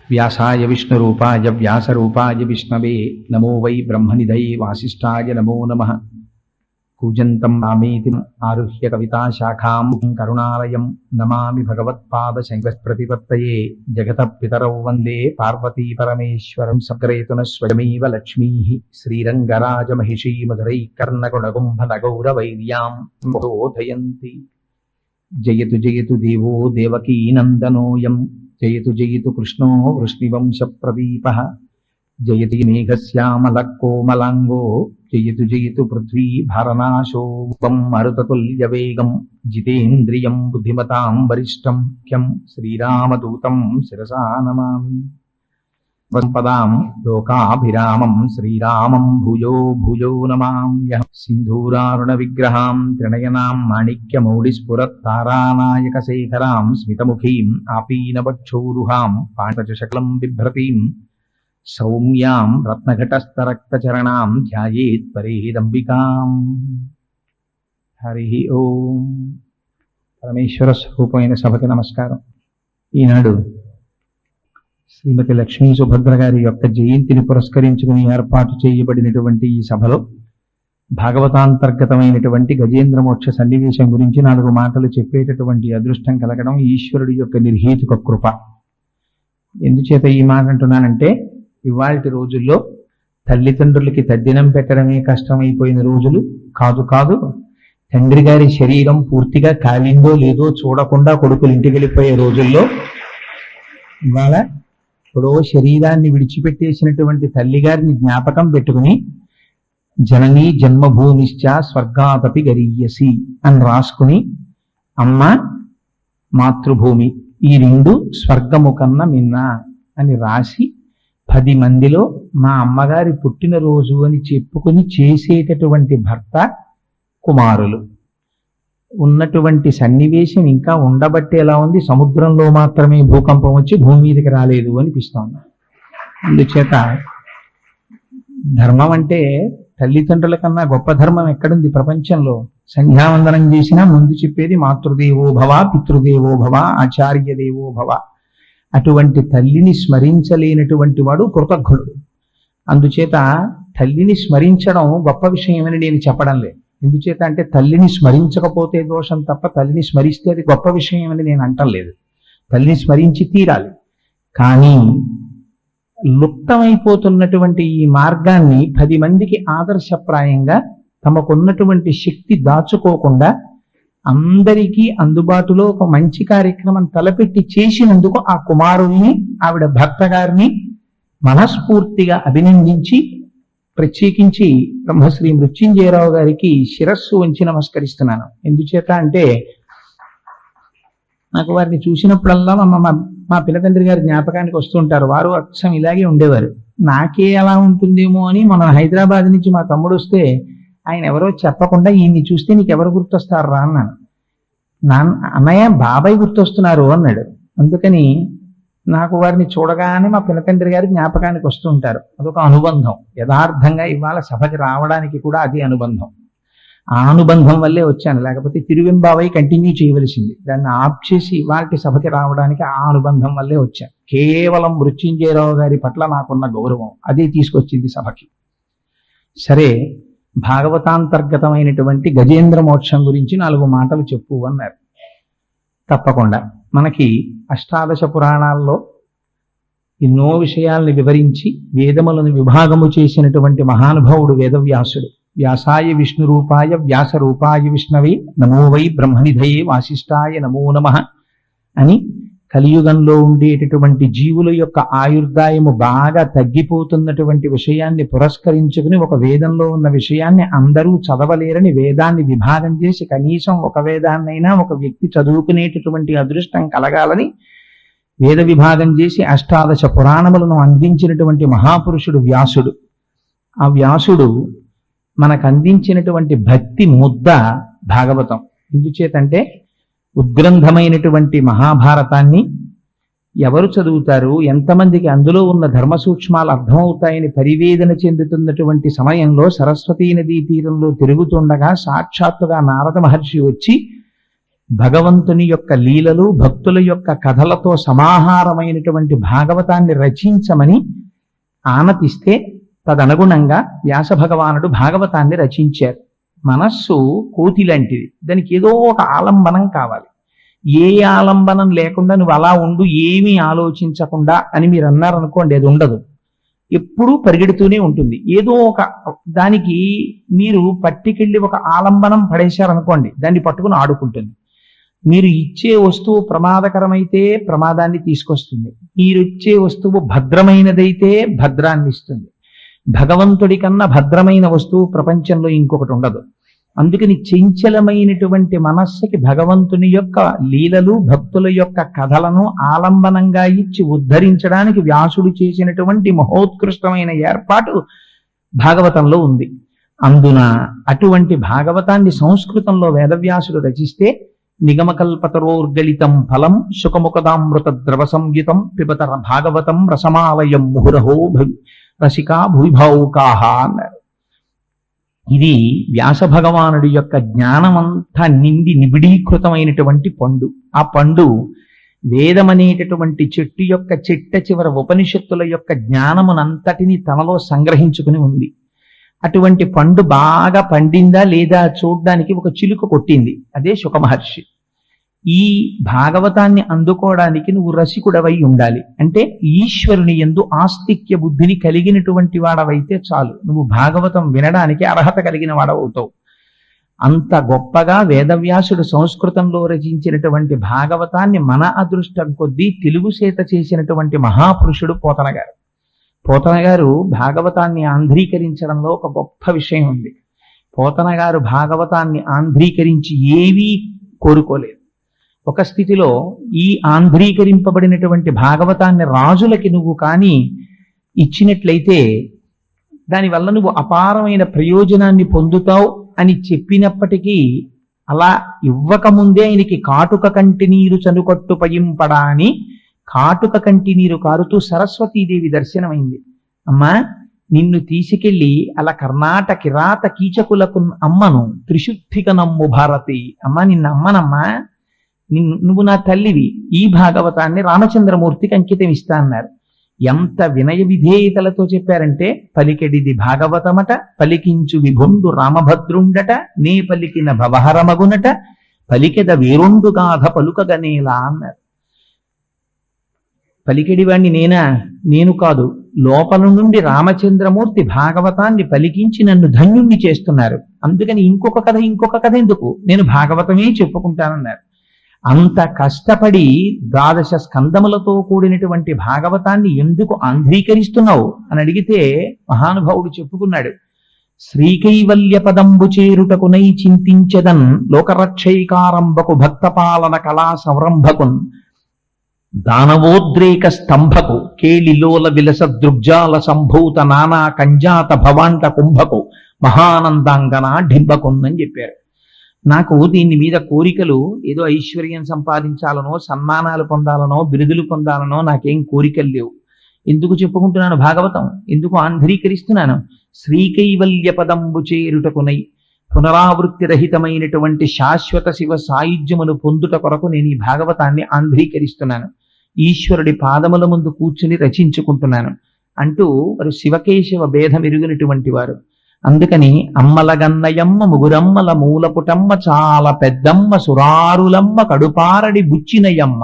వ్యాసాయ విష్ణురూపాయ వ్యాసరూపాయ విష్ణవే నమో వై బ్రహ్మనిధయే వాసిష్ఠాయ నమో నమః. కూజంతం నామేతి ఆరుహ్య కవితాశాఖాం కరుణాలయం నమామి భగవత్పాదశంకరప్రతిపత్తయే. జగతః పితరౌ వందే పార్వతీ పరమేశ్వరం సగ్రేతున స్వయమేవ లక్ష్మీ శ్రీరంగరాజమహిషీ మధురైకర్ణగుణగుంభనగౌరవైర్యాం బోధయంతి. జయతు జయతు దేవో దేవకీనందనోయం జయతు జయతు కృష్ణో వృష్ణివంశప్రదీపః. జయతి మేఘశ్యామలకోమలాంగో జయతు జయతు పృథ్వీ భరనాశోపం మరుతతుల్యవేగం. జితేంద్రియం బుద్ధిమతాం వరిష్టం హ్యం శ్రీరామదూతం శిరసా నమామి. సంపదాం లోకాభిరామం శ్రీరామం భూయో భూయో నమామ్యహం. సింధూరారుణ విగ్రహాం త్రినయనాం మాణిక్యమౌళిస్ఫురత్తారానాయకశేఖరాం స్మితముఖీం ఆపీనవక్షోరుహాం పాంచశకలం బిభ్రతీం సౌమ్యాం రత్నఘటస్థరక్తచరణాం ధ్యాయేత్ పరేదంబికాం. హరి ఓం. పరమేశ్వర స్వరూపమైన సభకి నమస్కారం. ఈనాడు శ్రీమతి లక్ష్మీ సుభద్ర గారి యొక్క జయంతిని పురస్కరించుకుని ఏర్పాటు చేయబడినటువంటి ఈ సభలో భాగవతాంతర్గతమైనటువంటి గజేంద్ర మోక్ష సన్నివేశం గురించి 4 మాటలు చెప్పేటటువంటి అదృష్టం కలగడం ఈశ్వరుడి యొక్క నిర్హేతుక కృప. ఎందుచేత ఈ మాట అంటున్నానంటే, ఇవాల్టి రోజుల్లో తల్లిదండ్రులకి తద్దినం పెట్టడమే కష్టమైపోయిన రోజులు కాదు. తండ్రి గారి శరీరం పూర్తిగా కాలిందో లేదో చూడకుండా కొడుకులు ఇంటికి వెళ్ళిపోయే రోజుల్లో ఇవాళ ఇప్పుడు శరీరాన్ని విడిచిపెట్టేసినటువంటి తల్లి గారిని జ్ఞాపకం పెట్టుకుని జననీ జన్మభూమిశ్చ స్వర్గాదపి గరీయసి అని రాసుకుని, అమ్మ మాతృభూమి ఈ 2 స్వర్గము కన్నా మిన్న అని రాసి 10 మందిలో మా అమ్మగారి పుట్టినరోజు అని చెప్పుకుని చేసేటటువంటి భర్త కుమారులు ఉన్నటువంటి సన్నివేశం ఇంకా ఉండబట్టి ఎలా ఉంది, సముద్రంలో మాత్రమే భూకంపం వచ్చి భూమి మీదకి రాలేదు అనిపిస్తోంది. అందుచేత ధర్మం అంటే తల్లిదండ్రుల కన్నా గొప్ప ధర్మం ఎక్కడుంది ప్రపంచంలో? సంధ్యావందనం చేసినా ముందు చెప్పేది మాతృదేవో భవ, పితృదేవో భవ, ఆచార్య దేవో భవ. అటువంటి తల్లిని స్మరించలేనటువంటి వాడు కృతజ్ఞుడు. అందుచేత తల్లిని స్మరించడం గొప్ప విషయమని నేను చెప్పడం లేదు. ఎందుచేత అంటే తల్లిని స్మరించకపోతే దోషం తప్ప తల్లిని స్మరిస్తే అది గొప్ప విషయం అని నేను అంటం లేదు. తల్లిని స్మరించి తీరాలి. కానీ లుప్తమైపోతున్నటువంటి ఈ మార్గాన్ని 10 మందికి ఆదర్శప్రాయంగా తమకున్నటువంటి శక్తి దాచుకోకుండా అందరికీ అందుబాటులో ఒక మంచి కార్యక్రమం తలపెట్టి చేసినందుకు ఆ కుమారుల్ని, ఆవిడ భర్త గారిని మనస్ఫూర్తిగా అభినందించి, ప్రత్యేకించి బ్రహ్మశ్రీ మృత్యుంజయరావు గారికి శిరస్సు వంచి నమస్కరిస్తున్నాను. ఎందుచేత అంటే నాకు వారిని చూసినప్పుడల్లా మా పిల్లతండ్రి గారి జ్ఞాపకానికి వస్తుంటారు. వారు అక్షం ఇలాగే ఉండేవారు. నాకే ఎలా ఉంటుందేమో అని మనం హైదరాబాద్ నుంచి మా తమ్ముడు వస్తే ఆయన ఎవరో చెప్పకుండా ఈయన్ని చూస్తే నీకు ఎవరు గుర్తొస్తారు రా అన్నాను. అన్నయ్య బాబాయ్ గుర్తొస్తున్నారు అన్నాడు. అందుకని నాకు వారిని చూడగానే మా పిల్లతండ్రి గారి జ్ఞాపకానికి వస్తుంటారు. అదొక అనుబంధం. యథార్థంగా ఇవాళ సభకి రావడానికి కూడా అది అనుబంధం. ఆ అనుబంధం వల్లే వచ్చాను, లేకపోతే తిరువెంబావై కంటిన్యూ చేయవలసింది. దాన్ని ఆప్ చేసి ఇవాళ సభకి రావడానికి ఆ అనుబంధం వల్లే వచ్చాను. కేవలం మృత్యుంజయరావు గారి పట్ల నాకున్న గౌరవం అదే తీసుకొచ్చింది సభకి. సరే, భాగవతాంతర్గతమైనటువంటి గజేంద్ర మోక్షం గురించి 4 మాటలు చెప్పు అన్నారు. తప్పకుండా. మనకి అష్టాదశ పురాణాల్లో ఎన్నో విషయాల్ని వివరించి వేదములను విభాగము చేసినటువంటి మహానుభావుడు వేదవ్యాసుడు. వ్యాసాయ విష్ణురూపాయ వ్యాసరూపాయ విష్ణవే నమో వై బ్రహ్మనిధయే వాసిష్ఠాయ నమో నమః అని కలియుగంలో ఉండేటటువంటి జీవుల యొక్క ఆయుర్దాయము బాగా తగ్గిపోతున్నటువంటి విషయాన్ని పురస్కరించుకుని ఒక వేదంలో ఉన్న విషయాన్ని అందరూ చదవలేరని వేదాన్ని విభాగం చేసి కనీసం ఒక వేదాన్నైనా ఒక వ్యక్తి చదువుకునేటటువంటి అదృష్టం కలగాలని వేద విభాగం చేసి అష్టాదశ పురాణములను అందించినటువంటి మహాపురుషుడు వ్యాసుడు. ఆ వ్యాసుడు మనకు అందించినటువంటి భక్తి ముద్ద భాగవతం. ఎందుచేతంటే ఉద్గ్రంథమైనటువంటి మహాభారతాన్ని ఎవరు చదువుతారు, ఎంతమందికి అందులో ఉన్న ధర్మ సూక్ష్మాలు అర్థమవుతాయని పరివేదన చెందుతున్నటువంటి సమయంలో సరస్వతీ నదీ తీరంలో తిరుగుతుండగా సాక్షాత్తుగా నారద మహర్షి వచ్చి భగవంతుని యొక్క లీలలు భక్తుల యొక్క కథలతో సమాహారమైనటువంటి భాగవతాన్ని రచించమని ఆనతిస్తే తదనుగుణంగా వ్యాస భగవానుడు భాగవతాన్ని రచించారు. మనస్సు కోతి లాంటిది, దానికి ఏదో ఒక ఆలంబనం కావాలి. ఏ ఆలంబనం లేకుండా నువ్వు అలా ఉండు, ఏమీ ఆలోచించకుండా అని మీరు అన్నారనుకోండి, అది ఉండదు. ఎప్పుడూ పరిగెడుతూనే ఉంటుంది. ఏదో ఒక దానికి మీరు పట్టికెళ్ళి ఒక ఆలంబనం పడేశారనుకోండి, దాన్ని పట్టుకుని ఆడుకుంటుంది. మీరు ఇచ్చే వస్తువు ప్రమాదకరమైతే ప్రమాదాన్ని తీసుకొస్తుంది, మీరు ఇచ్చే వస్తువు భద్రమైనదైతే భద్రాన్ని ఇస్తుంది. భగవంతుడి కన్నా భద్రమైన వస్తువు ప్రపంచంలో ఇంకొకటి ఉండదు. అందుకని చంచలమైనటువంటి మనస్సుకి భగవంతుని యొక్క లీలలు భక్తుల యొక్క కథలను ఆలంబనంగా ఇచ్చి ఉద్ధరించడానికి వ్యాసుడు చేసినటువంటి మహోత్కృష్టమైన ఏర్పాటు భాగవతంలో ఉంది. అందున అటువంటి భాగవతాన్ని సంస్కృతంలో వేదవ్యాసుడు రచిస్తే నిగమకల్పతరోర్గలితం ఫలం శుకముఖదామృత ద్రవ సంయుతం పిబత భాగవతం రసమాలయం ముహురహో రసికా భూభావుకాహ అన్నారు. ఇది వ్యాస భగవానుడి యొక్క జ్ఞానమంతా నిండి నిబిడీకృతమైనటువంటి పండు. ఆ పండు వేదమనేటటువంటి చెట్టు యొక్క చిట్ట చివర ఉపనిషత్తుల యొక్క జ్ఞానమునంతటిని తనలో సంగ్రహించుకుని ఉంది. అటువంటి పండు బాగా పండిందా లేదా చూడ్డానికి ఒక చిలుక కొట్టింది, అదే శుకమహర్షి. ఈ భాగవతాన్ని అందుకోవడానికి నువ్వు రసికుడవై ఉండాలి. అంటే ఈశ్వరుని యందు ఆస్తిక్య బుద్ధిని కలిగినటువంటి వాడవైతే చాలు, నువ్వు భాగవతం వినడానికి అర్హత కలిగిన వాడవుతావు. అంత గొప్పగా వేదవ్యాసుడు సంస్కృతంలో రచించినటువంటి భాగవతాన్ని మన అదృష్టం కొద్దీ తెలుగు చేత చేసినటువంటి మహాపురుషుడు పోతన గారు. పోతన గారు భాగవతాన్ని ఆంధ్రీకరించడంలో ఒక గొప్ప విషయం ఉంది. పోతన గారు భాగవతాన్ని ఆంధ్రీకరించి ఏవీ కోరుకోలేదు. ఒక స్థితిలో ఈ ఆంధ్రీకరింపబడినటువంటి భాగవతాన్ని రాజులకి నువ్వు కానీ ఇచ్చినట్లయితే దానివల్ల నువ్వు అపారమైన ప్రయోజనాన్ని పొందుతావు అని చెప్పినప్పటికీ అలా ఇవ్వకముందే ఆయనకి కాటుక కంటి నీరు చనుకట్టు పయింపడా అని కాటుక కంటి నీరు కారుతూ సరస్వతీదేవి దర్శనమైంది. అమ్మా, నిన్ను తీసుకెళ్లి అలా కర్ణాటక కిరాత కీచకులకు అమ్మను త్రిశుద్ధిక నమ్ము భారతి. అమ్మా, నిన్న అమ్మనమ్మా, నువ్వు నా తల్లివి, ఈ భాగవతాన్ని రామచంద్రమూర్తికి అంకితం ఇస్తా అన్నారు. ఎంత వినయ విధేయతలతో చెప్పారంటే, పలికెడిది భాగవతమట పలికించు విభుండు రామభద్రుండట నే పలికిన భవహరమగునట పలికెద వేరొండు గాథ పలుకగనేలా అన్నారు. పలికెడివాణ్ణి నేనా? నేను కాదు, లోపల నుండి రామచంద్రమూర్తి భాగవతాన్ని పలికించి నన్ను ధన్యుణ్ణి చేస్తున్నారు. అందుకని ఇంకొక కథ ఎందుకు, నేను భాగవతమే చెప్పుకుంటానన్నారు. అంత కష్టపడి 12 స్కందములతో కూడినటువంటి భాగవతాన్ని ఎందుకు ఆంధ్రీకరిస్తున్నావు అని అడిగితే మహానుభావుడు చెప్పుకున్నాడు. శ్రీకైవల్య పదంబు చేరుటకునై చింతించదన్ లోకరక్షైకారంభకు భక్తపాలన కళా సంరంభకున్ దానవోద్రేక స్తంభకు కేళిలోల విలస దృగ్జాల సంభూత నానా కంజాత భవాంట కుంభకు మహానందాంగన ఢింబకున్ చెప్పారు. నాకు దీని మీద కోరికలు, ఏదో ఐశ్వర్యం సంపాదించాలనో సన్మానాలు పొందాలనో బిరుదులు పొందాలనో నాకేం కోరికలు లేవు. ఎందుకు చెప్పుకుంటున్నాను భాగవతం, ఎందుకు ఆంధ్రీకరిస్తున్నాను? శ్రీకైవల్య పదంబు చేరుటకునై పునరావృత్తి రహితమైనటువంటి శాశ్వత శివ సాయుధ్యమును పొందుట కొరకు నేను ఈ భాగవతాన్ని ఆంధ్రీకరిస్తున్నాను. ఈశ్వరుడి పాదముల ముందు కూర్చుని రచించుకుంటున్నాను అంటూ వారు శివకేశవ భేదం ఎరుగినటువంటి వారు. అందుకని అమ్మలగన్నయమ్మ ముగురమ్మల మూలపుటమ్మ చాలా పెద్దమ్మ సురారులమ్మ కడుపారడి బుచ్చినయమ్మ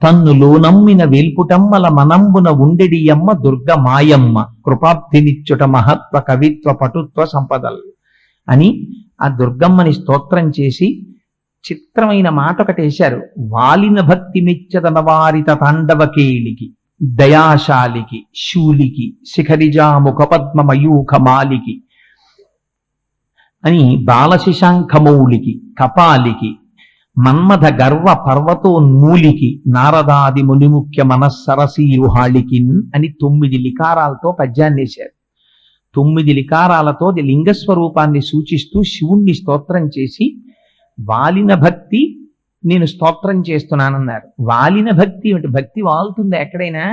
తన్నులో నమ్మిన వేల్పుటమ్మల మనంబున ఉండెడియమ్మ దుర్గ మాయమ్మ కృపాబ్ధినిచ్చుట మహత్వ కవిత్వ పటుత్వ సంపదల్ అని ఆ దుర్గమ్మని స్తోత్రం చేసి చిత్రమైన మాట ఒకటేశారు. వాలిన భక్తి మెచ్చదన వారిత తాండవకేళికి దయాశాలికి శూలికి శిఖరిజాముఖ పద్మ మయూఖ మాలికి అని బాలశిశాంఖమౌలికి కపాలికి మన్మథ గర్వ పర్వతోన్మూలికి నారదాది మునిముఖ్య మనస్సరసీరుహాళికి అని 9 లికారాలతో పద్యాన్ని వేశారు. 9 లికారాలతో లింగస్వరూపాన్ని సూచిస్తూ శివుణ్ణి స్తోత్రం చేసి వాలిన భక్తి నేను స్తోత్రం చేస్తున్నానన్నారు. వాలిన భక్తి అంటే భక్తి వాలుతుందా ఎక్కడైనా?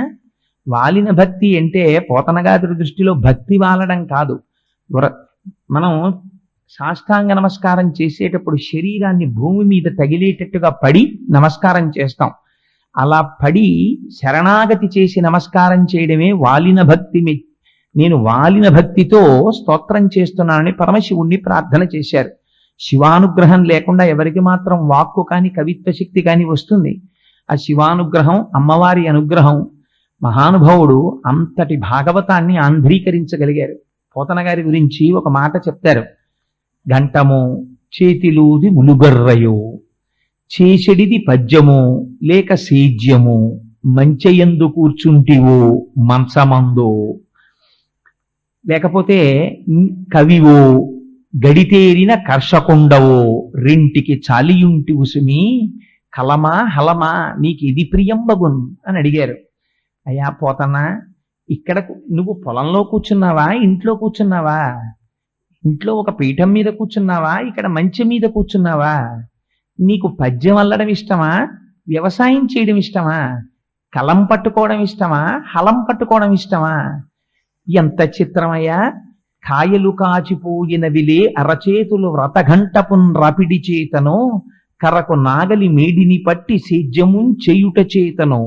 వాలిన భక్తి అంటే పోతనగారి దృష్టిలో భక్తి వాలడం కాదు. మనం సాష్టాంగ నమస్కారం చేసేటప్పుడు శరీరాన్ని భూమి మీద తగిలేటట్టుగా పడి నమస్కారం చేస్తాం. అలా పడి శరణాగతి చేసి నమస్కారం చేయడమే వాలిన భక్తి. నేను వాలిన భక్తితో స్తోత్రం చేస్తున్నానని పరమశివుణ్ణి ప్రార్థన చేశారు. శివానుగ్రహం లేకుండా ఎవరికి మాత్రం వాక్కు కాని కవిత్వ శక్తి కాని వస్తుంది? ఆ శివానుగ్రహం, అమ్మవారి అనుగ్రహం. మహానుభావుడు అంతటి భాగవతాన్ని ఆంధ్రీకరించగలిగారు. పోతన గారి గురించి ఒక మాట చెప్తారు. గంటమో చేతిలూది ములుగర్రయో, చేసెడిది పద్యమో లేక సేజ్యమో, మంచయందు కూర్చుంటివో మంచమందో, లేకపోతే కవివో గడితేరిన కర్షకుండవో, రెంటికి చాలియుంటి ఉసుమి కలమా హలమా నీకు ఇది ప్రియంబగున్ అని అడిగారు. అయ్యా పోతన్నా, ఇక్కడ నువ్వు పొలంలో కూర్చున్నావా, ఇంట్లో కూర్చున్నావా? ఇంట్లో ఒక పీఠం మీద కూర్చున్నావా, ఇక్కడ మంచం మీద కూర్చున్నావా? నీకు పద్యం అల్లడం ఇష్టమా, వ్యవసాయం చేయడం ఇష్టమా, కలం పట్టుకోవడం ఇష్టమా, హలం పట్టుకోవడం ఇష్టమా? ఎంత చిత్రమయ్యా! కాయలు కాచిపోయినవిలే అరచేతులు వ్రతఘంటపున్ రపిడి చేతనో, కరకు నాగలి మేడిని పట్టి సేద్యమున్ చేయుట చేతనో,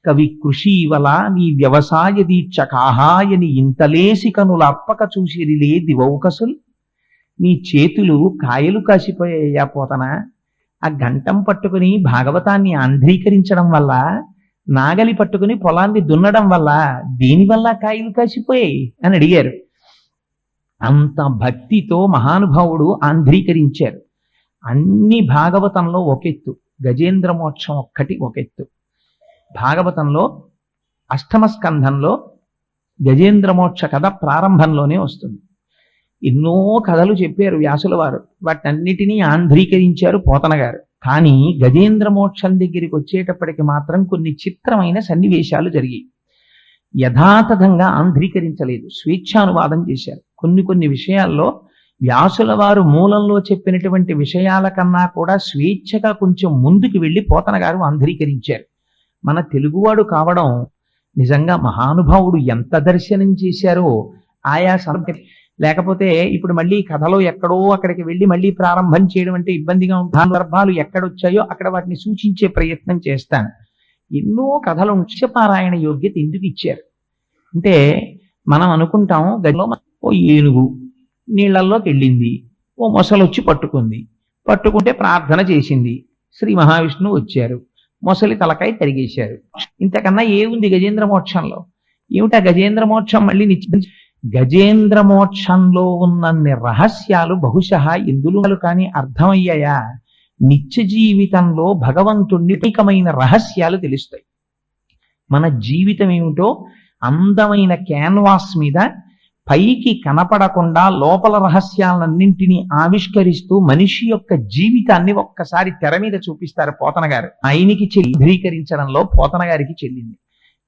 కవి కృషివల నీ వ్యవసాయ దీక్ష కాహాయని ఇంతలేసి కనుల అప్పక చూసిరిలే దివౌకసుల్. నీ చేతులు కాయలు కాసిపోయాయా పోతన? ఆ గంటం పట్టుకుని భాగవతాన్ని ఆంధ్రీకరించడం వల్ల, నాగలి పట్టుకుని పొలాన్ని దున్నడం వల్ల, దేనివల్ల కాయలు కాసిపోయాయి అని అడిగారు. అంత భక్తితో మహానుభావుడు ఆంధ్రీకరించారు. అన్ని భాగవతంలో ఒకెత్తు, గజేంద్ర మోక్షం ఒక్కటి ఒకెత్తు. భాగవతంలో అష్టమ స్కంధంలో గజేంద్ర మోక్ష కథ ప్రారంభంలోనే వస్తుంది. ఎన్నో కథలు చెప్పారు వ్యాసుల వారు, వాటన్నిటినీ ఆంధ్రీకరించారు పోతన గారు. కానీ గజేంద్ర మోక్షం దగ్గరికి వచ్చేటప్పటికి మాత్రం కొన్ని చిత్రమైన సన్నివేశాలు జరిగాయి. యథాతథంగా ఆంధ్రీకరించలేదు, స్వేచ్ఛానువాదం చేశారు. కొన్ని విషయాల్లో వ్యాసుల వారు మూలంలో చెప్పినటువంటి విషయాల కన్నా కూడా స్వేచ్ఛగా కొంచెం ముందుకు వెళ్ళి పోతన గారు ఆంధ్రీకరించారు. మన తెలుగువాడు కావడం నిజంగా మహానుభావుడు ఎంత దర్శనం చేశారో ఆయా లేకపోతే ఇప్పుడు మళ్ళీ కథలో ఎక్కడో అక్కడికి వెళ్ళి మళ్ళీ ప్రారంభం చేయడం అంటే ఇబ్బందిగా ఉంటుంది. సందర్భాలు ఎక్కడొచ్చాయో అక్కడ వాటిని సూచించే ప్రయత్నం చేస్తాను. ఎన్నో కథలు నిత్యపారాయణ యోగ్యత ఎందుకు ఇచ్చారు అంటే, మనం అనుకుంటాం గదిలో ఓ ఏనుగు నీళ్లల్లోకి వెళ్ళింది, ఓ మొసలొచ్చి పట్టుకుంటే ప్రార్థన చేసింది, శ్రీ మహావిష్ణువు వచ్చారు, మొసలి తలకాయ తరిగేశారు. ఇంతకన్నా ఏముంది గజేంద్ర మోక్షంలో? ఏమిటా గజేంద్ర మోక్షం? మళ్ళీ గజేంద్ర మోక్షంలో ఉన్నన్ని రహస్యాలు బహుశः ఎందులో కానీ అర్థమయ్యాయా? నిత్య జీవితంలో భగవంతుణ్ణి అనేకమైన రహస్యాలు తెలుస్తాయి. మన జీవితం ఏమిటో అందమైన క్యాన్వాస్ మీద పైకి కనపడకుండా లోపల రహస్యాలన్నింటినీ ఆవిష్కరిస్తూ మనిషి యొక్క జీవితాన్ని ఒక్కసారి తెర మీద చూపిస్తారు పోతన గారు. ఆయనకి చిత్రీకరించడంలో పోతన గారికి చెల్లింది.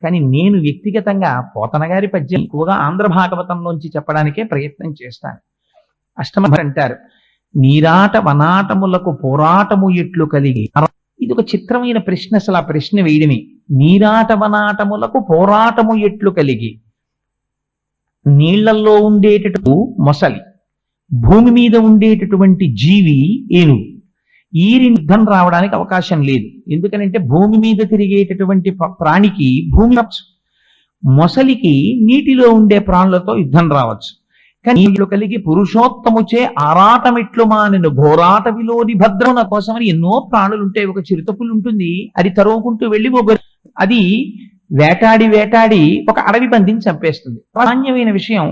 కానీ నేను వ్యక్తిగతంగా పోతన గారి పద్యం ఎక్కువగా ఆంధ్ర భాగవతంలోంచి చెప్పడానికే ప్రయత్నం చేస్తాను. అష్టమ అంటారు, నీరాట వనాటములకు పోరాటము ఎట్లు కలిగి. ఇది ఒక చిత్రమైన ప్రశ్న. అసలు ఆ ప్రశ్న వేయడమే. నీరాట వనాటములకు పోరాటము ఎట్లు కలిగి. నీళ్లలో ఉండేటట్టు మొసలి, భూమి మీద ఉండేటటువంటి జీవి ఏనుగు. ఈ యుద్ధం రావడానికి అవకాశం లేదు. ఎందుకనంటే భూమి మీద తిరిగేటటువంటి ప్రాణికి భూమి, మొసలికి నీటిలో ఉండే ప్రాణులతో యుద్ధం రావచ్చు. కానీ నీళ్ళు కలిగి పురుషోత్తముచే ఆరాటమిట్లు మానెను ఘోరాట విలోని భద్రమున కోసమని ఎన్నో ప్రాణులు ఉంటాయి. ఒక చిరుతపులు ఉంటుంది, అది తరువుకుంటూ వెళ్ళి అది వేటాడి ఒక అడవి పందిని చంపేస్తుంది. సామాన్యమైన విషయం.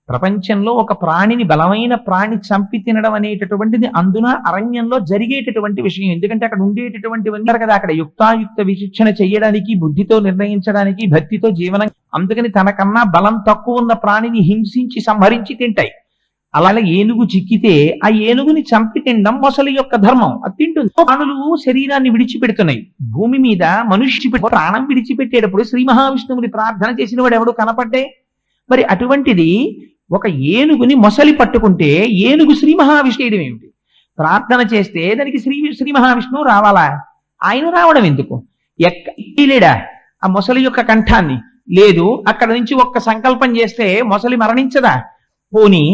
ప్రపంచంలో ఒక ప్రాణిని, బలమైన ప్రాణి చంపి తినడం అనేటటువంటిది అందున అరణ్యంలో జరిగేటటువంటి విషయం. ఎందుకంటే అక్కడ ఉండేటటువంటివన్నీ కదా, అక్కడ యుక్తాయుక్త విశిక్షణ చేయడానికి, బుద్ధితో నిర్ణయించడానికి, భక్తితో జీవనం. అందుకని తనకన్నా బలం తక్కువ ఉన్న ప్రాణిని హింసించి సంహరించి తింటాయి. అలాగే ఏనుగు చిక్కితే ఆ ఏనుగుని చంపి తినడం మొసలి యొక్క ధర్మం. అది తింటుంది. ప్రాణులు శరీరాన్ని విడిచిపెడుతున్నాయి. భూమి మీద మనుష్య ప్రాణం విడిచిపెట్టేటప్పుడు శ్రీ మహావిష్ణువుని ప్రార్థన చేసిన వాడు ఎవడు కనపడ్డే? మరి అటువంటిది ఒక ఏనుగుని మొసలి పట్టుకుంటే ఏనుగు శ్రీ మహావిష్ణువు ఏమిటి? ప్రార్థన చేస్తే దానికి శ్రీ మహావిష్ణువు రావాలా? ఆయన రావడం ఎందుకు? లేడా ఆ మొసలి యొక్క కంఠాన్ని? లేదు. అక్కడ నుంచి ఒక్క సంకల్పం చేస్తే మొసలి మరణించదా? పోని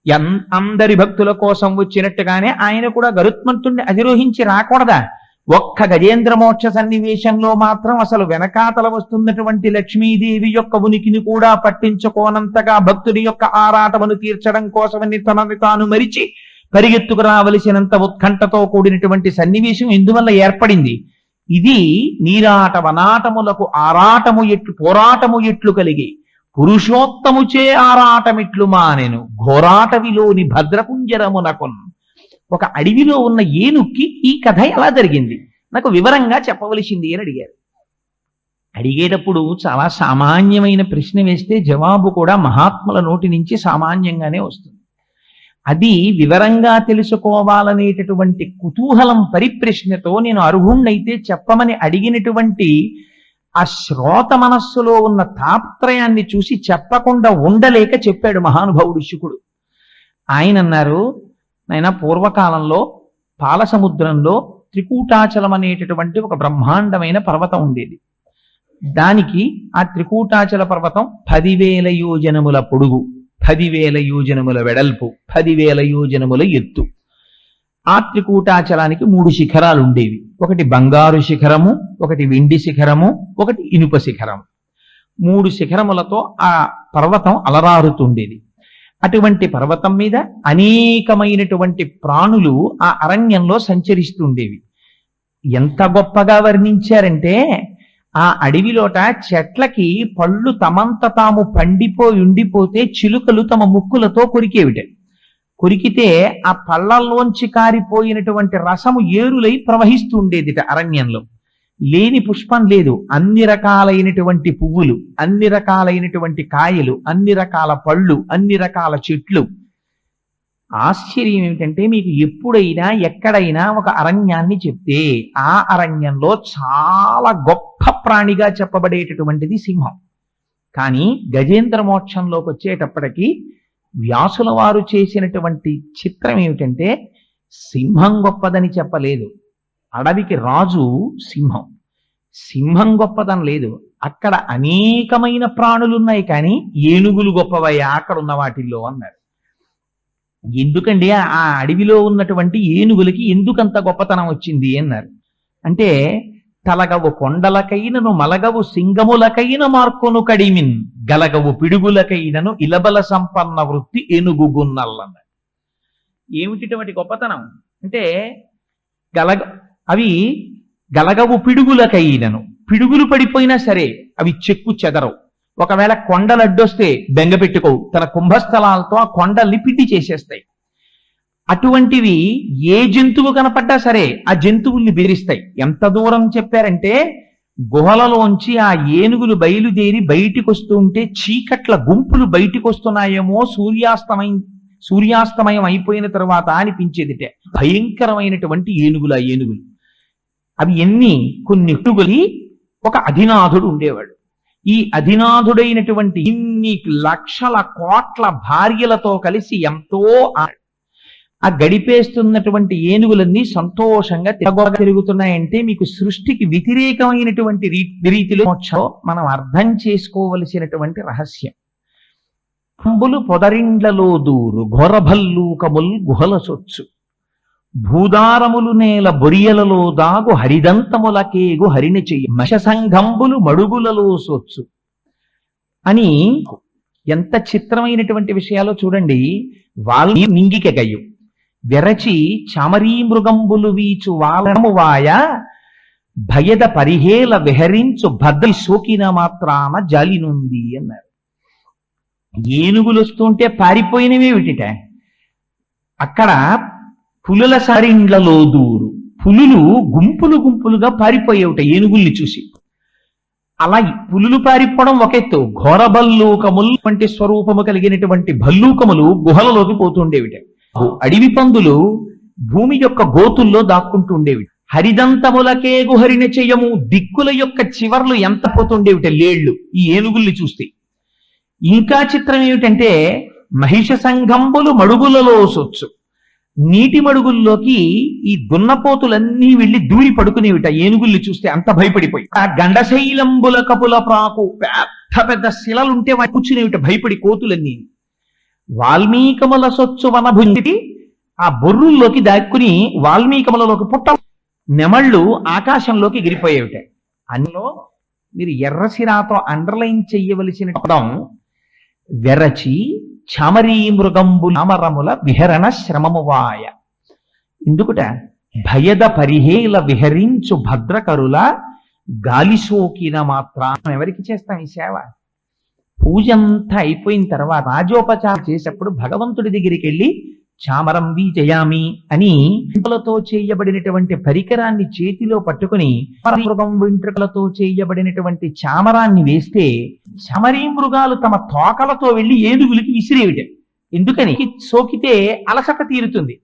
అందరి భక్తుల కోసం వచ్చినట్టుగానే ఆయన కూడా గరుత్మంతుణ్ణి అధిరోహించి రాకూడదా? ఒక్క గజేంద్ర మోక్ష సన్నివేశంలో మాత్రం అసలు వెనకాతల వస్తున్నటువంటి లక్ష్మీదేవి యొక్క ఉనికిని కూడా పట్టించుకోనంతగా భక్తుడి యొక్క ఆరాటమును తీర్చడం కోసమని తనని తాను మరిచి పరిగెత్తుకు రావలసినంత ఉత్కంఠతో కూడినటువంటి సన్నివేశం ఎందువల్ల ఏర్పడింది? ఇది నీరాట వనాటములకు ఆరాటము ఎట్లు పోరాటము ఎట్లు కలిగి పురుషోత్తముచే ఆరాటమిట్లు మానెను ఘోరాటవిలోని భద్రకుంజరమునకున్. ఒక అడవిలో ఉన్న ఏనుక్కి ఈ కథ ఎలా జరిగింది నాకు వివరంగా చెప్పవలసింది అని అడిగారు. అడిగేటప్పుడు చాలా సామాన్యమైన ప్రశ్న వేస్తే జవాబు కూడా మహాత్ముల నోటి నుంచి సామాన్యంగానే వస్తుంది. అది వివరంగా తెలుసుకోవాలనేటటువంటి కుతూహలం పరిప్రశ్నతో నేను అర్హుణ్ణైతే చెప్పమని అడిగినటువంటి ఆ శ్రోత మనస్సులో ఉన్న తాపత్రయాన్ని చూసి చెప్పకుండా ఉండలేక చెప్పాడు మహానుభావుడు శుకుడు. ఆయన అన్నారు, నాయన పూర్వకాలంలో పాలసముద్రంలో త్రికూటాచలం అనేటటువంటి ఒక బ్రహ్మాండమైన పర్వతం ఉండేది. దానికి ఆ త్రికూటాచల పర్వతం 10,000 యోజనముల పొడుగు, 10,000 యోజనముల వెడల్పు, 10,000 యోజనముల ఎత్తు. ఆ త్రికూటాచలానికి 3 శిఖరాలు ఉండేవి. ఒకటి బంగారు శిఖరము, ఒకటి వెండి శిఖరము, ఒకటి ఇనుప శిఖరము. 3 శిఖరములతో ఆ పర్వతం అలరారుతుండేది. అటువంటి పర్వతం మీద అనేకమైనటువంటి ప్రాణులు ఆ అరణ్యంలో సంచరిస్తుండేవి. ఎంత గొప్పగా వర్ణించారంటే ఆ అడవిలోట చెట్లకి పళ్ళు తమంత తాము పండిపోయి ఉండిపోతే చిలుకలు తమ ముక్కులతో కొరికేవిట. కొరికితే ఆ పళ్ళల్లోంచి కారిపోయినటువంటి రసము ఏరులై ప్రవహిస్తూ ఉండేదిట. అరణ్యంలో లేని పుష్పం లేదు. అన్ని రకాలైనటువంటి పువ్వులు, అన్ని రకాలైనటువంటి కాయలు, అన్ని రకాల పళ్ళు, అన్ని రకాల చెట్లు. ఆశ్చర్యం ఏమిటంటే మీకు ఎప్పుడైనా ఎక్కడైనా ఒక అరణ్యాన్ని చెప్తే ఆ అరణ్యంలో చాలా గొప్ప ప్రాణిగా చెప్పబడేటటువంటిది సింహం. కానీ గజేంద్ర మోక్షంలోకి వచ్చేటప్పటికి వ్యాసుల వారు చేసినటువంటి చిత్రం ఏమిటంటే సింహం గొప్పదని చెప్పలేదు. అడవికి రాజు సింహం, సింహం గొప్పదని లేదు. అక్కడ అనేకమైన ప్రాణులున్నాయి కానీ ఏనుగులు గొప్పవయ్యా అక్కడ ఉన్న వాటిల్లో అన్నారు. ఎందుకండి ఆ అడవిలో ఉన్నటువంటి ఏనుగులకి ఎందుకంత గొప్పతనం వచ్చింది అన్నారు. అంటే తలగవు కొండలకైనను మలగవు సింగములకైన మార్కొను కడిమిన్ గలగవు పిడుగులకైనను ఇలబల సంపన్న వృత్తి ఏనుగుగున్నల్లన్నారు. ఏమిటిటువంటి గొప్పతనం అంటే అవి గలగవు పిడుగులకైనను, పిడుగులు పడిపోయినా సరే అవి చెక్కు చెదరవు. ఒకవేళ కొండలు అడ్డొస్తే బెంగ పెట్టుకోవు, తన కుంభస్థలాలతో ఆ కొండల్ని పిట్టి చేసేస్తాయి. అటువంటివి ఏ జంతువు కనపడ్డా సరే ఆ జంతువుల్ని బెదిరిస్తాయి. ఎంత దూరం చెప్పారంటే గుహలలోంచి ఆ ఏనుగులు బయలుదేరి బయటికి వస్తూ ఉంటే చీకట్ల గుంపులు బయటికి వస్తున్నాయేమో సూర్యాస్తమయం అయిపోయిన తర్వాత అనిపించేదిటే. భయంకరమైనటువంటి ఏనుగులు. ఆ ఏనుగులు అవి కొన్ని ఏనుగులి ఒక అధినాథుడు ఉండేవాడు. ఈ అధినాథుడైనటువంటి ఇన్ని లక్షల కోట్ల భార్యలతో కలిసి ఎంతో ఆ గడిపేస్తున్నటువంటి ఏనుగులన్నీ సంతోషంగా తిరుగుతున్నాయంటే మీకు సృష్టికి వ్యతిరేకమైనటువంటి రీతిలో మనం అర్థం చేసుకోవలసినటువంటి రహస్యం. అంబులు పొదరిండ్లలో దూరు ఘోరభల్లూకముల్ గుహల సొచ్చు భూదారములు నేల బొరియలలో దాగు హరిదంతములకేగు హరిణ చెయ్యి మశసంఘంబులు మడుగులలో సొచ్చు అని ఎంత చిత్రమైనటువంటి విషయాలో చూడండి. వాళ్ళు నింగికెగయు వెరచి చామరీ మృగంబులు వీచు వాలము వాయ భయద పరిహేల విహరించు భద్రి సోకిన మాత్రాన జాలినుంది అన్నారు. ఏనుగులు వస్తుంటే పారిపోయినవేమిటిట. అక్కడ పులుల సరిండ్లలో దూరు పులులు గుంపులు గుంపులుగా పారిపోయేవిట ఏనుగుల్ని చూసి. అలా పులులు పారిపోవడం ఒక ఎత్తు, ఘోరభల్లూకములు వంటి స్వరూపము కలిగినటువంటి భల్లూకములు గుహలలోకి పోతుండేవిట. అడవి పందులు భూమి యొక్క గోతుల్లో దాక్కుంటూ ఉండేవి. హరిదంతములకే గుహరిన చెయ్యము దిక్కుల యొక్క చివర్లు ఎంత పోతుండేవిట లేళ్లు ఈ ఏనుగుల్ని చూస్తే. ఇంకా చిత్రం ఏమిటంటే మహిష సంఘంబులు మడుగులలో సొచ్చు నీటి మడుగుల్లోకి ఈ దున్నపోతులన్నీ వెళ్లి దూరి పడుకునేవిట ఏనుగుల్ని చూస్తే అంత భయపడిపోయి. ఆ గండశైలంబుల కపుల ప్రాకు పెద్ద పెద్ద శిలలుంటే కూర్చునేవిట భయపడి కోతులన్నీ. వాల్మీకముల సొచ్చు వనభుండి ఆ బొర్రుల్లోకి దాక్కుని వాల్మీకములలోకి పుట్ట నెమళ్ళు ఆకాశంలోకి ఎగిరిపోయేవిట. అందులో మీరు ఎర్రసిరాతో అండర్లైన్ చెయ్యవలసిన పదం వెరచి చామరీ మృగంబు నామరముల విహరణ శ్రమమువాయ. ఎందుకుట భయద పరిహేల విహరించు భద్రకరుల గాలి సోకిన మాత్రం. ఎవరికి చేస్తాం ఈ సేవ? పూజ అంతా అయిపోయిన తర్వాత రాజోపచారం చేసేప్పుడు భగవంతుడి దగ్గరికి వెళ్ళి చామరం జయామి అని వెంట్రుకలతో చేయబడినటువంటి పరికరాన్ని చేతిలో పట్టుకుని మృగం వెంట్రుకలతో చేయబడినటువంటి చామరాన్ని వేస్తే చామరీ మృగాలు తమ తోకలతో వెళ్లి ఏనుగులకి విసిరేవిట. ఎందుకని? సోకితే అలసట తీరుతుంది.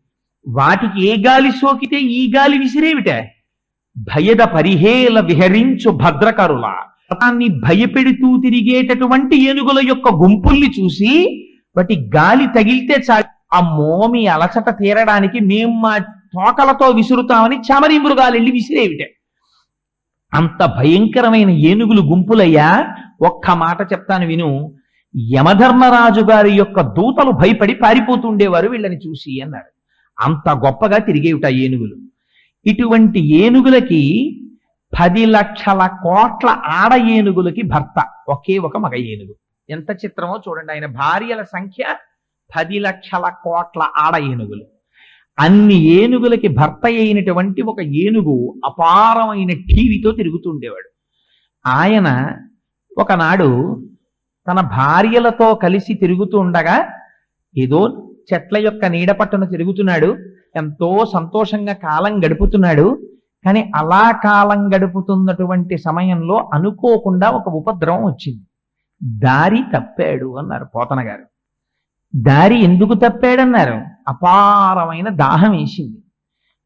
వాటికి ఏ గాలి సోకితే ఈ గాలి విసిరేవిట. భయద పరిహేల విహరించు భద్రకరుల, దాన్ని భయపెడుతూ తిరిగేటటువంటి ఏనుగుల యొక్క గుంపుల్ని చూసి వాటి గాలి తగిలితే చాలు, అమ్మో మీ అలసట తీరడానికి మేము మా తోకలతో విసురుతామని చామరీ మృగాలు వెళ్ళి విసిరేవిట. అంత భయంకరమైన ఏనుగులు గుంపులయ్యా. ఒక్క మాట చెప్తాను విను. యమధర్మరాజు గారి యొక్క దూతలు భయపడి పారిపోతుండేవారు వీళ్ళని చూసి అన్నాడు. అంత గొప్పగా తిరిగేవిట ఏనుగులు. ఇటువంటి ఏనుగులకి 10 లక్షల కోట్ల ఆడ ఏనుగులకి భర్త ఒకే ఒక మగ ఏనుగు. ఎంత చిత్రమో చూడండి. ఆయన భార్యల సంఖ్య 10 లక్షల కోట్ల ఆడ ఏనుగులు. అన్ని ఏనుగులకి భర్త అయినటువంటి ఒక ఏనుగు అపారమైన టీవీతో తిరుగుతుండేవాడు. ఆయన ఒకనాడు తన భార్యలతో కలిసి తిరుగుతూ ఉండగా ఏదో చెట్ల యొక్క నీడ పట్టున తిరుగుతున్నాడు. ఎంతో సంతోషంగా కాలం గడుపుతున్నాడు. కానీ అలా కాలం గడుపుతున్నటువంటి సమయంలో అనుకోకుండా ఒక ఉపద్రవం వచ్చింది. దారి తప్పాడు అన్నారు పోతన గారు. దారి ఎందుకు తప్పాడన్నారు? అపారమైన దాహం వేసింది.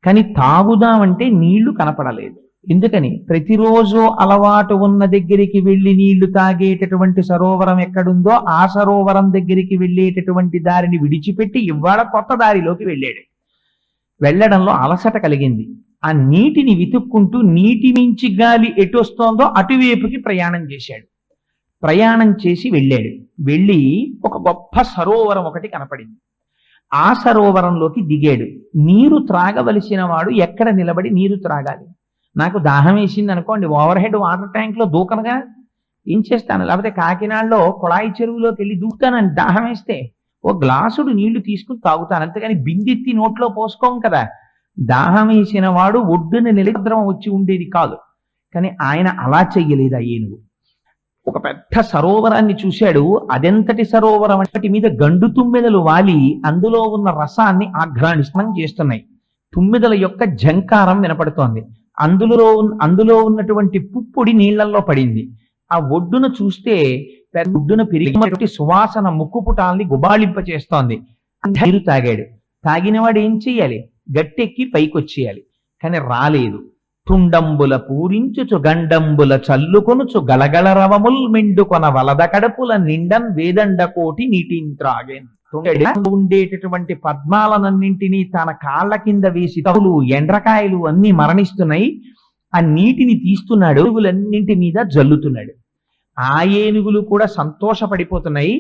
కానీ తాగుదామంటే నీళ్లు కనపడలేదు. ఎందుకని? ప్రతిరోజు అలవాటు ఉన్న దగ్గరికి వెళ్లి నీళ్లు తాగేటటువంటి సరోవరం ఎక్కడుందో ఆ సరోవరం దగ్గరికి వెళ్ళేటటువంటి దారిని విడిచిపెట్టి ఇవాళ కొత్త దారిలోకి వెళ్ళాడు. వెళ్లడంలో అలసట కలిగింది. ఆ నీటిని వెతుక్కుంటూ నీటి మించి గాలి ఎటొస్తోందో అటువైపుకి ప్రయాణం చేశాడు. ప్రయాణం చేసి వెళ్ళాడు. వెళ్ళి ఒక గొప్ప సరోవరం ఒకటి కనపడింది. ఆ సరోవరంలోకి దిగాడు. నీరు త్రాగవలసిన వాడు ఎక్కడ నిలబడి నీరు త్రాగాలి? నాకు దాహం వేసింది అనుకోండి, ఓవర్ హెడ్ వాటర్ ట్యాంక్ లో దూకనగా ఏం చేస్తాను? లేకపోతే కాకినాడలో కొళాయి చెరువులోకి వెళ్ళి దూకుతానని దాహం వేస్తే ఓ గ్లాసుడు నీళ్లు తీసుకుని తాగుతాను. అంతేగాని బిందెత్తి నోట్లో పోసుకోం కదా. దాహం వేసిన వాడు ఒడ్డున నిలద్రవం వచ్చి ఉండేది కాదు. కానీ ఆయన అలా చెయ్యలేదు. ఆ ఏనుగు ఒక పెద్ద సరోవరాన్ని చూశాడు. అదెంతటి సరోవరం అంటే మీద గండు తుమ్మెదలు వాలి అందులో ఉన్న రసాన్ని ఆఘ్రాణిస్తం చేస్తున్నాయి. తుమ్మెదల యొక్క ఝంకారం వినపడుతోంది. అందులో ఉన్నటువంటి పుప్పొడి నీళ్లలో పడింది. ఆ ఒడ్డున చూస్తే ఒడ్డున పెరిగినటువంటి సువాసన ముక్కుపుటాల్ని గుబాళింప చేస్తోంది. నీరు తాగాడు. తాగినవాడు ఏం చెయ్యాలి? గట్టెక్కి పైకొచ్చేయాలి. కానీ రాలేదు. తుండంబుల పూరించుచు గండంబుల చల్లుకొనుచు గలగల రవముల్ మెండుకొన వలద కడపుల నిండన్ వేదండ కోటి నీటింత్రాగేన్. ఉండేటటువంటి పద్మాలనన్నింటినీ తన కాళ్ళ కింద వేసి తవులు ఎండ్రకాయలు అన్ని మరణిస్తున్నాయి. ఆ నీటిని తీస్తున్నాడు, ఏనుగులన్నింటి మీద జల్లుతున్నాడు. ఆ ఏనుగులు కూడా సంతోషపడిపోతున్నాయి.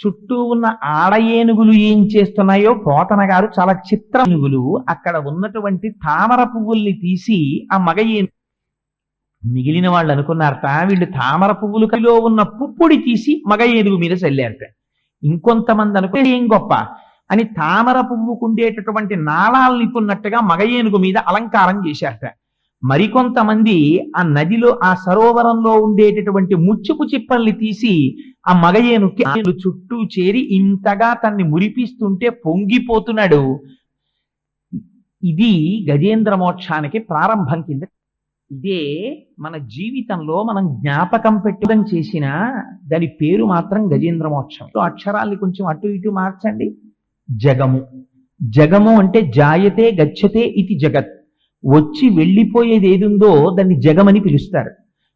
చుట్టూ ఉన్న ఆడ ఏనుగులు ఏం చేస్తున్నాయో పోతన గారు చాలా చిత్ర ఏనుగులు అక్కడ ఉన్నటువంటి తామర పువ్వుల్ని తీసి ఆ మగ ఏనుగు, మిగిలిన వాళ్ళు అనుకున్నారట వీళ్ళు తామర పువ్వులలో ఉన్న పుప్పొడి తీసి మగ ఏనుగు మీద చల్లారట. ఇంకొంతమంది అనుకుని ఏం గొప్ప అని తామర పువ్వుకుండేటటువంటి నాళాలని కొన్నట్టుగా మగ ఏనుగు మీద అలంకారం చేశారట. మరికొంతమంది ఆ నదిలో ఆ సరోవరంలో ఉండేటటువంటి ముచ్చుపు చిప్పల్ని తీసి ఆ మగ ఏనుగు చుట్టూ చేరి ఇంతగా తన్ని మురిపిస్తుంటే పొంగిపోతున్నాడు. ఇది గజేంద్ర మోక్షానికి ప్రారంభం కింద. ఇదే మన జీవితంలో మనం జ్ఞాపకం పెట్టడం చేసిన దాని పేరు మాత్రం గజేంద్ర మోక్షం. అక్షరాల్ని కొంచెం అటు ఇటు మార్చండి. జగము. జగము అంటే జాయతే గచ్చతే ఇది జగత్. వచ్చి వెళ్ళిపోయేది ఏదుందో దాన్ని జగమని పిలుస్తారు.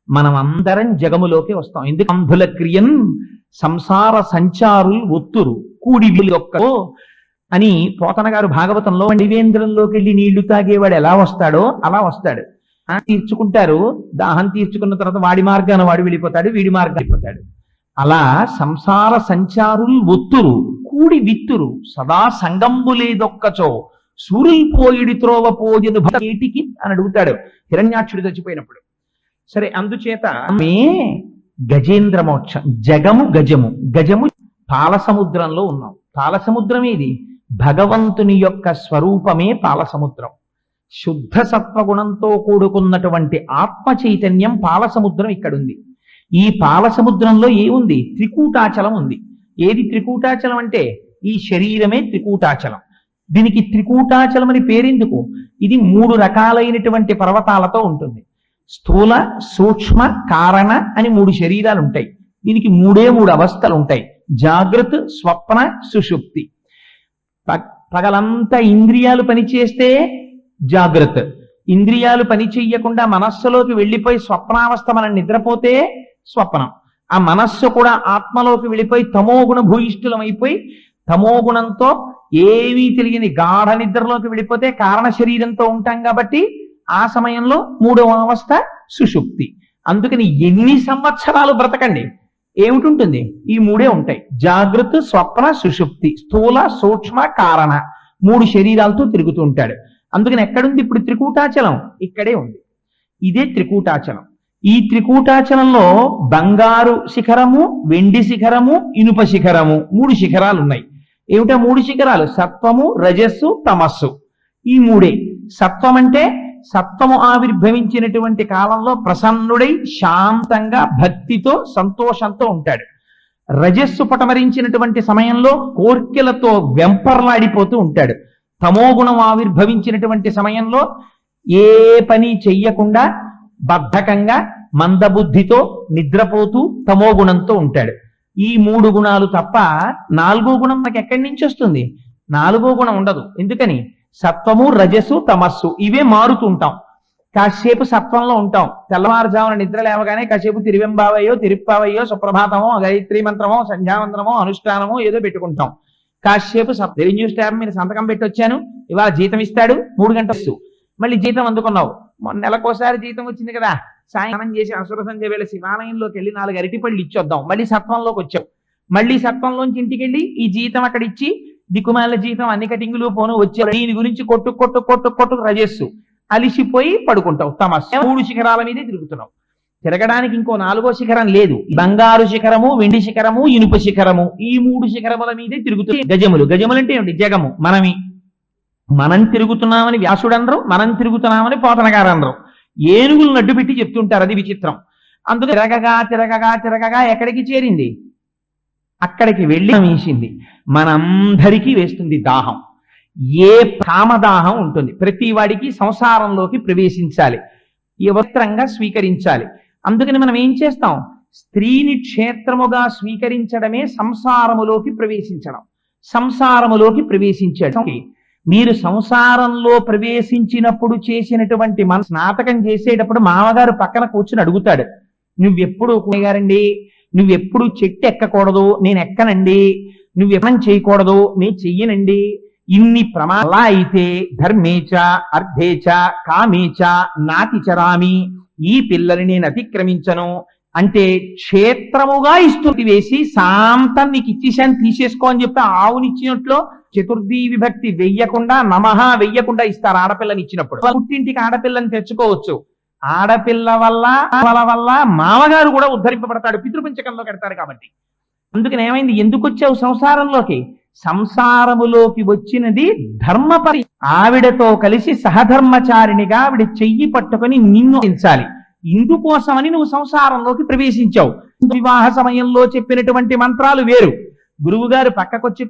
మనం అందరం జగములోకి వస్తాం. ఎందుకు? అంధుల క్రియన్ సంసార సంచారులు ఒత్తురు కూడి ఒక్కో అని పోతన గారు భాగవతంలో నివేంద్రంలోకి వెళ్ళి నీళ్లు తాగేవాడు ఎలా వస్తాడో అలా వస్తాడు. తీర్చుకుంటారు. దాహం తీర్చుకున్న తర్వాత వాడి మార్గాన వాడు వెళ్ళిపోతాడు, వీడి మార్గాన వెళ్ళిపోతాడు. అలా సంసార సంచారులు ఒత్తురు కూడి విత్తురు సదా సంగంబు లేదొక్కచో సూరిల్పోయిడి త్రోవ పోయదు ఏటికి అని అడుగుతాడు హిరణ్యాక్షుడు చచ్చిపోయినప్పుడు. సరే, అందుచేత గజేంద్ర మోక్షం. గజము పాలసముద్రంలో ఉన్నాం. పాలసముద్రం ఏది? భగవంతుని యొక్క స్వరూపమే పాలసముద్రం. శుద్ధ సత్వగుణంతో కూడుకున్నటువంటి ఆత్మ చైతన్యం పాలసముద్రం ఇక్కడుంది. ఈ పాలసముద్రంలో ఏముంది? త్రికూటాచలం ఉంది. ఏది త్రికూటాచలం అంటే ఈ శరీరమే త్రికూటాచలం. దీనికి త్రికూటాచలం అని పేరెందుకు? ఇది 3 రకాలైనటువంటి పర్వతాలతో ఉంటుంది. స్థూల, సూక్ష్మ, కారణ అని 3 శరీరాలు ఉంటాయి. దీనికి 3 అవస్థలు ఉంటాయి: జాగ్రత్త, స్వప్న, సుషుప్తి. పగలంతా ఇంద్రియాలు పనిచేస్తే జాగ్రత్త, ఇంద్రియాలు పని చెయ్యకుండా మనస్సులోకి వెళ్ళిపోయి స్వప్నావస్థ మనం నిద్రపోతే స్వప్నం. ఆ మనస్సు కూడా ఆత్మలోకి వెళ్ళిపోయి తమోగుణ భూయిష్ఠులం అయిపోయి తమోగుణంతో ఏమీ తెలియని గాఢ నిద్రలోకి వెళ్ళిపోతే కారణ శరీరంతో ఉంటాం కాబట్టి ఆ సమయంలో 3వ అవస్థ సుషుప్తి. అందుకని ఎన్ని సంవత్సరాలు బ్రతకండి ఏమిటి? ఈ 3 ఉంటాయి: జాగ్రత్త, స్వప్న, సుషుప్తి. స్థూల, సూక్ష్మ, కారణ 3 శరీరాలతో తిరుగుతూ ఉంటాడు. అందుకని ఎక్కడుంది ఇప్పుడు త్రికూటాచలం? ఇక్కడే ఉంది. ఇదే త్రికూటాచలం. ఈ త్రికూటాచలంలో బంగారు శిఖరము, వెండి శిఖరము, ఇనుప శిఖరము 3 శిఖరాలు ఉన్నాయి. ఏమిటా 3 శిఖరాలు? సత్వము, రజస్సు, తమస్సు. ఈ 3. సత్వం అంటే సత్వము ఆవిర్భవించినటువంటి కాలంలో ప్రసన్నుడై శాంతంగా భక్తితో సంతోషంతో ఉంటాడు. రజస్సు పటమరించినటువంటి సమయంలో కోర్కెలతో వెంపర్లాడిపోతూ ఉంటాడు. తమోగుణం ఆవిర్భవించినటువంటి సమయంలో ఏ పని చెయ్యకుండా బద్ధకంగా మందబుద్ధితో నిద్రపోతూ తమోగుణంతో ఉంటాడు. ఈ 3 గుణాలు తప్ప 4వ గుణం మనకి ఎక్కడి నుంచి వస్తుంది? 4వ గుణం ఉండదు. ఎందుకని? సత్వము, రజస్సు, తమస్సు ఇవే మారుతుంటాం. కాసేపు సత్వంలో ఉంటాం. తెల్లవారుజామున నిద్ర లేవగానే కాసేపు తిరువెంబావయ్యో, తిరుప్పావయ్యో, సుప్రభాతమో, గాయత్రీ మంత్రమో, సంధ్యామంత్రమో, అనుష్ఠానమో ఏదో పెట్టుకుంటాం. కాసేపు డైలీ న్యూస్ ట్యాబ్ మీద సంతకం పెట్టి వచ్చాను, ఇవాళ జీతం ఇస్తాడు, 3 గంటలు మళ్ళీ జీతం అందుకున్నావు. మొన్న నెలకోసారి జీతం వచ్చింది కదా, సాయంత్రం చేసి అసుర సంధ్య వేళ శివాలయంలోకి వెళ్ళి 4 అరటిపళ్ళు ఇచ్చొద్దాం. మళ్ళీ సత్వంలోకి వచ్చావు. మళ్ళీ సత్వంలోంచి ఇంటికి వెళ్ళి ఈ జీతం అక్కడ ఇచ్చి దిక్కుమాల జీతం అన్ని కటింగులు పోను వచ్చావు. దీని గురించి కొట్టు రజస్సు. అలిసిపోయి పడుకుంటావు. తమస్సు. 3 శిఖరాల మీదే తిరుగుతున్నావు. తిరగడానికి ఇంకో 4వ శిఖరం లేదు. బంగారు శిఖరము, వెండి శిఖరము, ఇనుప శిఖరము ఈ 3 శిఖరముల మీదే తిరుగుతున్నాయి. గజములు అంటే ఏమిటి? జగము మనం తిరుగుతున్నామని వ్యాసుడు అనరు, మనం తిరుగుతున్నామని పోతనగారు అనరు. ఏనుగులు నడ్డు పెట్టి చెప్తుంటారు. అది విచిత్రం. అందుకే తిరగగా ఎక్కడికి చేరింది? అక్కడికి వెళ్ళి వేసింది. మనందరికీ వేస్తుంది దాహం. ఏ కామదాహం ఉంటుంది. ప్రతి వాడికి సంసారంలోకి ప్రవేశించాలి, యవస్త్రంగా స్వీకరించాలి. అందుకని మనం ఏం చేస్తాం? స్త్రీని క్షేత్రముగా స్వీకరించడమే సంసారములోకి ప్రవేశించడం. సంసారములోకి ప్రవేశించడం. మీరు సంసారంలో ప్రవేశించినప్పుడు చేసినటువంటి మన స్నాతకం చేసేటప్పుడు మామగారు పక్కన కూర్చుని అడుగుతాడు, నువ్వెప్పుడు గారండి, నువ్వెప్పుడు చెట్టు ఎక్కకూడదు, నేను ఎక్కనండి. నువ్వెప్పం చేయకూడదు, నేను చెయ్యనండి. ఇన్ని ప్రమాలా అయితే ధర్మేచ అర్థేచ కామేచ నాతిచరామి, ఈ పిల్లల్ని నేను అతిక్రమించను అంటే క్షేత్రముగా ఇస్తుంది వేసి శాంతం నీకు ఇచ్చేసాను తీసేసుకో అని చెప్పి ఆవునిచ్చినట్లు చతుర్థీ విభక్తి వెయ్యకుండా నమః వెయ్యకుండా ఇస్తారు. ఆడపిల్లని ఇచ్చినప్పుడు పుట్టింటికి ఆడపిల్లని తెచ్చుకోవచ్చు. ఆడపిల్ల వల్ల మామగారు కూడా ఉద్ధరింపబడతాడు, పితృపంచకంలో కడతారు. కాబట్టి అందుకని ఏమైంది? ఎందుకు వచ్చావు సంసారంలోకి? సంసారములోకి వచ్చినది ధర్మపరి. ఆవిడతో కలిసి సహధర్మచారిణిగా ఆవిడ చెయ్యి పట్టుకొని నిన్ను హింసాలి. ఇందుకోసమని నువ్వు సంసారంలోకి ప్రవేశించావు. వివాహ సమయంలో చెప్పినటువంటి మంత్రాలు వేరు. గురువు గారు పక్కకొచ్చి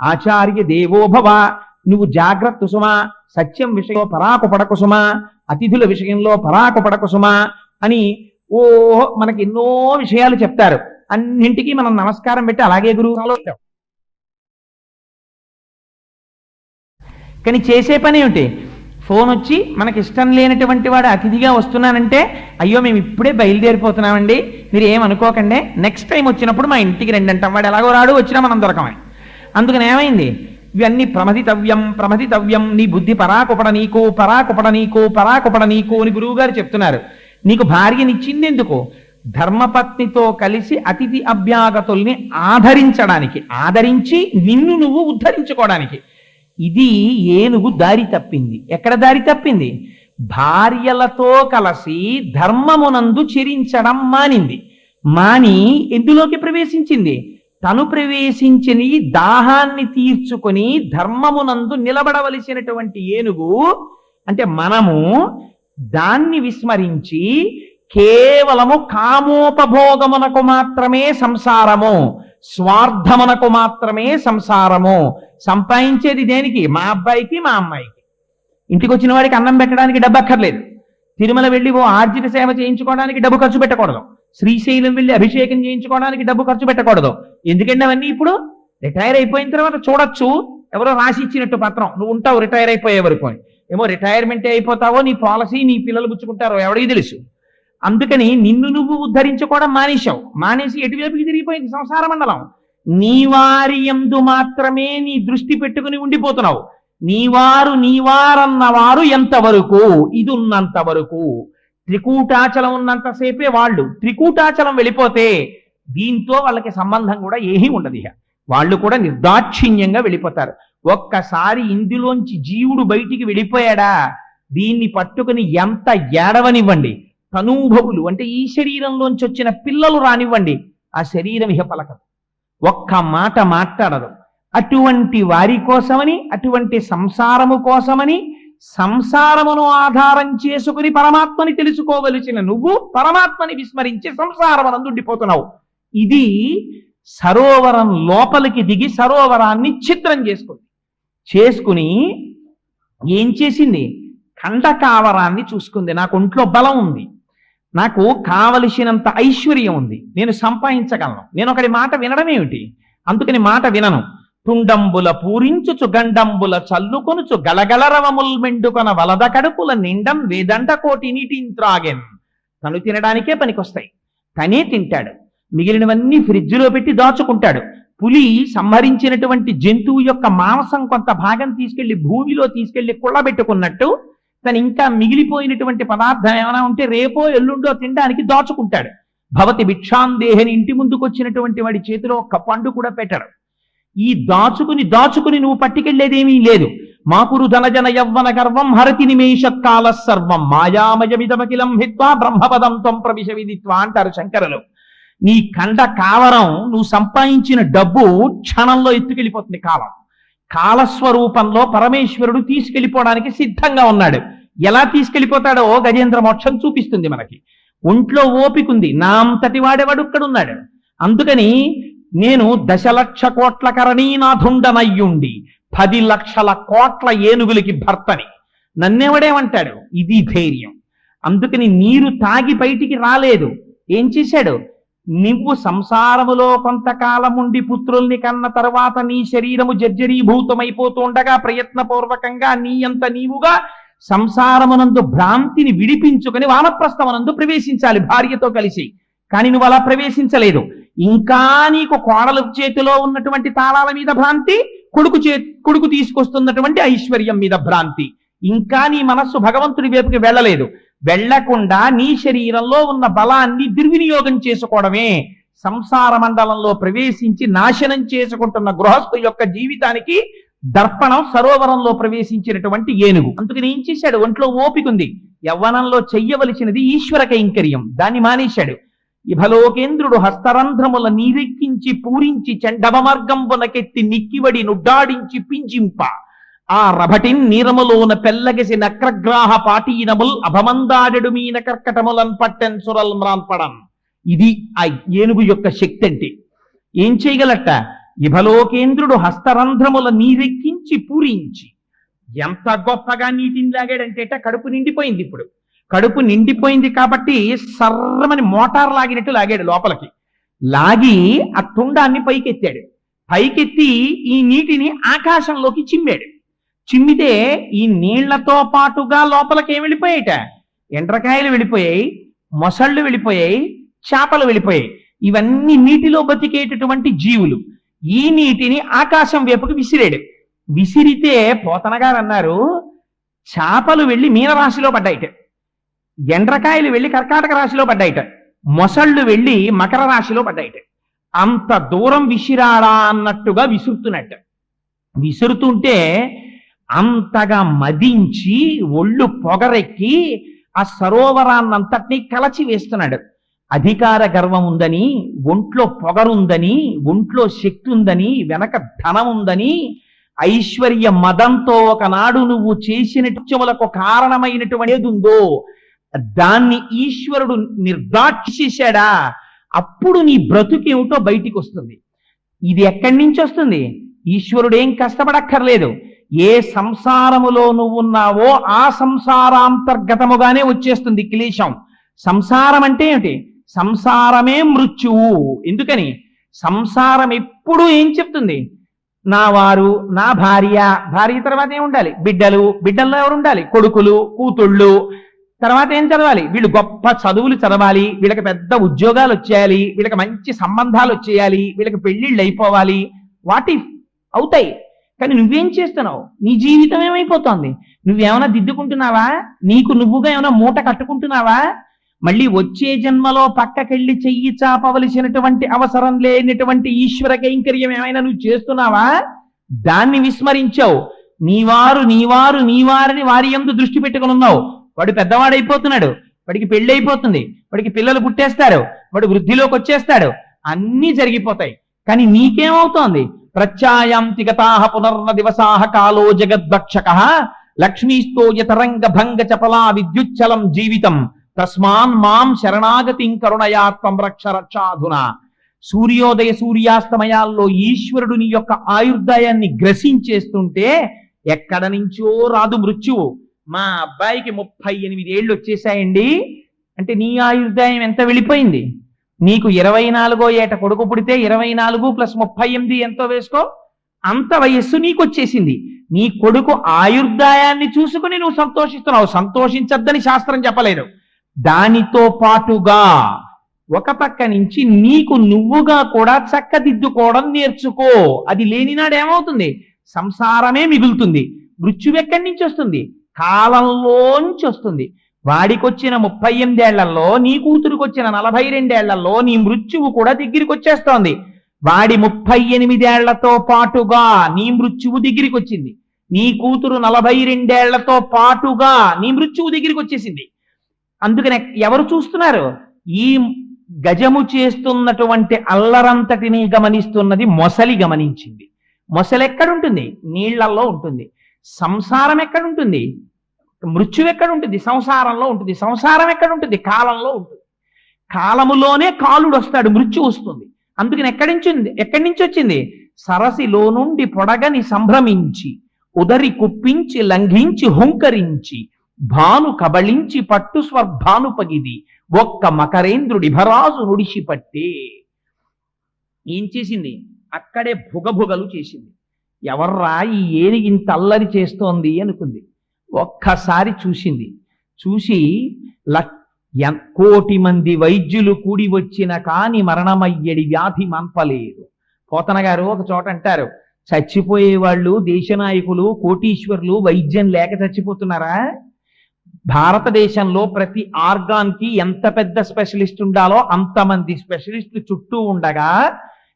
ఆచార్య దేవోభవ, నువ్వు జాగ్రత్త సుమా, సత్యం విషయంలో పరాకుపడకు సుమా, అతిథుల విషయంలో పరాకుపడకు సుమా అని మనకి ఎన్నో విషయాలు చెప్తారు. అన్నింటికీ మనం నమస్కారం పెట్టి అలాగే గురువులో ఉంటాం. కానీ చేసే పని ఏమిటి? ఫోన్ వచ్చి మనకి ఇష్టం లేనటువంటి వాడు అతిథిగా వస్తున్నానంటే, అయ్యో మేము ఇప్పుడే బయలుదేరిపోతున్నామండి, మీరు ఏమనుకోకండి, నెక్స్ట్ టైం వచ్చినప్పుడు మా ఇంటికి రండి అంటాం. వాడు ఎలాగో రాడు, వచ్చినా మనం దొరకమని. అందుకని ఏమైంది? ఇవన్నీ ప్రమదితవ్యం, నీ బుద్ధి పరాకుపడ నీకు అని గురువు గారు చెప్తున్నారు. నీకు భార్యనిచ్చింది ఎందుకు? ధర్మపత్నితో కలిసి అతిథి అభ్యాగతుల్ని ఆదరించి నిన్ను నువ్వు ఉద్ధరించుకోవడానికి. ఇది ఏనుగు దారి తప్పింది. ఎక్కడ దారి తప్పింది? భార్యలతో కలిసి ధర్మమునందు చెరించడం మాని ఎందులోకి ప్రవేశించింది? తను ప్రవేశించిన దాహాన్ని తీర్చుకొని ధర్మమునందు నిలబడవలసినటువంటి ఏనుగు అంటే మనము దాన్ని విస్మరించి కేవలము కామోపభోగమునకు మాత్రమే సంసారము, స్వార్థమునకు మాత్రమే సంసారము. సంపాదించేది దేనికి? మా అబ్బాయికి మా అమ్మాయికి. ఇంటికి వచ్చిన వాడికి అన్నం పెట్టడానికి డబ్బు అక్కర్లేదు. తిరుమల వెళ్ళి ఓ ఆర్జిత సేవ చేయించుకోవడానికి డబ్బు ఖర్చు పెట్టకూడదు. శ్రీశైలం వెళ్ళి అభిషేకం చేయించుకోవడానికి డబ్బు ఖర్చు పెట్టకూడదు. ఎందుకంటే అవన్నీ ఇప్పుడు రిటైర్ అయిపోయిన తర్వాత చూడొచ్చు. ఎవరో రాసి ఇచ్చినట్టు పత్రం, నువ్వు ఉంటావు రిటైర్ అయిపోయే వరకు అని. ఏమో రిటైర్మెంటే అయిపోతావో, నీ పాలసీ నీ పిల్లలు పుచ్చుకుంటారో ఎవడికి తెలుసు. అందుకని నిన్ను నువ్వు ఉద్ధరించుకోవడం మానేశావు. మానేసి ఎటువైపుకి తిరిగిపోయింది సంసార మండలం. నీ వారి యందు మాత్రమే నీ దృష్టి పెట్టుకుని ఉండిపోతున్నావు. నీవారన్నవారు ఎంతవరకు? ఇది ఉన్నంత వరకు. త్రికూటాచలం ఉన్నంతసేపే వాళ్ళు. త్రికూటాచలం వెళ్ళిపోతే దీంతో వాళ్ళకి సంబంధం కూడా ఏమీ ఉండదు. ఇక వాళ్ళు కూడా నిర్దాక్షిణ్యంగా వెళ్ళిపోతారు. ఒక్కసారి ఇందులోంచి జీవుడు బయటికి వెళ్ళిపోయాడా, దీన్ని పట్టుకుని ఎంత ఏడవనివ్వండి, తనూభవులు అంటే ఈ శరీరంలోంచి వచ్చిన పిల్లలు రానివ్వండి, ఆ శరీరం ఇహ పలకదు, ఒక్క మాట మాట్లాడదు. అటువంటి వారి కోసమని, అటువంటి సంసారము కోసమని, సంసారమును ఆధారం చేసుకుని పరమాత్మని తెలుసుకోవలసిన నువ్వు పరమాత్మని విస్మరించి సంసారమునందు ఉండిపోతున్నావు. ఇది సరోవరం లోపలికి దిగి సరోవరాన్ని ఛిద్రం చేసుకుని ఏం చేసింది? ఖండకావరాన్ని చూసుకుంది. నాకు ఒంట్లో బలం ఉంది, నాకు కావలసినంత ఐశ్వర్యం ఉంది, నేను సంపాదించగలను, నేను ఒకటి మాట వినడం ఏమిటి? అందుకని మాట వినను. తుండంబుల పూరించుచు గండంబుల చల్లుకొనుచు గలగలరవముల్ మెండుకొన వలద కడుపుల నిండం వేదండ కోటి నీటింత్రాగెన్. తను తినడానికే పనికొస్తాయి, తనే తింటాడు. మిగిలినవన్నీ ఫ్రిడ్జ్లో పెట్టి దాచుకుంటాడు. పులి సంహరించినటువంటి జంతువు యొక్క మాంసం కొంత భాగం తీసుకెళ్లి భూమిలో తీసుకెళ్లి కుళ్ళబెట్టుకున్నట్టు తను ఇంకా మిగిలిపోయినటువంటి పదార్థం ఏమైనా ఉంటే రేపో ఎల్లుండో తినడానికి దాచుకుంటాడు. భవతి భిక్షాందేహని ఇంటి ముందుకు వచ్చినటువంటి వాడి చేతిలో ఒక్క పండు కూడా పెట్టడు. ఈ దాచుకుని నువ్వు పట్టుకెళ్లేదేమీ లేదు. మాకురు ధనజన యవ్వన గర్వం హరతి నిమేషత్కాల సర్వం మాయామయమిదమకిలం హిత్వా బ్రహ్మపదం త్వం ప్రవిశ విదిత్వా అంటారు శంకరులు. నీ కండ కావరం, నువ్వు సంపాదించిన డబ్బు క్షణంలో ఎత్తుకెళ్ళిపోతుంది. కాలస్వరూపంలో పరమేశ్వరుడు తీసుకెళ్లిపోవడానికి సిద్ధంగా ఉన్నాడు. ఎలా తీసుకెళ్లిపోతాడో గజేంద్ర మోక్షం చూపిస్తుంది మనకి. ఒంట్లో ఓపికంది, నా అంతటి వాడేవాడు ఇక్కడున్నాడు. అందుకని నేను 10,00,000 కోట్ల కరణీనాథుండనయ్యుండి 10 లక్షల కోట్ల ఏనుగులకి భర్తని నన్నెవడేమంటాడు? ఇది ధైర్యం. అందుకని నీరు తాగి బయటికి రాలేదు. ఏం చేశాడు? నువ్వు సంసారములో కొంతకాలం ఉండి పుత్రుల్ని కన్న తర్వాత నీ శరీరము జర్జరీభూతమైపోతూ ఉండగా ప్రయత్నపూర్వకంగా నీ అంత నీవుగా సంసారమునందు భ్రాంతిని విడిపించుకొని వానప్రస్థమునందు ప్రవేశించాలి భార్యతో కలిసి. కానీ నువ్వు అలా ప్రవేశించలేదు. ఇంకా నీకు కోడలు చేతిలో ఉన్నటువంటి తాళాల మీద భ్రాంతి, కొడుకు తీసుకొస్తున్నటువంటి ఐశ్వర్యం మీద భ్రాంతి. ఇంకా నీ మనస్సు భగవంతుడి వైపుకి వెళ్ళలేదు. వెళ్లకుండా నీ శరీరంలో ఉన్న బలాన్ని దుర్వినియోగం చేసుకోవడమే సంసార మండలంలో ప్రవేశించి నాశనం చేసుకుంటున్న గృహస్థు యొక్క జీవితానికి దర్పణం సరోవరంలో ప్రవేశించినటువంటి ఏనుగు. అందుకని ఏం చేశాడు? ఒంట్లో ఓపికంది, యవ్వనంలో చెయ్యవలసినది ఈశ్వర కైంకర్యం, దాన్ని మానేశాడు. ఇభలోకేంద్రుడు హస్తరంధ్రముల నీరెక్కించి పూరించి చండవమార్గంబునకెత్తి నిక్కివడి నుడ్డాడించి పింజింప ఆ రభటిన్ నీరములోన పెల్లగసి నక్రగ్రాహ పాటీనముల్ అభమందాడెడు మీన కర్కటములన్ పట్టెన్ సురల్ మ్రాన్పడన్. ఇది ఆ ఏనుగు యొక్క శక్తి అంటే. ఏం చేయగలట? ఇభలోకేంద్రుడు హస్తరంధ్రముల నీరెక్కించి పూరించి. ఎంత గొప్పగా నీటిని లాగాడంటే కడుపు నిండిపోయింది. ఇప్పుడు కడుపు నిండిపోయింది కాబట్టి సర్రమని మోటార్ లాగినట్టు లాగాడు లోపలికి. లాగి ఆ తుండాన్ని పైకెత్తాడు. పైకెత్తి ఈ నీటిని ఆకాశంలోకి చిమ్మాడు. చిమ్మితే ఈ నీళ్లతో పాటుగా లోపలికి ఏం వెళ్ళిపోయాయట? ఎండ్రకాయలు వెళ్ళిపోయాయి, మొసళ్ళు వెళ్ళిపోయాయి, చేపలు వెళ్ళిపోయాయి. ఇవన్నీ నీటిలో బతికేటటువంటి జీవులు. ఈ నీటిని ఆకాశం వైపుకి విసిరాడు. విసిరితే పోతన గారు అన్నారు, చేపలు వెళ్ళి మీనరాశిలో పడ్డాయిట, ఎండ్రకాయలు వెళ్ళి కర్కాటక రాశిలో పడ్డాయిట. మొసళ్ళు వెళ్ళి మకర రాశిలో పడ్డాయిట. అంత దూరం విసిరాడా అన్నట్టుగా విసురుతున్నట్టు. విసురుతుంటే అంతగా మదించి ఒళ్ళు పొగరెక్కి ఆ సరోవరాన్నంతటినీ కలచి వేస్తున్నాడు. అధికార గర్వం ఉందని, ఒంట్లో పొగరుందని, ఒంట్లో శక్తి ఉందని, వెనక ధనం ఉందని, ఐశ్వర్య మదంతో ఒకనాడు నువ్వు చేసినటువంటి కారణమైనటువంటి ఏది ఉందో దాన్ని ఈశ్వరుడు నిర్దాక్షించేశాడా, అప్పుడు నీ బ్రతుకేమిటో బయటికి వస్తుంది. ఇది ఎక్కడి నుంచి వస్తుంది? ఈశ్వరుడు ఏం కష్టపడక్కర్లేదు. ఏ సంసారములో నువ్వున్నావో ఆ సంసారాంతర్గతముగానే వచ్చేస్తుంది క్లేశం. సంసారం అంటే ఏమిటి? సంసారమే మృత్యువు. ఎందుకని? సంసారం ఎప్పుడు ఏం చెప్తుంది? నా వారు, నా భార్య, భార్య తర్వాత ఏం ఉండాలి? బిడ్డలు, బిడ్డల్లో ఎవరు ఉండాలి? కొడుకులు, కూతుళ్ళు. తర్వాత ఏం చదవాలి? వీళ్ళు గొప్ప చదువులు చదవాలి, వీళ్ళకి పెద్ద ఉద్యోగాలు వచ్చేయాలి, వీళ్ళకి మంచి సంబంధాలు వచ్చేయాలి, వీళ్ళకి పెళ్లిళ్ళు అయిపోవాలి. వాటి అవుతాయి. కానీ నువ్వేం చేస్తున్నావు? నీ జీవితం ఏమైపోతోంది? నువ్వేమైనా దిద్దుకుంటున్నావా? నీకు నువ్వుగా ఏమైనా మూట కట్టుకుంటున్నావా? మళ్ళీ వచ్చే జన్మలో పక్కకెళ్ళి చెయ్యి చాపవలసినటువంటి అవసరం లేనటువంటి ఈశ్వర కైంకర్యం ఏమైనా నువ్వు చేస్తున్నావా? దాన్ని విస్మరించావు. నీవారు నీవారు నీవారని వారి యందు దృష్టి పెట్టుకుని ఉన్నావు. వాడు పెద్దవాడైపోతున్నాడు, వాడికి పెళ్లి అయిపోతుంది, వాడికి పిల్లలు పుట్టేస్తారు, వాడు వృద్ధిలోకి వచ్చేస్తాడు, అన్నీ జరిగిపోతాయి. కానీ నీకేమవుతోంది? ప్రత్యాయాంతి గతాః పునర్న దివసాః కాలో జగద్భక్షకః లక్ష్మీస్తో యతరంగ భంగ చపలా విద్యుచ్చలం జీవితం తస్మాన్ మాం శరణాగతిం కరుణయాత్వం రక్ష రక్షాధునా. సూర్యోదయ సూర్యాస్తమయాల్లో ఈశ్వరుడు నీ యొక్క ఆయుర్దాయాన్ని గ్రసించేస్తుంటే ఎక్కడ నుంచో రాదు మృత్యువు. మా అబ్బాయికి 38 ఏళ్ళు వచ్చేసాయండి అంటే నీ ఆయుర్దాయం ఎంత వెళ్ళిపోయింది? నీకు 24వ ఏట కొడుకు పుడితే 24 + 38 ఎంతో వేసుకో, అంత వయస్సు నీకు వచ్చేసింది. నీ కొడుకు ఆయుర్దాయాన్ని చూసుకుని నువ్వు సంతోషిస్తున్నావు. సంతోషించద్దని శాస్త్రం చెప్పలేదు. దానితో పాటుగా ఒక పక్క నుంచి నీకు నువ్వుగా కూడా చక్కదిద్దుకోవడం నేర్చుకో. అది లేనినాడు ఏమవుతుంది? సంసారమే మిగులుతుంది. మృత్యువు ఎక్కడి నుంచి వస్తుంది? కాలంలోంచి వస్తుంది. వాడికొచ్చిన 38 ఏళ్లలో, నీ కూతురికి వచ్చిన 42 ఏళ్లలో నీ మృత్యువు కూడా దగ్గరికి వచ్చేస్తోంది. వాడి 38 ఏళ్లతో పాటుగా నీ మృత్యువు దగ్గరికి వచ్చింది. నీ కూతురు 42 ఏళ్లతో పాటుగా నీ మృత్యువు దగ్గరికి వచ్చేసింది. అందుకనే ఎవరు చూస్తున్నారు? ఈ గజము చేస్తున్నటువంటి అల్లరంతటిని గమనిస్తున్నది మొసలి గమనించింది. మొసలి ఎక్కడుంటుంది? నీళ్లలో ఉంటుంది. సంసారం ఎక్కడుంటుంది? మృత్యువు ఎక్కడుంటుంది? సంసారంలో ఉంటుంది. సంసారం ఎక్కడుంటుంది? కాలంలో ఉంటుంది. కాలములోనే కాలుడు వస్తాడు, మృత్యు వస్తుంది. అందుకని ఎక్కడి నుంచి వచ్చింది? సరసిలో నుండి పొడగని సంభ్రమించి ఉదరి కుప్పించి లంఘించి హుంకరించి భాను కబళించి పట్టు స్వర్భాను పగిది ఒక్క మకరేంద్రుడి భరాజు నుడిసి పట్టే. ఏం చేసింది? అక్కడే భుగభుగలు చేసింది. ఎవర్రా ఈ ఏనుగు ఇంత అల్లరి చేస్తోంది అనుకుంది. ఒక్కసారి చూసింది. చూసి 1,00,00,000 మంది వైద్యులు కూడి వచ్చిన కాని మరణమయ్యడి వ్యాధి మంపలేదు. పోతన గారు ఒక చోట అంటారు, చచ్చిపోయేవాళ్ళు దేశనాయకులు కోటీశ్వరులు వైద్యం లేక చచ్చిపోతున్నారా? భారతదేశంలో ప్రతి ఆర్గాన్కి ఎంత పెద్ద స్పెషలిస్ట్ ఉండాలో అంతమంది స్పెషలిస్టులు చుట్టూ ఉండగా,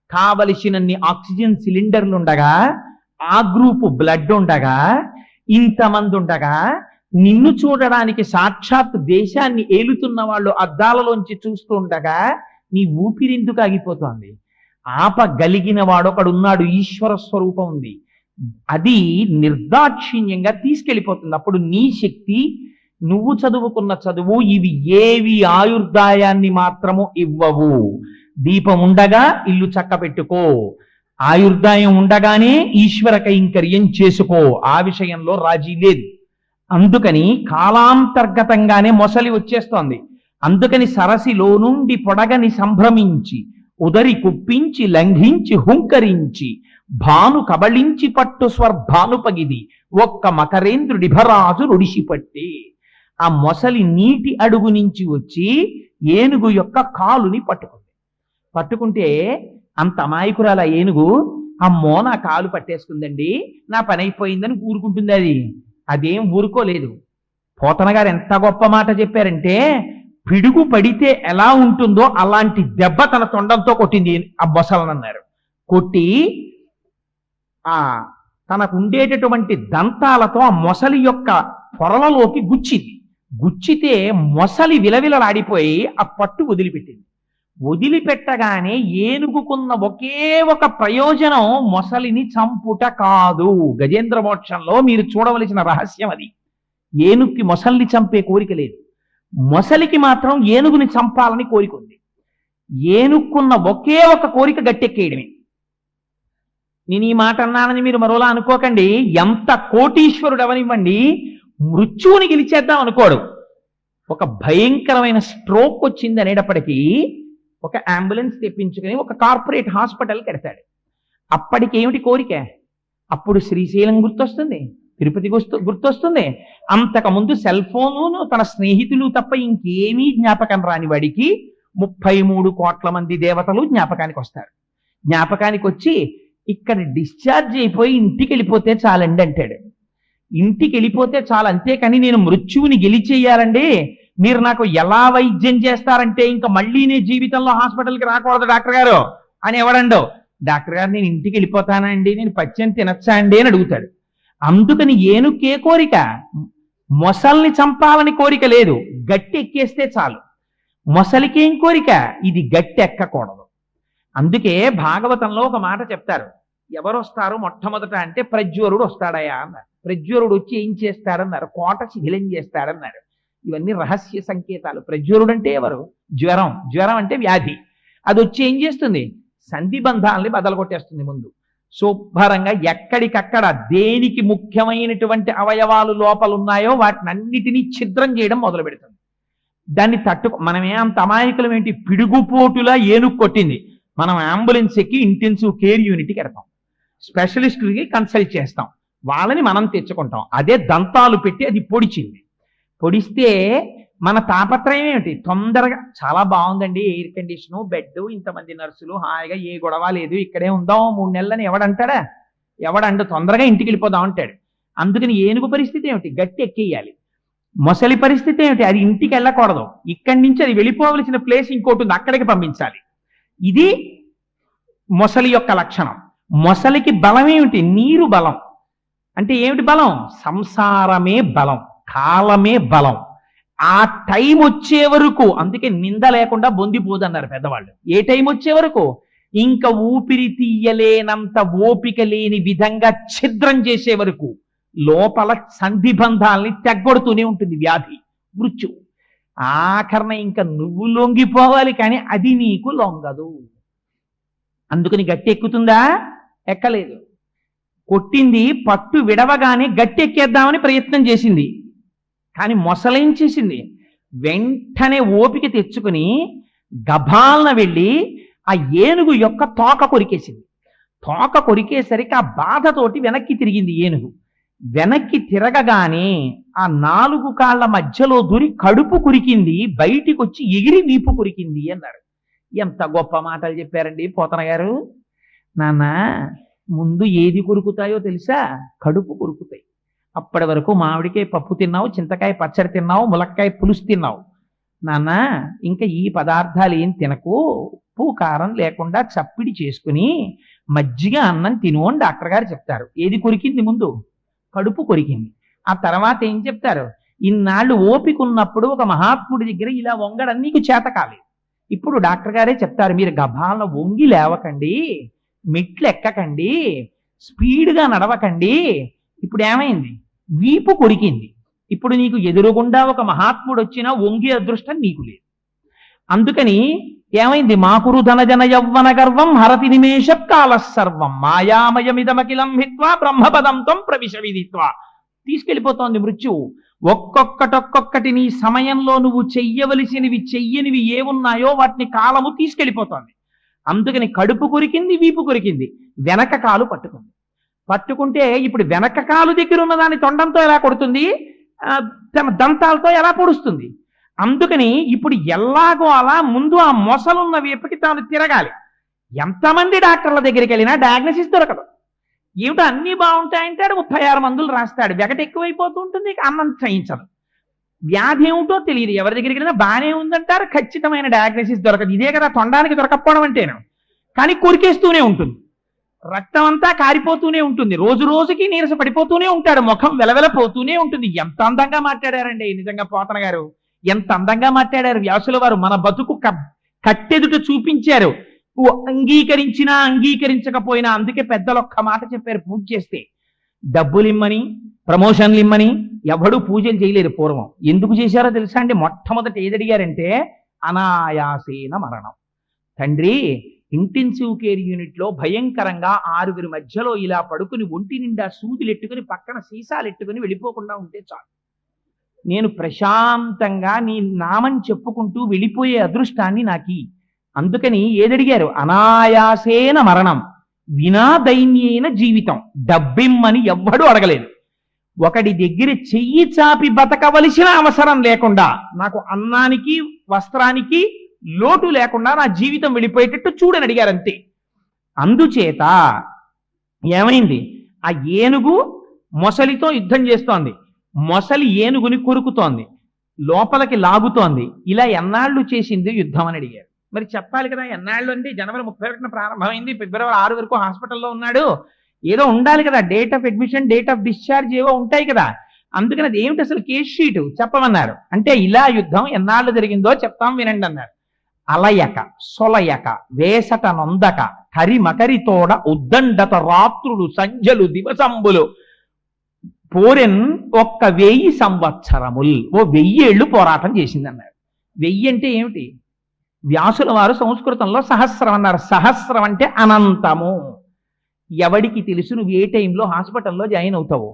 కావలసినన్ని ఆక్సిజన్ సిలిండర్లు ఉండగా, ఆ గ్రూపు బ్లడ్ ఉండగా, ఇంతమంది ఉండగా, నిన్ను చూడడానికి సాక్షాత్ దేశాన్ని ఏలుతున్న వాళ్ళు అద్దాలలోంచి చూస్తూ ఉండగా నీ ఊపిరిందుకు ఆగిపోతోంది? ఆపగలిగిన వాడొకడున్నాడు, ఈశ్వర స్వరూపం ఉంది. అది నిర్దాక్షిణ్యంగా తీసుకెళ్ళిపోతుంది. అప్పుడు నీ శక్తి, నువ్వు చదువుకున్న చదువు, ఇవి ఏవి ఆయుర్దాయాన్ని మాత్రము ఇవ్వవు. దీపం ఉండగా ఇల్లు చక్క పెట్టుకో, ఆయుర్దాయం ఉండగానే ఈశ్వర కైంకర్యం చేసుకో. ఆ విషయంలో రాజీ లేదు. అందుకని కాలాంతర్గతంగానే మొసలి వచ్చేస్తోంది. అందుకని సరసిలో నుండి పొడగని సంభ్రమించి ఉదరి కుప్పించి లంఘించి హుంకరించి భాను కబళించి పట్టు స్వర్భాను పగిది ఒక్క మకరేంద్రుడి భరాజు రుడిసిపట్టి. ఆ మొసలి నీటి అడుగు నుంచి వచ్చి ఏనుగు యొక్క కాలుని పట్టుకుంటే అంత అమాయకురాల ఏనుగు, అమ్మో నా కాలు పట్టేసుకుందండి, నా పని అయిపోయిందని ఊరుకుంటుంది. అదేం ఊరుకోలేదు. పోతన గారు ఎంత గొప్ప మాట చెప్పారంటే, పిడుగు పడితే ఎలా ఉంటుందో అలాంటి దెబ్బ తన తొండంతో కొట్టింది ఆ మొసలనన్నారు. కొట్టి ఆ తనకు ఉండేటటువంటి దంతాలతో ఆ మొసలి యొక్క పొరలలోకి గుచ్చింది. గుచ్చితే మొసలి విలవిలలాడిపోయి ఆ పట్టు వదిలిపెట్టింది. వదిలిపెట్టగానే ఏనుగుకున్న ఒకే ఒక ప్రయోజనం మొసలిని చంపుట కాదు. గజేంద్ర మోక్షంలో మీరు చూడవలసిన రహస్యం అది. ఏనుగుకి మొసలిని చంపే కోరిక లేదు, మొసలికి మాత్రం ఏనుగుని చంపాలని కోరిక ఉంది. ఏనుక్కున్న ఒకే ఒక కోరిక గట్టెక్కేయడమే. నేను ఈ మాట అన్నానని మీరు మరోలా అనుకోకండి. ఎంత కోటీశ్వరుడు అవనివ్వండి, మృత్యువుని గెలిచేద్దాం అనుకోడు. ఒక భయంకరమైన స్ట్రోక్ వచ్చింది అనేటప్పటికీ ఒక అంబులెన్స్ తెప్పించుకుని ఒక కార్పొరేట్ హాస్పిటల్ కడతాడు. అప్పటికి ఏమిటి కోరిక? అప్పుడు శ్రీశైలం గుర్తొస్తుంది, తిరుపతి గుర్తొస్తుంది. అంతకుముందు సెల్ ఫోను, తన స్నేహితులు తప్ప ఇంకేమీ జ్ఞాపకం రాని వాడికి 33 కోట్ల మంది దేవతలు జ్ఞాపకానికి వస్తారు. జ్ఞాపకానికి వచ్చి ఇక్కడ డిశ్చార్జ్ అయిపోయి ఇంటికి వెళ్ళిపోతే చాలండి అంటాడు. ఇంటికి వెళ్ళిపోతే చాలు, అంతేకాని నేను మృత్యువుని గెలిచేయాలండి, మీరు నాకు ఎలా వైద్యం చేస్తారంటే ఇంకా మళ్ళీ నేను జీవితంలో హాస్పిటల్కి రాకూడదు డాక్టర్ గారు అని ఎవడండో. డాక్టర్ గారు నేను ఇంటికి వెళ్ళిపోతానండి, నేను పచ్చని తినచ్చా అండి అని అడుగుతాడు. అందుకని ఏనుకే కోరిక, మొసల్ని చంపాలని కోరిక లేదు, గట్టి ఎక్కేస్తే చాలు. మొసలికేం కోరిక? ఇది గట్టి ఎక్కకూడదు. అందుకే భాగవతంలో ఒక మాట చెప్తారు. ఎవరు వస్తారు మొట్టమొదట అంటే ప్రజ్వరుడు వస్తాడయా అన్నారు. ప్రజ్వరుడు వచ్చి ఏం చేస్తాడన్నారు? కోట శిథిలం చేస్తాడన్నారు. ఇవన్నీ రహస్య సంకేతాలు. ప్రజ్వరుడు అంటే ఎవరు? జ్వరం. జ్వరం అంటే వ్యాధి. అది వచ్చి ఏం చేస్తుంది? సంధి బంధాలని బదలగొట్టేస్తుంది. ముందు శుభ్రంగా ఎక్కడికక్కడ దేనికి ముఖ్యమైనటువంటి అవయవాలు లోపలున్నాయో వాటిని అన్నిటినీ ఛిద్రం చేయడం మొదలు పెడుతుంది. దాన్ని మనమే అంత అమాయకులం ఏంటి? పిడుగుపోటులా ఏనుగు కొట్టింది. మనం అంబులెన్స్ ఎక్కి ఇంటెన్సివ్ కేర్ యూనిట్కి వెళ్తాం, స్పెషలిస్టులకి కన్సల్ట్ చేస్తాం, వాళ్ళని మనం తెచ్చుకుంటాం. అదే దంతాలు పెట్టి అది పొడిచింది. పొడిస్తే మన తాపత్రయం ఏమిటి? తొందరగా చాలా బాగుందండి, ఎయిర్ కండిషను, బెడ్, ఇంతమంది నర్సులు, హాయిగా ఏ గొడవ లేదు, ఇక్కడే ఉందాం 3 నెలలని ఎవడంటాడా? ఎవడండు? తొందరగా ఇంటికి వెళ్ళిపోదాం అంటాడు. అందుకని ఏనుగు పరిస్థితి ఏమిటి? గట్టి ఎక్కేయాలి. మొసలి పరిస్థితి ఏమిటి? అది ఇంటికి వెళ్ళకూడదు, ఇక్కడి నుంచి అది వెళ్ళిపోవలసిన ప్లేస్ ఇంకోటి ఉంది, అక్కడికి పంపించాలి. ఇది మొసలి యొక్క లక్షణం. మొసలికి బలం ఏమిటి? నీరు బలం. అంటే ఏమిటి బలం? సంసారమే బలం, కాలమే బలం. ఆ టైం వచ్చే వరకు, అందుకే నింద లేకుండా బొందిపోదన్నారు పెద్దవాళ్ళు. ఏ టైం వచ్చే వరకు? ఇంకా ఊపిరి తీయలేనంత ఓపిక లేని విధంగా ఛిద్రం చేసే వరకు లోపల సంధిబంధాల్ని తెగ్గొడుతూనే ఉంటుంది వ్యాధి, మృత్యు. ఆఖరణ ఇంకా నువ్వు లొంగిపోవాలి, కానీ అది నీకు లొంగదు. అందుకని గట్టి ఎక్కుతుందా? ఎక్కలేదు. కొట్టింది, పట్టు విడవగానే గట్టి ఎక్కేద్దామని ప్రయత్నం చేసింది. కానీ మొసలేం చేసింది? వెంటనే ఓపిక తెచ్చుకుని గభాలన వెళ్ళి ఆ ఏనుగు యొక్క తోక కొరికేసింది. తోక కొరికేసరికి ఆ బాధతోటి వెనక్కి తిరిగింది ఏనుగు. వెనక్కి తిరగగానే ఆ 4 కాళ్ల మధ్యలో దూరి కడుపు కురికింది, బయటికి వచ్చి ఎగిరి వీపు కురికింది అన్నారు. ఎంత గొప్ప మాటలు చెప్పారండి పోతన గారు. నాన్న, ముందు ఏది కొరుకుతాయో తెలుసా? కడుపు కొరుకుతాయి. అప్పటి వరకు మామిడికాయ పప్పు తిన్నావు, చింతకాయ పచ్చడి తిన్నావు, ములక్కాయ పులుసు తిన్నావు. నాన్న, ఇంకా ఈ పదార్థాలు ఏం తినకు, ఉప్పు కారం లేకుండా చప్పిడి చేసుకుని మజ్జిగ అన్నం తిను అని డాక్టర్ గారు చెప్తారు. ఏది కొరికింది? ముందు కడుపు కొరికింది. ఆ తర్వాత ఏం చెప్తారు? ఇన్నాళ్ళు ఓపిక ఉన్నప్పుడు ఒక మహాత్ముడి దగ్గర ఇలా వంగడం నీకు చేత కాలేదు. ఇప్పుడు డాక్టర్ గారే చెప్తారు, మీరు గభాలను వంగి లేవకండి, మెట్లు ఎక్కకండి, స్పీడ్గా నడవకండి. ఇప్పుడు ఏమైంది? వీపు కొరికింది. ఇప్పుడు నీకు ఎదురుగుండా ఒక మహాత్ముడు వచ్చినా వంగి అదృష్టం నీకు లేదు. అందుకని ఏమైంది? మాకురు ధనజన యవ్వన గర్వం హరతి నిమేష కాల సర్వం మాయామయమిదమఖిలం హిత్వా బ్రహ్మపదం త్వం ప్రవిశ విదిత్వా. తీసుకెళ్ళిపోతోంది మృత్యువు. ఒక్కొక్కటి నీ సమయంలో నువ్వు చెయ్యవలసినవి చెయ్యనివి ఏమున్నాయో వాటిని కాలము తీసుకెళ్ళిపోతోంది. అందుకని కడుపు కొరికింది, వీపు కొరికింది, వెనక కాలు పట్టుకుంది. పట్టుకుంటే ఇప్పుడు వెనక కాలు దగ్గర ఉన్న దాని తొండంతో ఎలా కొడుతుంది? తన దంతాలతో ఎలా పొడుస్తుంది? అందుకని ఇప్పుడు ఎలాగో అలా ముందు ఆ మొసలున్న వైపుకి తాను తిరగాలి. ఎంతమంది డాక్టర్ల దగ్గరికి వెళ్ళినా డయాగ్నోసిస్ దొరకదు. ఏమిటో అన్నీ బాగుంటాయంటాడు, 36 మందులు రాస్తాడు, వెగట ఎక్కువైపోతూ ఉంటుంది, అన్నం చేయించదు. వ్యాధి ఏమిటో తెలియదు, ఎవరి దగ్గరికి వెళ్ళినా బాగానే ఉందంటారు, ఖచ్చితమైన డయాగ్నోసిస్ దొరకదు. ఇదే కదా తొండానికి దొరకపోవడం అంటేను. కానీ కొరికేస్తూనే ఉంటుంది, రక్తం అంతా కారిపోతూనే ఉంటుంది, రోజు రోజుకి నీరస పడిపోతూనే ఉంటాడు, ముఖం వెలవెలపోతూనే ఉంటుంది. ఎంత అందంగా మాట్లాడారండి నిజంగా పోతన గారు, ఎంత అందంగా మాట్లాడారు వ్యాసుల వారు. మన బతుకు కట్టెదుట చూపించారు, అంగీకరించినా అంగీకరించకపోయినా. అందుకే పెద్దలు ఒక్క మాట చెప్పారు, పూజ చేస్తే డబ్బులు ఇమ్మని ప్రమోషన్లు ఇమ్మని ఎవడు పూజలు చేయలేరు పూర్వం. ఎందుకు చేశారో తెలుసా అండి? మొట్టమొదటి ఏదడిగారంటే అనాయాసేన మరణం. తండ్రి ఇంటెన్సివ్ కేర్ యూనిట్ లో భయంకరంగా 6 మధ్యలో ఇలా పడుకుని ఒంటి నిండా సూదులెట్టుకుని పక్కన సీసాలెట్టుకుని వెళ్ళిపోకుండా ఉంటే చాలు, నేను ప్రశాంతంగా నీ నామం చెప్పుకుంటూ వెళ్ళిపోయే అదృష్టాన్ని నాకి. అందుకని ఏదడిగారు? అనాయాసేన మరణం వినా దైన్యేన జీవితం. డబ్బిమ్మని ఎవ్వడూ అడగలేదు. ఒకడి దగ్గర చెయ్యి చాపి బతకవలసిన అవసరం లేకుండా, నాకు అన్నానికి వస్త్రానికి లోటు లేకుండా నా జీవితం వెళ్ళిపోయేటట్టు చూడని అడిగారు అంతే. అందుచేత ఏమైంది? ఆ ఏనుగు మొసలితో యుద్ధం చేస్తోంది, మొసలి ఏనుగుని కొరుకుతోంది, లోపలికి లాగుతోంది. ఇలా ఎన్నాళ్ళు చేసింది యుద్ధం అని అడిగారు. మరి చెప్పాలి కదా, ఎన్నాళ్ళు అంటే జనవరి 31న ప్రారంభమైంది, ఫిబ్రవరి 6 వరకు హాస్పిటల్లో ఉన్నాడు, ఏదో ఉండాలి కదా, date of admission date of discharge ఏవో ఉంటాయి కదా. అందుకని అది ఏమిటి అసలు కేస్ షీటు చెప్పమన్నారు. అంటే ఇలా యుద్ధం ఎన్నాళ్ళు జరిగిందో చెప్తాం వినండి అన్నారు. అలయక సొలయక వేసట నొందక కరిమకరితోడ ఉద్దండత రాత్రులు సంధ్యలు దివసంబులు పోరెన్ 1000 సంవత్సరముల్. 1000 ఏళ్ళు పోరాటం చేసిందన్నారు. 1000 అంటే ఏమిటి? వ్యాసుల వారు సంస్కృతంలో సహస్రం అన్నారు. సహస్రం అంటే అనంతము. ఎవడికి తెలుసు నువ్వు ఏ టైంలో హాస్పిటల్లో జాయిన్ అవుతావు?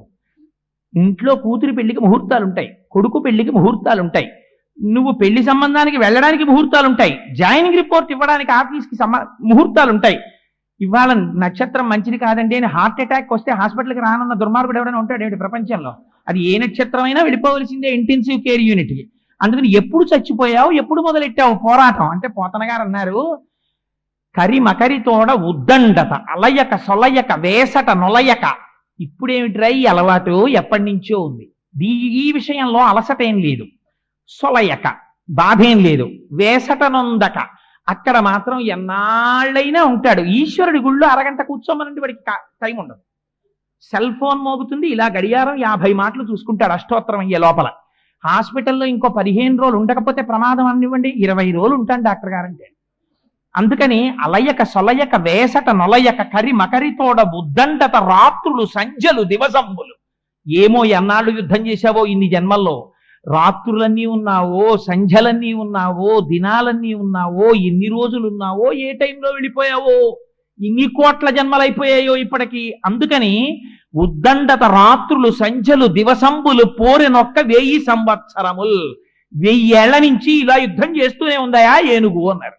ఇంట్లో కూతురి పెళ్లికి ముహూర్తాలు ఉంటాయి, కొడుకు పెళ్లికి ముహూర్తాలు ఉంటాయి, నువ్వు పెళ్లి సంబంధానికి వెళ్ళడానికి ముహూర్తాలు ఉంటాయి, జాయినింగ్ రిపోర్ట్ ఇవ్వడానికి ఆఫీస్కి ముహూర్తాలు ఉంటాయి. ఇవాళ నక్షత్రం మంచిది కాదండి అని హార్ట్ అటాక్ వస్తే హాస్పిటల్కి రానున్న దుర్మార్గుడు ఎవడైనా ఉంటాడు ఏమిటి ప్రపంచంలో? అది ఏ నక్షత్రం అయినా వెళ్ళిపోవలసిందే ఇంటెన్సివ్ కేర్ యూనిట్కి. అందుకని ఎప్పుడు చచ్చిపోయావు, ఎప్పుడు మొదలెట్టావు పోరాటం అంటే పోతన గారు అన్నారు, కరిమకరితోడ ఉద్దండత అలయక సొలయక వేసట నొలయక. ఇప్పుడేమిట్రా ఈ అలవాటు? ఎప్పటి నుంచో ఉంది. ఈ విషయంలో అలసట ఏం లేదు, సొలయక బాధేం లేదు, వేసట నొందక అక్కడ మాత్రం ఎన్నాళ్ళైనా ఉంటాడు. ఈశ్వరుడి గుళ్ళో అరగంట కూర్చోమనంటే వాడికి టైం ఉండదు. సెల్ ఫోన్ మోగుతుంది, ఇలా గడియారం 50 మాటలు చూసుకుంటాడు అష్టోత్తరం అయ్యే లోపల. హాస్పిటల్లో ఇంకో 15 రోజులు ఉండకపోతే ప్రమాదం అనివ్వండి, 20 రోజులు ఉంటాను డాక్టర్ గారంటే. అందుకని అలయక సొలయక వేసట నొలయక కరి మకరితోడ ఉద్దండత రాత్రులు సంధ్యలు దివసంబులు. ఏమో ఎన్నాళ్ళు యుద్ధం చేశావో ఇన్ని జన్మల్లో, రాత్రులన్నీ ఉన్నావో, సంధ్యలన్నీ ఉన్నావో, దినాలన్నీ ఉన్నావో, ఎన్ని రోజులు ఉన్నావో, ఏ టైంలో వెళ్ళిపోయావో, ఇన్ని కోట్ల జన్మలైపోయాయో ఇప్పటికీ. అందుకని ఉద్దండత రాత్రులు సంధ్యలు దివసంబులు పోరెనొక్క 1000 సంవత్సరముల్. 1000 ఏళ్ల నుంచి ఇలా యుద్ధం చేస్తూనే ఉందాయా ఏనుగు అన్నారు.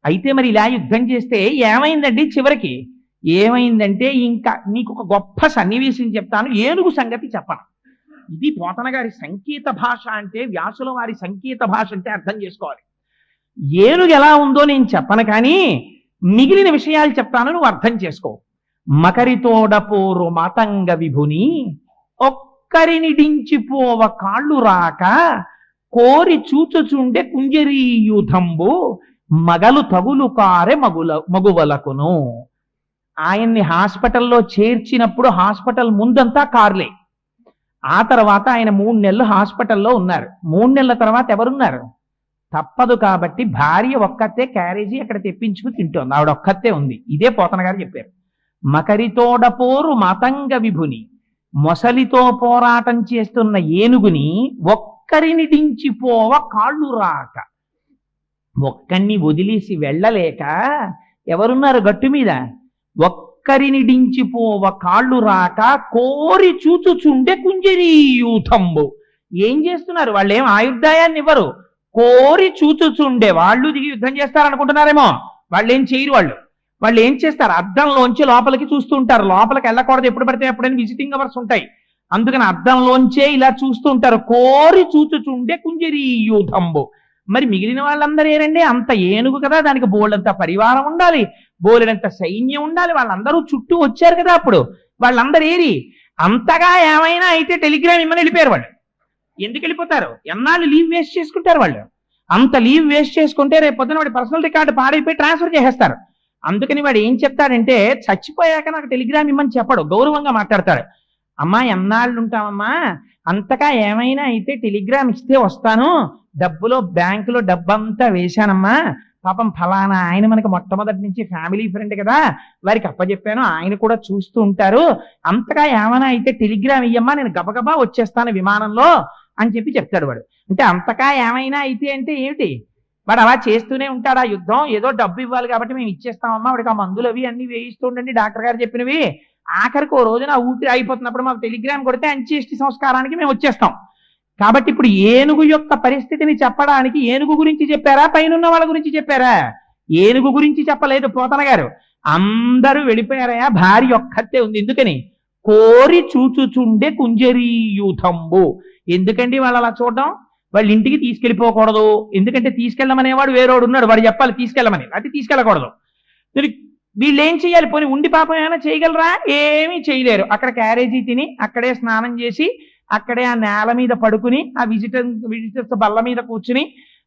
అయితే మరి ఇలా యుద్ధం చేస్తే ఏమైందండి? చివరికి ఏమైందంటే, ఇంకా నీకు ఒక గొప్ప సన్నివేశం చెప్తాను, ఏనుగు సంగతి చెప్పను. ఇది పోతన గారి సంకేత భాష అంటే, వ్యాసుల వారి సంకేత భాష అంటే అర్థం చేసుకోవాలి. ఏనుగు ఎలా ఉందో నేను చెప్పను, కానీ మిగిలిన విషయాలు చెప్తాను, నువ్వు అర్థం చేసుకో. మకరితోడపోరు మాతంగ విభుని ఒక్కరిని డించిపోవ కాళ్ళు రాక కోరి చూచుచుండే కుంజరీయుధంబు మగలు తగులు కారె మగువలకును. ఆయన్ని హాస్పిటల్లో చేర్చినప్పుడు హాస్పిటల్ ముందంతా కార్లే. ఆ తర్వాత ఆయన 3 నెలలు హాస్పిటల్లో ఉన్నారు. 3 నెలల తర్వాత ఎవరున్నారు? తప్పదు కాబట్టి భార్య ఒక్కతే క్యారేజీ అక్కడ తెప్పించుకుని తింటోంది, ఆవిడ ఒక్కతే ఉంది. ఇదే పోతన గారు చెప్పారు. మకరితోడపోరు మతంగ విభుని, మొసలితో పోరాటం చేస్తున్న ఏనుగుని ఒక్కరిని డించిపోవ కాళ్ళు రాక. ఒక్కడిని వదిలేసి వెళ్ళలేక ఎవరున్నారు గట్టు మీద? ఒక్కరిని డించిపోవ కాళ్ళు రాక కోరి చూచుచుండే కుంజరీయూథంబు. ఏం చేస్తున్నారు వాళ్ళు? ఏం ఆయుర్దాయాన్ని ఇవ్వరు, కోరి చూచుచుండే. వాళ్ళు దిగి యుద్ధం చేస్తారనుకుంటున్నారేమో, వాళ్ళు ఏం చేయరు. వాళ్ళు ఏం చేస్తారు? అద్దంలోంచి లోపలికి చూస్తూ ఉంటారు. లోపలికి వెళ్ళకూడదు, ఎప్పుడు పడితే ఎప్పుడైనా విజిటింగ్ అవర్స్ ఉంటాయి, అందుకని అద్దంలోంచే ఇలా చూస్తూ ఉంటారు. కోరి చూచుచుండే కుంజరీయూథంబు. మరి మిగిలిన వాళ్ళందరూ ఏరండి? అంత ఏనుగు కదా, దానికి బోల్డంత పరివారం ఉండాలి, బోలెడంత సైన్యం ఉండాలి, వాళ్ళందరూ చుట్టూ వచ్చారు కదా. అప్పుడు వాళ్ళందరూ ఏరి? అంతగా ఏమైనా అయితే టెలిగ్రామ్ ఇమ్మని వెళ్ళిపోయారు వాళ్ళు. ఎందుకు వెళ్ళిపోతారు? ఎన్నాళ్ళు లీవ్ వేస్ట్ చేసుకుంటారు వాళ్ళు. అంత లీవ్ వేస్ట్ చేసుకుంటే రేపు పొద్దున వాడి పర్సనల్ రికార్డు పాడైపోయి ట్రాన్స్ఫర్ చేసేస్తారు. అందుకని వాడు ఏం చెప్తాడంటే, చచ్చిపోయాక నాకు టెలిగ్రామ్ ఇమ్మని చెప్పడు, గౌరవంగా మాట్లాడతాడు. అమ్మా ఎన్నాళ్ళు ఉంటామమ్మా, అంతగా ఏమైనా అయితే టెలిగ్రామ్ ఇస్తే వస్తాను, డబ్బులో బ్యాంకులో డబ్బంతా వేశానమ్మా, పాపం ఫలానా ఆయన మనకి మొట్టమొదటి నుంచి ఫ్యామిలీ ఫ్రెండ్ కదా, వారికి అప్పచెప్పాను, ఆయన కూడా చూస్తూ ఉంటారు, అంతగా ఏమైనా అయితే టెలిగ్రామ్ ఇయ్యమ్మా, నేను గబగబా వచ్చేస్తాను విమానంలో అని చెప్పి చెప్తాడు వాడు. అంటే అంతగా ఏమైనా అయితే అంటే ఏమిటి? వాడు అలా చేస్తూనే ఉంటాడు ఆ యుద్ధం. ఏదో డబ్బు ఇవ్వాలి కాబట్టి మేము ఇచ్చేస్తామమ్మా, వాడికి ఆ మందులు అవి అన్ని వేయిస్తూ ఉండండి డాక్టర్ గారు చెప్పినవి. ఆఖరికి ఓ రోజున ఊపిరి అయిపోతున్నప్పుడు మాకు టెలిగ్రామ్ కొడితే అంత్యేష్టి సంస్కారానికి మేము వచ్చేస్తాం. కాబట్టి ఇప్పుడు ఏనుగు యొక్క పరిస్థితిని చెప్పడానికి ఏనుగు గురించి చెప్పారా, పైనున్న వాళ్ళ గురించి చెప్పారా? ఏనుగు గురించి చెప్పలేదు పోతన గారు. అందరూ వెళ్ళిపోయారయా, భార్య ఒక్కతే ఉంది. ఎందుకని? కోరి చూచుచుండే కుంజరీయూథంబు. ఎందుకండి వాళ్ళు అలా చూడడం? వాళ్ళ ఇంటికి తీసుకెళ్ళిపోకూడదు, ఎందుకంటే తీసుకెళ్ళమనేవాడు వేరేవాడు ఉన్నాడు, వాడు చెప్పాలి తీసుకెళ్ళమని, అది తీసుకెళ్ళకూడదు. వీళ్ళు ఏం చేయాలి? పోనీ ఉండి పాపం ఏమైనా చేయగలరా? ఏమీ చేయలేరు. అక్కడ క్యారేజీ తిని అక్కడే స్నానం చేసి అక్కడే ఆ నేల మీద పడుకుని ఆ విజిటర్స్ బల్ల మీద కూర్చుని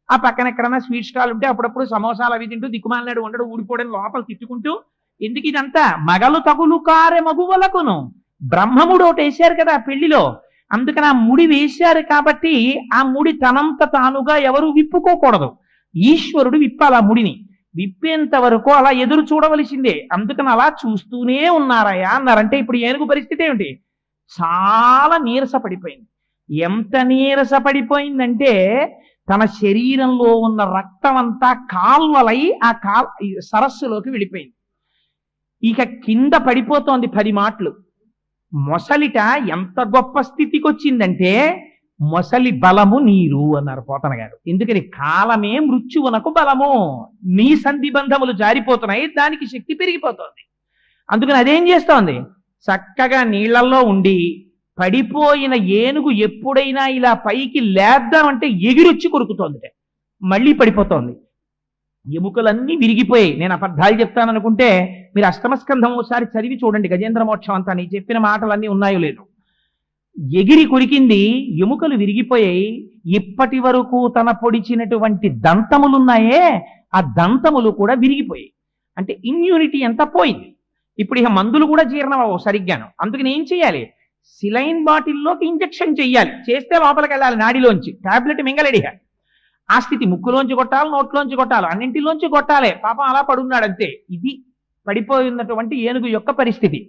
ఆ పక్కన ఎక్కడన్నా స్వీట్ స్టాల్ ఉంటే అప్పుడప్పుడు సమోసాలు అవి తింటూ దిక్కుమాలనాడు ఉండడు ఊడిపోవడం లోపల తిట్టుకుంటూ. ఎందుకు ఇదంతా? మగలు తగులు కారె మగువలకును. బ్రహ్మముడు ఒకటి వేశారు కదా పెళ్లిలో, అందుకని ఆ ముడి వేశారు కాబట్టి ఆ ముడి తనంత తానుగా ఎవరు విప్పుకోకూడదు, ఈశ్వరుడు విప్పాలి ఆ ముడిని. విప్పేంత వరకు అలా ఎదురు చూడవలసిందే. అందుకని అలా చూస్తూనే ఉన్నారయ్యా అన్నారంటే ఇప్పుడు ఏనుగు పరిస్థితి ఏమిటి? చాలా నీరస పడిపోయింది. ఎంత నీరస పడిపోయిందంటే తన శరీరంలో ఉన్న రక్తం అంతా కాల్వలై ఆ సరస్సులోకి వెళ్ళిపోయింది. ఇక కింద పడిపోతోంది 10 మాటలు. మొసలిట ఎంత గొప్ప స్థితికి వచ్చిందంటే మొసలి బలము నీరు అన్నారు పోతన గారు. ఎందుకని? కాలమే మృత్యువునకు బలము. నీ సంధి బంధములు జారిపోతున్నాయి, దానికి శక్తి పెరిగిపోతోంది. అందుకని అదేం చేస్తోంది? చక్కగా నీళ్లలో ఉండి పడిపోయిన ఏనుగు ఎప్పుడైనా ఇలా పైకి లేద్దామంటే ఎగిరొచ్చి కొరుకుతోంది, మళ్ళీ పడిపోతోంది. ఎముకలన్నీ విరిగిపోయాయి. నేను అబద్ధాలు చెప్తాననుకుంటే మీరు అష్టమస్కంధం ఒకసారి చదివి చూడండి, గజేంద్ర మోక్షం అంతా నీ చెప్పిన మాటలన్నీ ఉన్నాయో లేదు. ఎగిరి కొరికింది, ఎముకలు విరిగిపోయాయి. ఇప్పటి వరకు తన పొడిచినటువంటి దంతములున్నాయే ఆ దంతములు కూడా విరిగిపోయాయి. అంటే ఇమ్యూనిటీ అంతా పోయింది. ఇప్పుడు ఇక మందులు కూడా జీర్ణం అవ్వవు సరిగ్గాను. అందుకని ఏం చేయాలి? సిలైన్ బాటిల్లోకి ఇంజెక్షన్ చెయ్యాలి, చేస్తే లోపలికి వెళ్ళాలి నాడిలోంచి, టాబ్లెట్ మింగలేడిగా. ఆ స్థితి ముక్కులోంచి కొట్టాలి, నోట్లోంచి కొట్టాలి, అన్నింటిలోంచి కొట్టాలి. పాపం అలా పడున్నాడు అంతే. ఇది పడిపోయినటువంటి ఏనుగు యొక్క పరిస్థితి.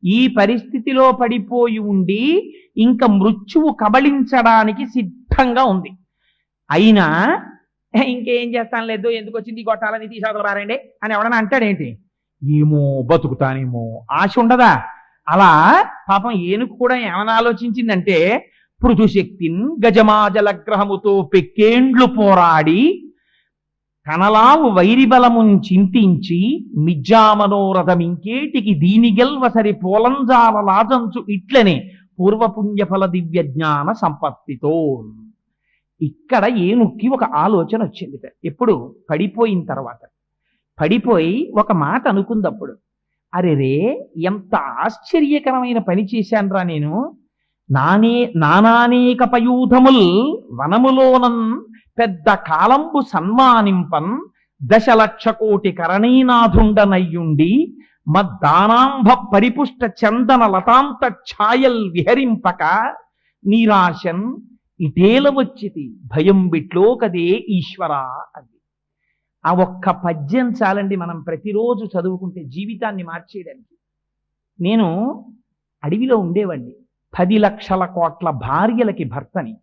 ఈ పరిస్థితిలో పడిపోయి ఉండి ఇంకా మృత్యువు కబళించడానికి సిద్ధంగా ఉంది. అయినా ఇంకేం చేస్తాను లేదు, ఎందుకు వచ్చింది కొట్టాలని తీసారారండి అని ఎవడన్నా అంటాడేంటి? ఏమో బతుకుతానేమో ఆశ ఉండదా? అలా పాపం ఏనుగు కూడా ఏమని ఆలోచించిందంటే, పృథుశక్తిన్ గజమాజలగ్రహముతో పెక్కేండ్లు పోరాడి కనలావు వైరిబలమున్ చింతించి మిజ్జామనోరథమింకేటికి దీనిగెల్వసరి పోలంజాల లాజంచు ఇట్లనే పూర్వపుణ్యఫల దివ్య జ్ఞాన సంపత్తితో. ఇక్కడ ఏనుక్కి ఒక ఆలోచన వచ్చింది. ఎప్పుడు? పడిపోయిన తర్వాత. పడిపోయి ఒక మాట అనుకుందప్పుడు, అరెరే ఎంత ఆశ్చర్యకరమైన పని చేశాన్రా నేను. నానానేక పయూధముల్ వనములోనన్ పెద్ద కాలంబు సన్మానింపన్ 10,00,000 కోటి కరణీనాథుండనయ్యుండి మద్దానాంభ పరిపుష్ట చందన లతాంత ఛాయల్ విహరింపక నీరాశన్ ఇటేల వచ్చితి భయం బిట్లో కదే ఈశ్వరా అది. ఆ ఒక్క పద్యం చాలండి మనం ప్రతిరోజు చదువుకుంటే జీవితాన్ని మార్చేయడానికి. నేను అడవిలో ఉండేవాడిని, 10 లక్షల కోట్ల భార్యలకి భర్తని.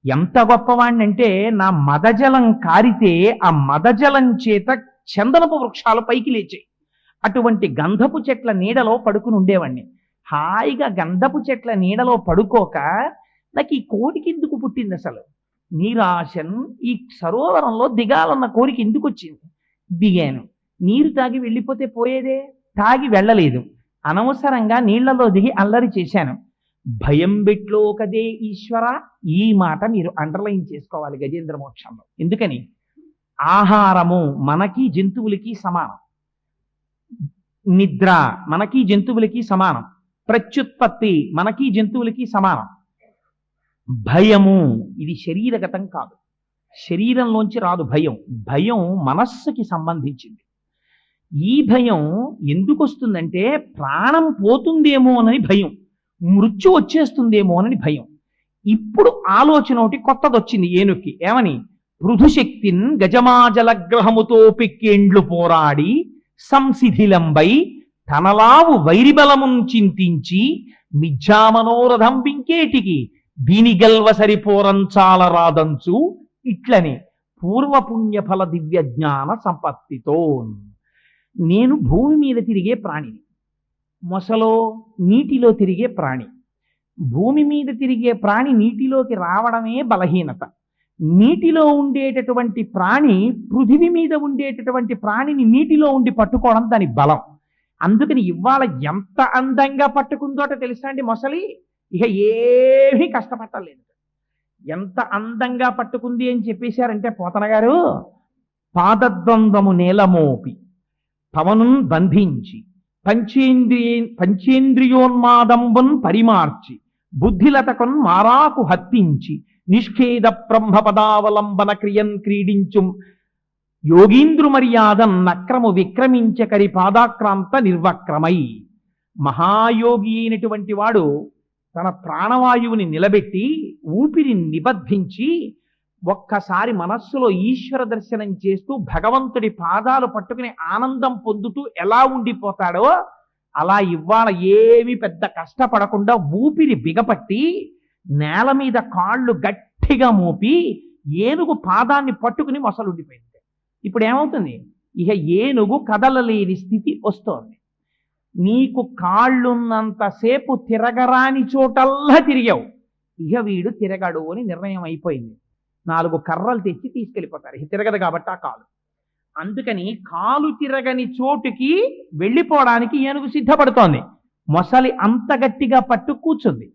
ఎంత గొప్పవాణ్ణి అంటే నా మదజలం కారితే ఆ మదజలం చేత చందనపు వృక్షాలు పైకి లేచాయి. అటువంటి గంధపు చెట్ల నీడలో పడుకుని ఉండేవాణ్ణి. హాయిగా గంధపు చెట్ల నీడలో పడుకోక నాకు ఈ కోరిక ఎందుకు పుట్టింది? అసలు నీరాశన్ ఈ సరోవరంలో దిగాలన్న కోరిక ఎందుకు వచ్చింది? దిగాను. నీరు తాగి వెళ్ళిపోతే పోయేదే, తాగి వెళ్ళలేదు. అనవసరంగా నీళ్లలో దిగి అల్లరి చేశాను. భయం బిట్లో కదే ఈశ్వర. ఈ మాట మీరు అండర్లైన్ చేసుకోవాలి గజేంద్ర మోక్షంలో. ఎందుకని? ఆహారము మనకి జంతువులకి సమానం, నిద్ర మనకి జంతువులకి సమానం, ప్రత్యుత్పత్తి మనకి జంతువులకి సమానం. భయము ఇది శరీరగతం కాదు, శరీరంలోంచి రాదు భయం. భయం మనస్సుకి సంబంధించింది. ఈ భయం ఎందుకు వస్తుందంటే ప్రాణం పోతుందేమో అని భయం, మృత్యు వచ్చేస్తుందేమో అని భయం. ఇప్పుడు ఆలోచన ఒకటి కొత్తది వచ్చింది ఏనుక్కి. ఏమని? పృథుశక్తిన్ గజమాజలగ్రహముతో పెక్కేండ్లు పోరాడి సంశిథిలంబై తనలావు వైరిబలమున్ చింతించి మిథ్యామనోరథం వింకేటికి దీని గల్వ సరిపోరంచాల రాదంచు ఇట్లని పూర్వపుణ్యఫల దివ్య జ్ఞాన సంపత్తితో. నేను భూమి మీద తిరిగే ప్రాణిని, మొసలో నీటిలో తిరిగే ప్రాణి. భూమి మీద తిరిగే ప్రాణి నీటిలోకి రావడమే బలహీనత. నీటిలో ఉండేటటువంటి ప్రాణి పృథివీ మీద ఉండేటటువంటి ప్రాణిని నీటిలో ఉండి పట్టుకోవడం దాని బలం. అందుకని ఇవాళ ఎంత అందంగా పట్టుకుందోట తెలుసా అండి మొసలి? ఇక ఏమీ కష్టపట్టలేదు. ఎంత అందంగా పట్టుకుంది అని చెప్పేశారంటే పోతన గారు, పాదద్వంద్వము నేలమోపి పవనున్ బంధించి పంచేంద్రియోన్మాదంబున్ పరిమార్చి బుద్ధిలతకొన్ మారాకు హత్తించి నిష్ఖేద బ్రహ్మపదావలంబన క్రియన్ క్రీడించు యోగీంద్రు మర్యాదన్ నక్రము విక్రమించకరి పాదాక్రాంత నిర్వక్రమై. మహాయోగి అయినటువంటి వాడు తన ప్రాణవాయువుని నిలబెట్టి ఊపిరి నిబద్ధించి ఒక్కసారి మనస్సులో ఈశ్వర దర్శనం చేస్తూ భగవంతుడి పాదాలు పట్టుకుని ఆనందం పొందుతూ ఎలా ఉండిపోతాడో అలా ఇవాళ ఏమీ పెద్ద కష్టపడకుండా ఊపిరి బిగపట్టి నేల మీద కాళ్ళు గట్టిగా మోపి ఏనుగు పాదాన్ని పట్టుకుని మొసలుండిపోయింది. ఇప్పుడు ఏమవుతుంది? ఇక ఏనుగు కదలలేని స్థితి వస్తోంది. నీకు కాళ్ళున్నంతసేపు తిరగరాని చోటల్లా తిరిగావు, ఇక వీడు తిరగడు అని నిర్ణయం అయిపోయింది. 4 కర్రలు తెచ్చి తీసుకెళ్ళిపోతారు, ఇక తిరగదు కాబట్టి ఆ కాలు. అందుకని కాలు తిరగని చోటుకి వెళ్ళిపోవడానికి ఏనుగు సిద్ధపడుతోంది. మొసలి అంత గట్టిగా పట్టు కూర్చుంది.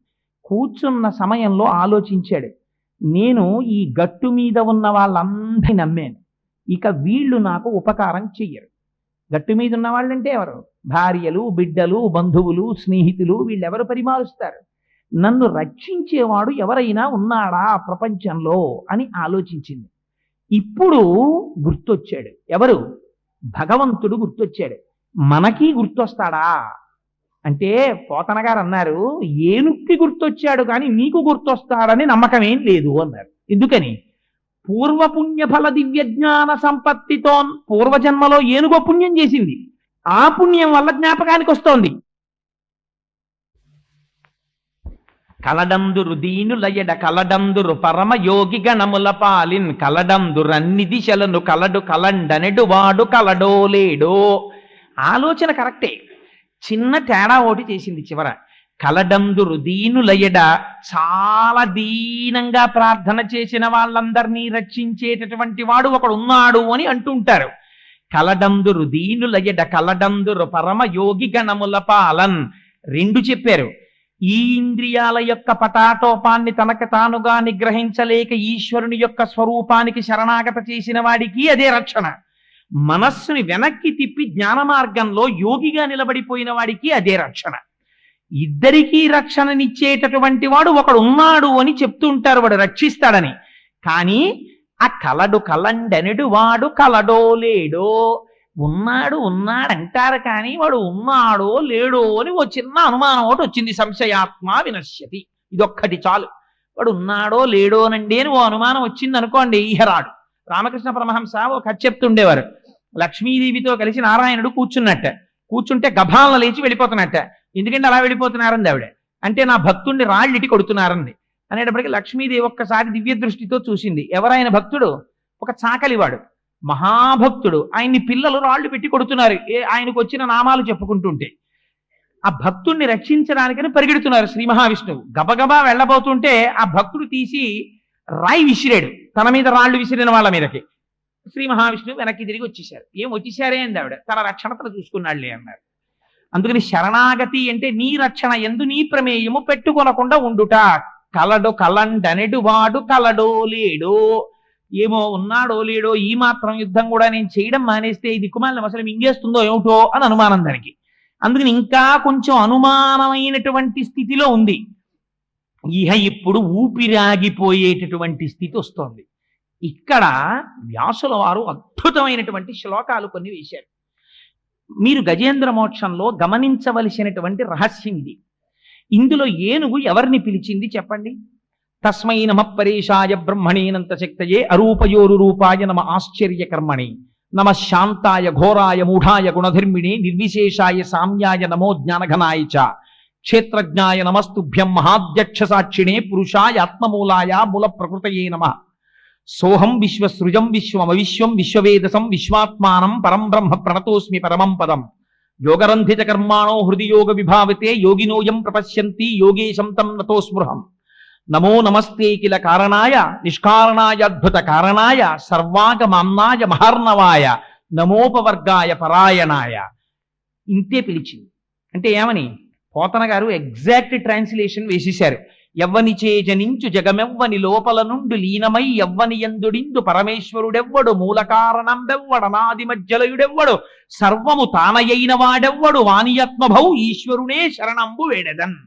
కూర్చున్న సమయంలో ఆలోచించాడు, నేను ఈ గట్టు మీద ఉన్న వాళ్ళందరినీ నమ్మాను, ఇక వీళ్ళు నాకు ఉపకారం చెయ్యరు. గట్టు మీద ఉన్న వాళ్ళంటే ఎవరు? భార్యలు, బిడ్డలు, బంధువులు, స్నేహితులు. వీళ్ళెవరు పరిమాలుస్తారు? నన్ను రక్షించేవాడు ఎవరైనా ఉన్నాడా ప్రపంచంలో అని ఆలోచించింది. ఇప్పుడు గుర్తొచ్చాడు. ఎవరు? భగవంతుడు గుర్తొచ్చాడు. మనకి గుర్తొస్తాడా అంటే పోతన గారు అన్నారు, ఏనుక్కి గుర్తొచ్చాడు కానీ నీకు గుర్తొస్తాడని నమ్మకం ఏం లేదు అన్నారు. ఎందుకని? పూర్వపుణ్యఫల దివ్య జ్ఞాన సంపత్తితో పూర్వజన్మలో ఏనుగో పుణ్యం చేసింది, ఆ పుణ్యం వల్ల జ్ఞాపకానికి వస్తోంది. కలడందురు దీనులయడ కలడందురు పరమ యోగి గణముల పాలిన్ కలడందురన్ని దిశలను కలడు కలండనెడు వాడు కలడో లేడో. ఆలోచన కరెక్టే, చిన్న తేడా ఒకటి చేసింది చివర. కలడందురు దీనులయడ, చాలా దీనంగా ప్రార్థన చేసిన వాళ్ళందరినీ రక్షించేటటువంటి వాడు ఒకడు ఉన్నాడు అని అంటుంటారు. కలడందురు దీనులయడ కలడందురు పరమ యోగి గణముల పాలన్. 2 చెప్పారు. ఈ ఇంద్రియాల యొక్క పటాటోపాన్ని తనకు తానుగా నిగ్రహించలేక ఈశ్వరుని యొక్క స్వరూపానికి శరణాగత చేసిన వాడికి అదే రక్షణ. మనస్సుని వెనక్కి తిప్పి జ్ఞాన మార్గంలో యోగిగా నిలబడిపోయిన వాడికి అదే రక్షణ. ఇద్దరికీ రక్షణనిచ్చేటటువంటి వాడు ఒకడు ఉన్నాడు అని చెప్తూ ఉంటారు, వాడు రక్షిస్తాడని. కానీ ఆ కలడు కలండనెడు వాడు కలడో లేడో. ఉన్నాడు ఉన్నాడంటారు కానీ వాడు ఉన్నాడో లేడో అని ఓ చిన్న అనుమానం ఒకటి వచ్చింది. సంశయాత్మ వినశ్యతి, ఇదొక్కటి చాలు. వాడు ఉన్నాడో లేడోనండి అని ఓ అనుమానం వచ్చింది అనుకోండి, ఈహరాడు. రామకృష్ణ పరమహంస ఒక కథ చెప్తుండేవారు. లక్ష్మీదేవితో కలిసి నారాయణుడు కూర్చుంటే గభాలను లేచి వెళ్ళిపోతున్నట్ట. ఎందుకంటే అలా వెళ్ళిపోతున్నారంది ఆవిడ. అంటే నా భక్తుడిని రాళ్ళిటి కొడుతున్నారంది. అనేటప్పటికీ లక్ష్మీదేవి ఒక్కసారి దివ్య దృష్టితో చూసింది. ఎవరైన భక్తుడు? ఒక చాకలివాడు, మహాభక్తుడు. ఆయన్ని పిల్లలు రాళ్లు పెట్టి కొడుతున్నారు, ఆయనకు వచ్చిన నామాలు చెప్పుకుంటుంటే. ఆ భక్తుణ్ణి రక్షించడానికని పరిగెడుతున్నారు శ్రీ మహావిష్ణువు. గబగబా వెళ్ళబోతుంటే ఆ భక్తుడు తీసి రాయి విసిరాడు, తన మీద రాళ్లు విసిరిన వాళ్ళ మీదకి. శ్రీ మహావిష్ణువు వెనక్కి తిరిగి వచ్చేశారు. ఏం వచ్చేసారే అంది ఆవిడ. తన రక్షణ తను చూసుకున్నాడులే అన్నారు. అందుకని శరణాగతి అంటే నీ రక్షణ ఎందు నీ ప్రమేయము పెట్టుకొనకుండా ఉండుట. కలడు కలండనెడు వాడు కలడో లేడో. ఏమో ఉన్నాడో లేడో, ఈ మాత్రం యుద్ధం కూడా నేను చేయడం మానేస్తే ఈ దిక్కుమాలిన అసలు మింగేస్తుందో ఏమిటో అని అనుమానం దానికి. అందుకని ఇంకా కొంచెం అనుమానమైనటువంటి స్థితిలో ఉంది. ఇహ ఇప్పుడు ఊపిరాగిపోయేటటువంటి స్థితి వస్తోంది. ఇక్కడ వ్యాసుల వారు అద్భుతమైనటువంటి శ్లోకాలు కొన్ని వేశారు. మీరు గజేంద్ర మోక్షంలో గమనించవలసినటువంటి రహస్యం ఇది. ఇందులో ఏనుగు ఎవరిని పిలిచింది చెప్పండి. తస్మై నమ పరేశాయ బ్రహ్మణేనంత శక్తయే అరూపయోరు రూపాయ నమ ఆశ్చర్య కర్మణి నమ శాంతాయ ఘోరాయ మూఢాయ గుణధర్మిణి నిర్విశేషాయ సామ్యాయ నమో జ్ఞానఘనాయ చ క్షేత్రజ్ఞాయ నమస్తుభ్యం మహాధ్యక్ష సాక్షిణే పురుషాయ ఆత్మమూలాయ మూల ప్రకృతయే నమః. సోహం విశ్వసృజం విశ్వమవిశ్వం విశ్వవేదసం విశ్వాత్మానం పరం బ్రహ్మ ప్రణతోస్మి పరమం పదం. యోగరంధిత కర్మాణో హృది యోగ విభావితే యోగినోయం ప్రపశ్యంతి యోగేశం తం నతో స్పృహం. నమో నమస్తే కిల కారణాయ నిష్కారణాయ అద్భుత కారణాయ సర్వాగమామ్నాయ మహార్ణవాయ నమోపవర్గాయ పరాయణాయ. ఇంతే పిలిచింది. అంటే ఏమని పోతన గారు ఎగ్జాక్ట్ ట్రాన్స్లేషన్ వేసేశారు. ఎవ్వని చేజనించు జగమెవ్వని లోపల నుండి లీనమై ఎవ్వని యందుడిందు పరమేశ్వరుడెవ్వడు మూల కారణం వెవ్వడనాది మధ్యలయుడెవ్వడు సర్వము తానయైన వాడెవ్వడు వానియత్మభౌ ఈశ్వరునే శరణంబు వేడెదన్.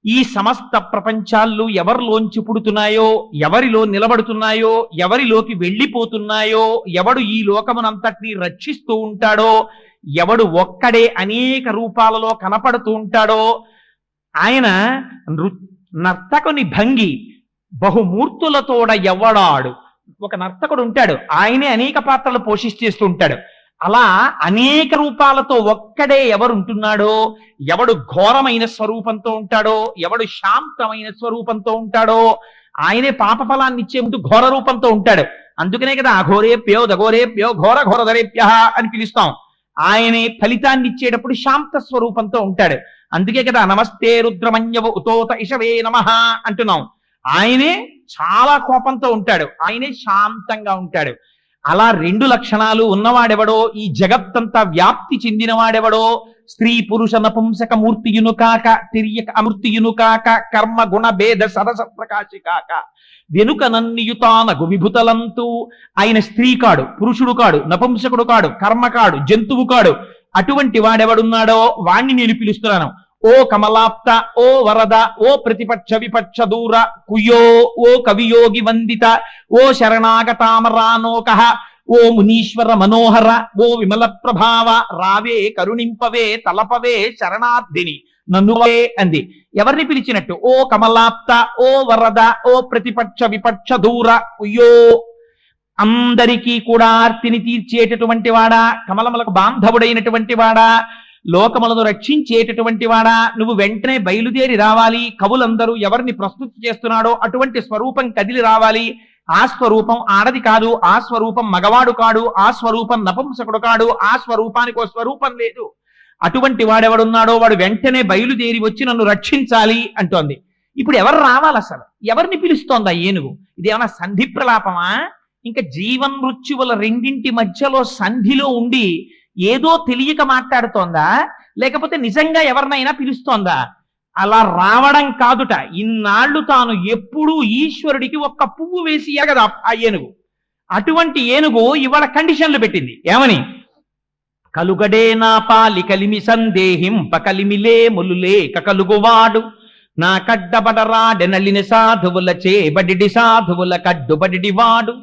ఈ సమస్త ప్రపంచాలు ఎవరిలోంచి పుడుతున్నాయో, ఎవరిలో నిలబడుతున్నాయో, ఎవరిలోకి వెళ్ళిపోతున్నాయో, ఎవడు ఈ లోకమునంతటినీ రక్షిస్తూ ఉంటాడో, ఎవడు ఒక్కడే అనేక రూపాలలో కనపడుతూ ఉంటాడో, ఆయన నర్తకుని భంగి బహుమూర్తులతోడ ఎవ్వడాడు. ఒక నర్తకుడు ఉంటాడు, ఆయనే అనేక పాత్రలు పోషిస్తూ ఉంటాడు. అలా అనేక రూపాలతో ఒక్కడే ఎవరుంటున్నాడో, ఎవడు ఘోరమైన స్వరూపంతో ఉంటాడో, ఎవడు శాంతమైన స్వరూపంతో ఉంటాడో, ఆయనే పాప ఫలాన్ని ఇచ్చే ముందు ఘోర రూపంతో ఉంటాడు. అందుకనే కదా అఘోరేభ్యో దఘోరేభ్యో ఘోర ఘోరధరేభ్య అని పిలుస్తాం. ఆయనే ఫలితాన్ని ఇచ్చేటప్పుడు శాంత స్వరూపంతో ఉంటాడు. అందుకే కదా నమస్తే రుద్రమన్యవ ఉతోత ఇషవే నమః అంటున్నాం. ఆయనే చాలా కోపంతో ఉంటాడు, ఆయనే శాంతంగా ఉంటాడు. అలా రెండు లక్షణాలు ఉన్నవాడెవడో, ఈ జగత్తంతా వ్యాప్తి చెందినవాడెవడో, స్త్రీ పురుష నపుంసక మూర్తియును కాక తిర్యక అమూర్తియును కాక కర్మ గుణ భేద సరస ప్రకాశి కాక వెనుక నన్నియుతానగు విభుతలంతూ. ఆయన స్త్రీ కాడు, పురుషుడు కాడు, నపుంసకుడు కాడు, కర్మ కాడు, జంతువు కాడు. అటువంటి వాడెవడున్నాడో వాణ్ణి నేను పిలుస్తున్నాను. ఓ కమలాప్త, ఓ వరద, ఓ ప్రతిపక్ష విపక్ష దూర కుయో, ఓ కవియోగి వందిత, ఓ శరణాగతామరానోక, ఓ మునీశ్వర మనోహర, ఓ విమల ప్రభావ, రావే కరుణింపవే తలపవే శరణార్థిని నన్నువే అంది. ఎవరిని పిలిచినట్టు? ఓ కమలాప్త, ఓ వరద, ఓ ప్రతిపక్ష విపక్ష దూర కుయో, అందరికీ కూడా ఆర్తిని తీర్చేటటువంటి వాడా, కమలములకు బాంధవుడైనటువంటి వాడా, లోకములను రక్షించేటటువంటి వాడా, నువ్వు వెంటనే బయలుదేరి రావాలి. కవులందరూ ఎవరిని ప్రస్తుతి చేస్తున్నాడో అటువంటి స్వరూపం కదిలి రావాలి. ఆ స్వరూపం ఆడది కాదు, ఆ స్వరూపం మగవాడు కాడు, ఆ స్వరూపం నపుంసకుడు కాడు, ఆ స్వరూపానికి ఓ స్వరూపం లేదు. అటువంటి వాడెవడున్నాడో వాడు వెంటనే బయలుదేరి వచ్చి నన్ను రక్షించాలి అంటోంది. ఇప్పుడు ఎవరు రావాలి? అసలు ఎవరిని పిలుస్తోందా ఏనుగు? ఇదేమన్నా సంధి ప్రలాపమా? ఇంకా జీవన్ మృత్యువుల రెండింటి మధ్యలో సంధిలో ఉండి ఏదో తెలియక మాట్లాడుతోందా, లేకపోతే నిజంగా ఎవరినైనా పిలుస్తోందా? అలా రావడం కాదుట. ఇన్నాళ్లు తాను ఎప్పుడూ ఈశ్వరుడికి ఒక్క పువ్వు వేసి ఎగదా ఆ ఏనుగు. అటువంటి ఏనుగు ఇవాళ కండిషన్లు పెట్టింది. ఏమని? కలుగడే నా పాలి కలిమి సందేహింప కలిమిలే ములులే కలుగువాడు నా కడ్డబడరాడెనలిన సాధువుల చేబడి సాధువుల కడ్డుబడివాడు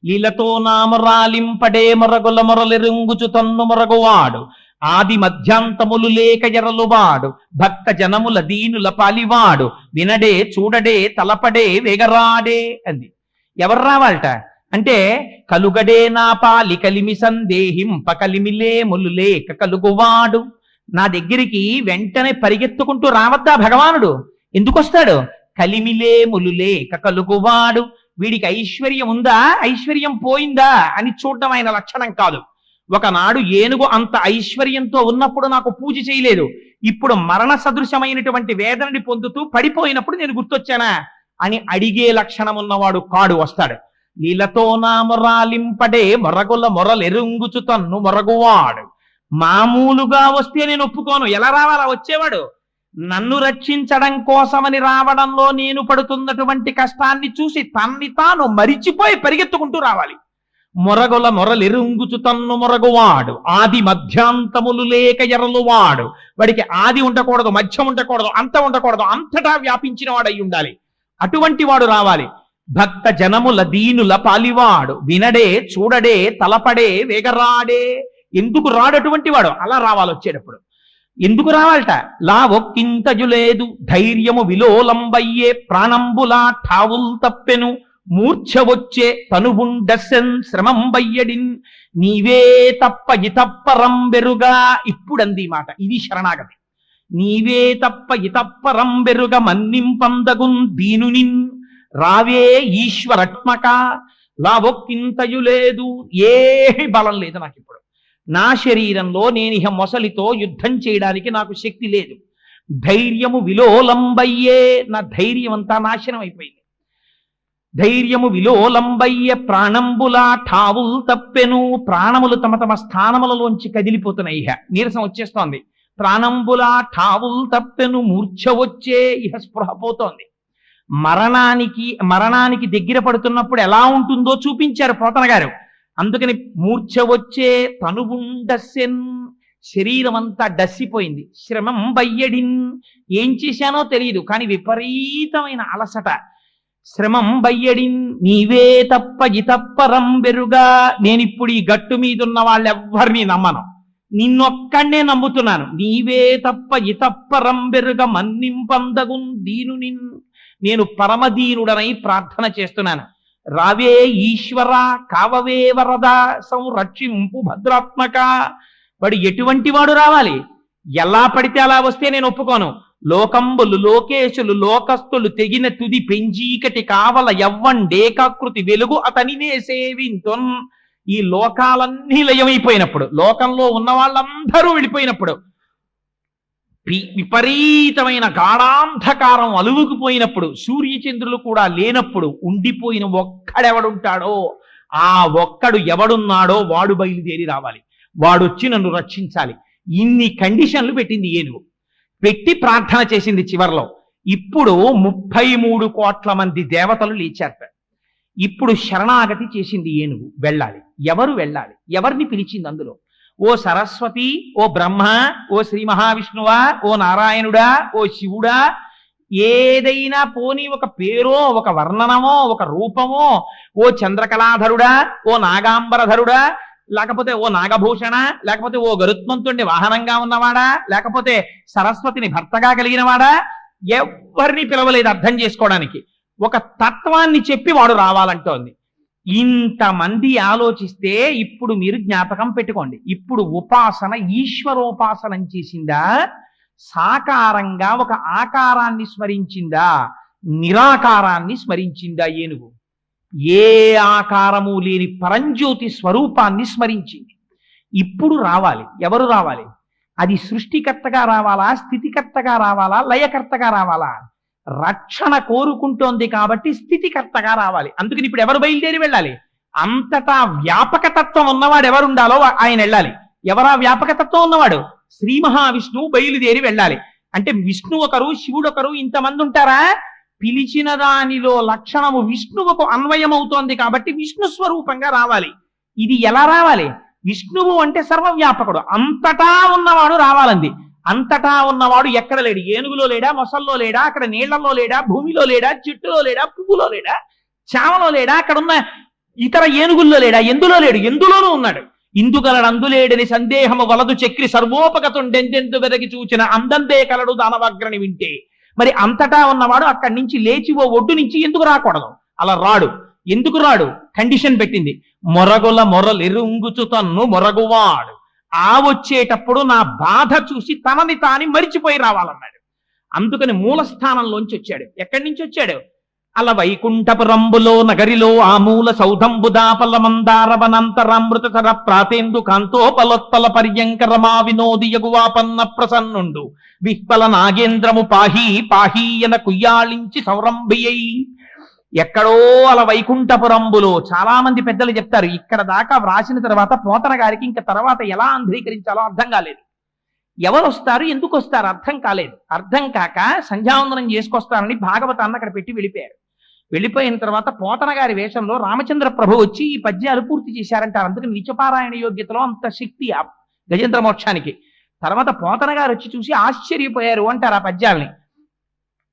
లీలతో నామరాలింపడే మొరగుల మొరలెరుంగుచు తన్ను మొరగువాడు ఆది మధ్యాంతములు లేక ఎరలువాడు భక్త జనముల దీనుల పాలివాడు వినడే చూడడే తలపడే వేగరాడే అంది. ఎవరు రావాలట అంటే కలుగడే నా పాలి కలిమి సందేహింప కలిమిలే ములులే కలుగువాడు. నా దగ్గరికి వెంటనే పరిగెత్తుకుంటూ రావద్దా భగవానుడు? ఎందుకు వస్తాడు? కలిమిలే ములులే కలుగువాడు. వీడికి ఐశ్వర్యం ఉందా, ఐశ్వర్యం పోయిందా అని చూడడం ఆయన లక్షణం కాదు. ఒకనాడు ఏనుగు అంత ఐశ్వర్యంతో ఉన్నప్పుడు నాకు పూజ చేయలేదు, ఇప్పుడు మరణ సదృశమైనటువంటి వేదనని పొందుతూ పడిపోయినప్పుడు నేను గుర్తొచ్చానా అని అడిగే లక్షణం ఉన్నవాడు కాడు. వస్తాడు. లీలతో నా మొరాలింపడే మొరగుల మొరలెరుంగుచు తన్ను మొరగువాడు. మామూలుగా వస్తే నేను ఒప్పుకోను. ఎలా రావాలా? వచ్చేవాడు నన్ను రక్షించడం కోసమని రావడంలో నేను పడుతున్నటువంటి కష్టాన్ని చూసి తన్ని తాను మరిచిపోయి పరిగెత్తుకుంటూ రావాలి. మొరగొల మొరలెరుంగుచు తన్ను మొరగువాడు ఆది మధ్యాంతములు లేక ఎరలువాడు. వాడికి ఆది ఉండకూడదు, మధ్యం ఉండకూడదు, అంత ఉండకూడదు, అంతటా వ్యాపించిన వాడు అయి ఉండాలి. అటువంటి వాడు రావాలి. భక్త జనముల దీనుల పాలివాడు వినడే చూడడే తలపడే వేగరాడే. ఎందుకు రాడటువంటి వాడు? అలా రావాలి. వచ్చేటప్పుడు ఎందుకు రావాలట? లావొక్కింతజు లేదు ధైర్యము విలోలంబయ్యే ప్రాణంబులా ఠావుల్ తప్పెను మూర్ఛ వచ్చే తనువుండెన్ శ్రమం బయ్యడిన్ నీవే తప్ప ఇతప్పరం బెరుగా. ఇప్పుడంది మాట. ఇది శరణాగతి. నీవే తప్ప ఇతప్పరం బెరుగ మన్నింపందగున్ దీనునిన్ రావే ఈశ్వరత్మక. లావొక్కింతయు లేదు, ఏ బలం లేదు నాకు ఇప్పుడు. నా శరీరంలో నేను ఇహ మొసలితో యుద్ధం చేయడానికి నాకు శక్తి లేదు. ధైర్యము విలోలంబయ్యే, నా ధైర్యం అంతా నాశనం అయిపోయింది. ధైర్యము విలోలంబయ్యే ప్రాణంబులా ఠావుల్ తప్పెను. ప్రాణములు తమ తమ స్థానములలోంచి కదిలిపోతున్నాయి. ఇహ నీరసం వచ్చేస్తోంది. ప్రాణంబులా ఠావుల్ తప్పెను మూర్ఛ వచ్చే, ఇహ స్పృహ పోతోంది. మరణానికి దగ్గర పడుతున్నప్పుడు ఎలా ఉంటుందో చూపించారు పోతన గారు. అందుకని మూర్ఛ వచ్చే తనువుండెన్, శరీరం అంతా డస్సిపోయింది. శ్రమం బయ్యడిన్, ఏం చేశానో తెలియదు కానీ విపరీతమైన అలసట. శ్రమం బయ్యడిన్ నీవే తప్ప ఇతప్పరం బెరుగా. నేనిప్పుడు ఈ గట్టు మీదున్న వాళ్ళెవ్వరినీ నమ్మను, నిన్నొక్కడే నమ్ముతున్నాను. నీవే తప్ప ఇతప్పరం బెరుగ మన్నింపందగున్ దీనునిన్, నేను పరమదీనుడనై ప్రార్థన చేస్తున్నాను. రావే ఈశ్వర కావవే వరద సంరక్షింపు భద్రాత్మక. వాడు ఎటువంటి వాడు రావాలి? ఎలా పడితే అలా వస్తే నేను ఒప్పుకోను. లోకంబులు లోకేశులు లోకస్తులు తెగిన తుది పెంజీకటి కావల యవ్వండేకాకృతి వెలుగు అతనినే సేవింతున్. ఈ లోకాలన్నీ లయమైపోయినప్పుడు, లోకంలో ఉన్న వాళ్ళందరూ వెళ్ళిపోయినప్పుడు, విపరీతమైన గాఢాంధకారం అలువుకుపోయినప్పుడు, సూర్యచంద్రులు కూడా లేనప్పుడు ఉండిపోయిన ఒక్కడెవడుంటాడో ఆ ఒక్కడు ఎవడున్నాడో వాడు బయలుదేరి రావాలి. వాడొచ్చి నన్ను రక్షించాలి. ఇన్ని కండిషన్లు పెట్టింది ఏనుగు. పెట్టి ప్రార్థన చేసింది. చివర్లో ఇప్పుడు 33 కోట్ల మంది దేవతలు లేచారట. ఇప్పుడు శరణాగతి చేసింది ఏనుగు. వెళ్ళాలి. ఎవరు వెళ్ళాలి? ఎవరిని పిలిచింది అందులో? ఓ సరస్వతి, ఓ బ్రహ్మ, ఓ శ్రీ మహావిష్ణువా, ఓ నారాయణుడా, ఓ శివుడా, ఏదైనా పోనీ ఒక పేరో ఒక వర్ణనమో ఒక రూపమో, ఓ చంద్రకళాధరుడా, ఓ నాగాంబరధరుడా, లేకపోతే ఓ నాగభూషణ, లేకపోతే ఓ గరుత్మంతుణ్ణి వాహనంగా ఉన్నవాడా, లేకపోతే సరస్వతిని భర్తగా కలిగిన వాడా, ఎవరిని పిలవలేదు అర్థం చేసుకోవడానికి. ఒక తత్వాన్ని చెప్పి వాడు రావాలంటోంది. ఇంతమంది ఆలోచిస్తే ఇప్పుడు మీరు జ్ఞాపకం పెట్టుకోండి. ఇప్పుడు ఉపాసన ఈశ్వరోపాసనం చేసిందా, సాకారంగా ఒక ఆకారాన్ని స్మరించిందా, నిరాకారాన్ని స్మరించిందా? ఏనుగు ఏ ఆకారము లేని పరంజ్యోతి స్వరూపాన్ని స్మరించింది. ఇప్పుడు రావాలి. ఎవరు రావాలి? అది సృష్టికర్తగా రావాలా, స్థితికర్తగా రావాలా, లయకర్తగా రావాలా? రక్షణ కోరుకుంటోంది కాబట్టి స్థితికర్తగా రావాలి. అందుకని ఇప్పుడు ఎవరు బయలుదేరి వెళ్ళాలి? అంతటా వ్యాపకతత్వం ఉన్నవాడు ఎవరుండాలో ఆయన వెళ్ళాలి. ఎవరా వ్యాపకతత్వం ఉన్నవాడు? శ్రీ మహావిష్ణువు బయలుదేరి వెళ్ళాలి. అంటే విష్ణు ఒకరు, శివుడు ఒకరు, ఇంతమంది ఉంటారా? పిలిచిన దానిలో లక్షణము విష్ణువుకు అన్వయమవుతోంది కాబట్టి విష్ణు స్వరూపంగా రావాలి. ఇది ఎలా రావాలి? విష్ణువు అంటే సర్వవ్యాపకుడు, అంతటా ఉన్నవాడు రావాలంది. అంతటా ఉన్నవాడు ఎక్కడ లేడు. ఏనుగులో లేడా, మొసల్లో లేడా, అక్కడ నీళ్లలో లేడా, భూమిలో లేడా, చెట్టులో లేడా, పువ్వులో లేడా, చామలో లేడా, అక్కడున్న ఇతర ఏనుగుల్లో లేడా? ఎందులో లేడు? ఎందులోనూ ఉన్నాడు. ఇందుగలడు అందులేడని సందేహము వలదు చక్రి సర్వోపగతుండెందెందు వెదకి చూచిన అందందే కలడు దానవాగ్రని వింటే. మరి అంతటా ఉన్నవాడు అక్కడి నుంచి లేచి ఓ ఒడ్డు నుంచి ఎందుకు రాకూడదు? అలా రాడు. ఎందుకు రాడు? కండిషన్ పెట్టింది. మొరగుల మొరలెరుంగుచు తన్ను మొరగువాడు. ఆ వచ్చేటప్పుడు నా బాధ చూసి తనని తాని మరిచిపోయి రావాలన్నాడు. అందుకని మూలస్థానంలోంచి వచ్చాడు. ఎక్కడి నుంచి వచ్చాడు? అల వైకుంఠపురంబులో నగరిలో ఆ మూల సౌధంబుదాపల మందారవనంతరామృత సర ప్రాతేందు కాంతోపలోత్పల పర్యంకరమా వినోది యగువాపన్న ప్రసన్నుండు విహ్పల నాగేంద్రము పాహీ పాహీయన కుయ్యాళించి సౌరంభియై. ఎక్కడో అలా వైకుంఠపురంబులో. చాలా మంది పెద్దలు చెప్తారు ఇక్కడ దాకా వ్రాసిన తర్వాత పోతన గారికి ఇంకా తర్వాత ఎలా అంధీకరించాలో అర్థం కాలేదు. ఎవరు వస్తారు, ఎందుకు వస్తారు అర్థం కాలేదు. అర్థం కాక సంధ్యావందనం చేసుకొస్తారని భాగవతాన్ని అక్కడ పెట్టి వెళ్ళిపోయారు. వెళ్ళిపోయిన తర్వాత పోతన గారి వేషంలో రామచంద్ర ప్రభు వచ్చి ఈ పద్యాలు పూర్తి చేశారంటారు. అందుకని నిత్యపారాయణ యోగ్యతలో అంత శక్తి ఆ గజేంద్ర మోక్షానికి. తర్వాత పోతన గారు వచ్చి చూసి ఆశ్చర్యపోయారు అంటారు ఆ పద్యాల్ని.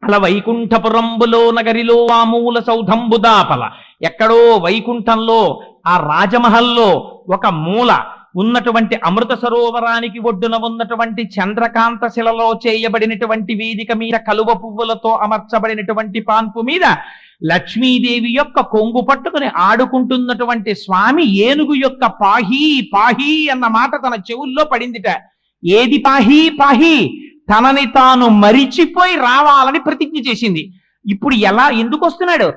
అలా వైకుంఠపురంబులో నగరిలో ఆ మూల సౌధంబుదాపల, ఎక్కడో వైకుంఠంలో ఆ రాజమహల్లో ఒక మూల ఉన్నటువంటి అమృత సరోవరానికి ఒడ్డున ఉన్నటువంటి చంద్రకాంత శిలలో చేయబడినటువంటి వేదిక మీద కలువ పువ్వులతో అమర్చబడినటువంటి పాన్పు మీద లక్ష్మీదేవి యొక్క కొంగు పట్టుకుని ఆడుకుంటున్నటువంటి స్వామి ఏనుగు యొక్క పాహీ పాహీ అన్న మాట తన చెవుల్లో పడిందిట. ఏది పాహీ పాహీ? తనని తాను మరిచిపోయి రావాలని ప్రతిజ్ఞ చేసింది. ఇప్పుడు ఎందుకు వస్తున్నాడు?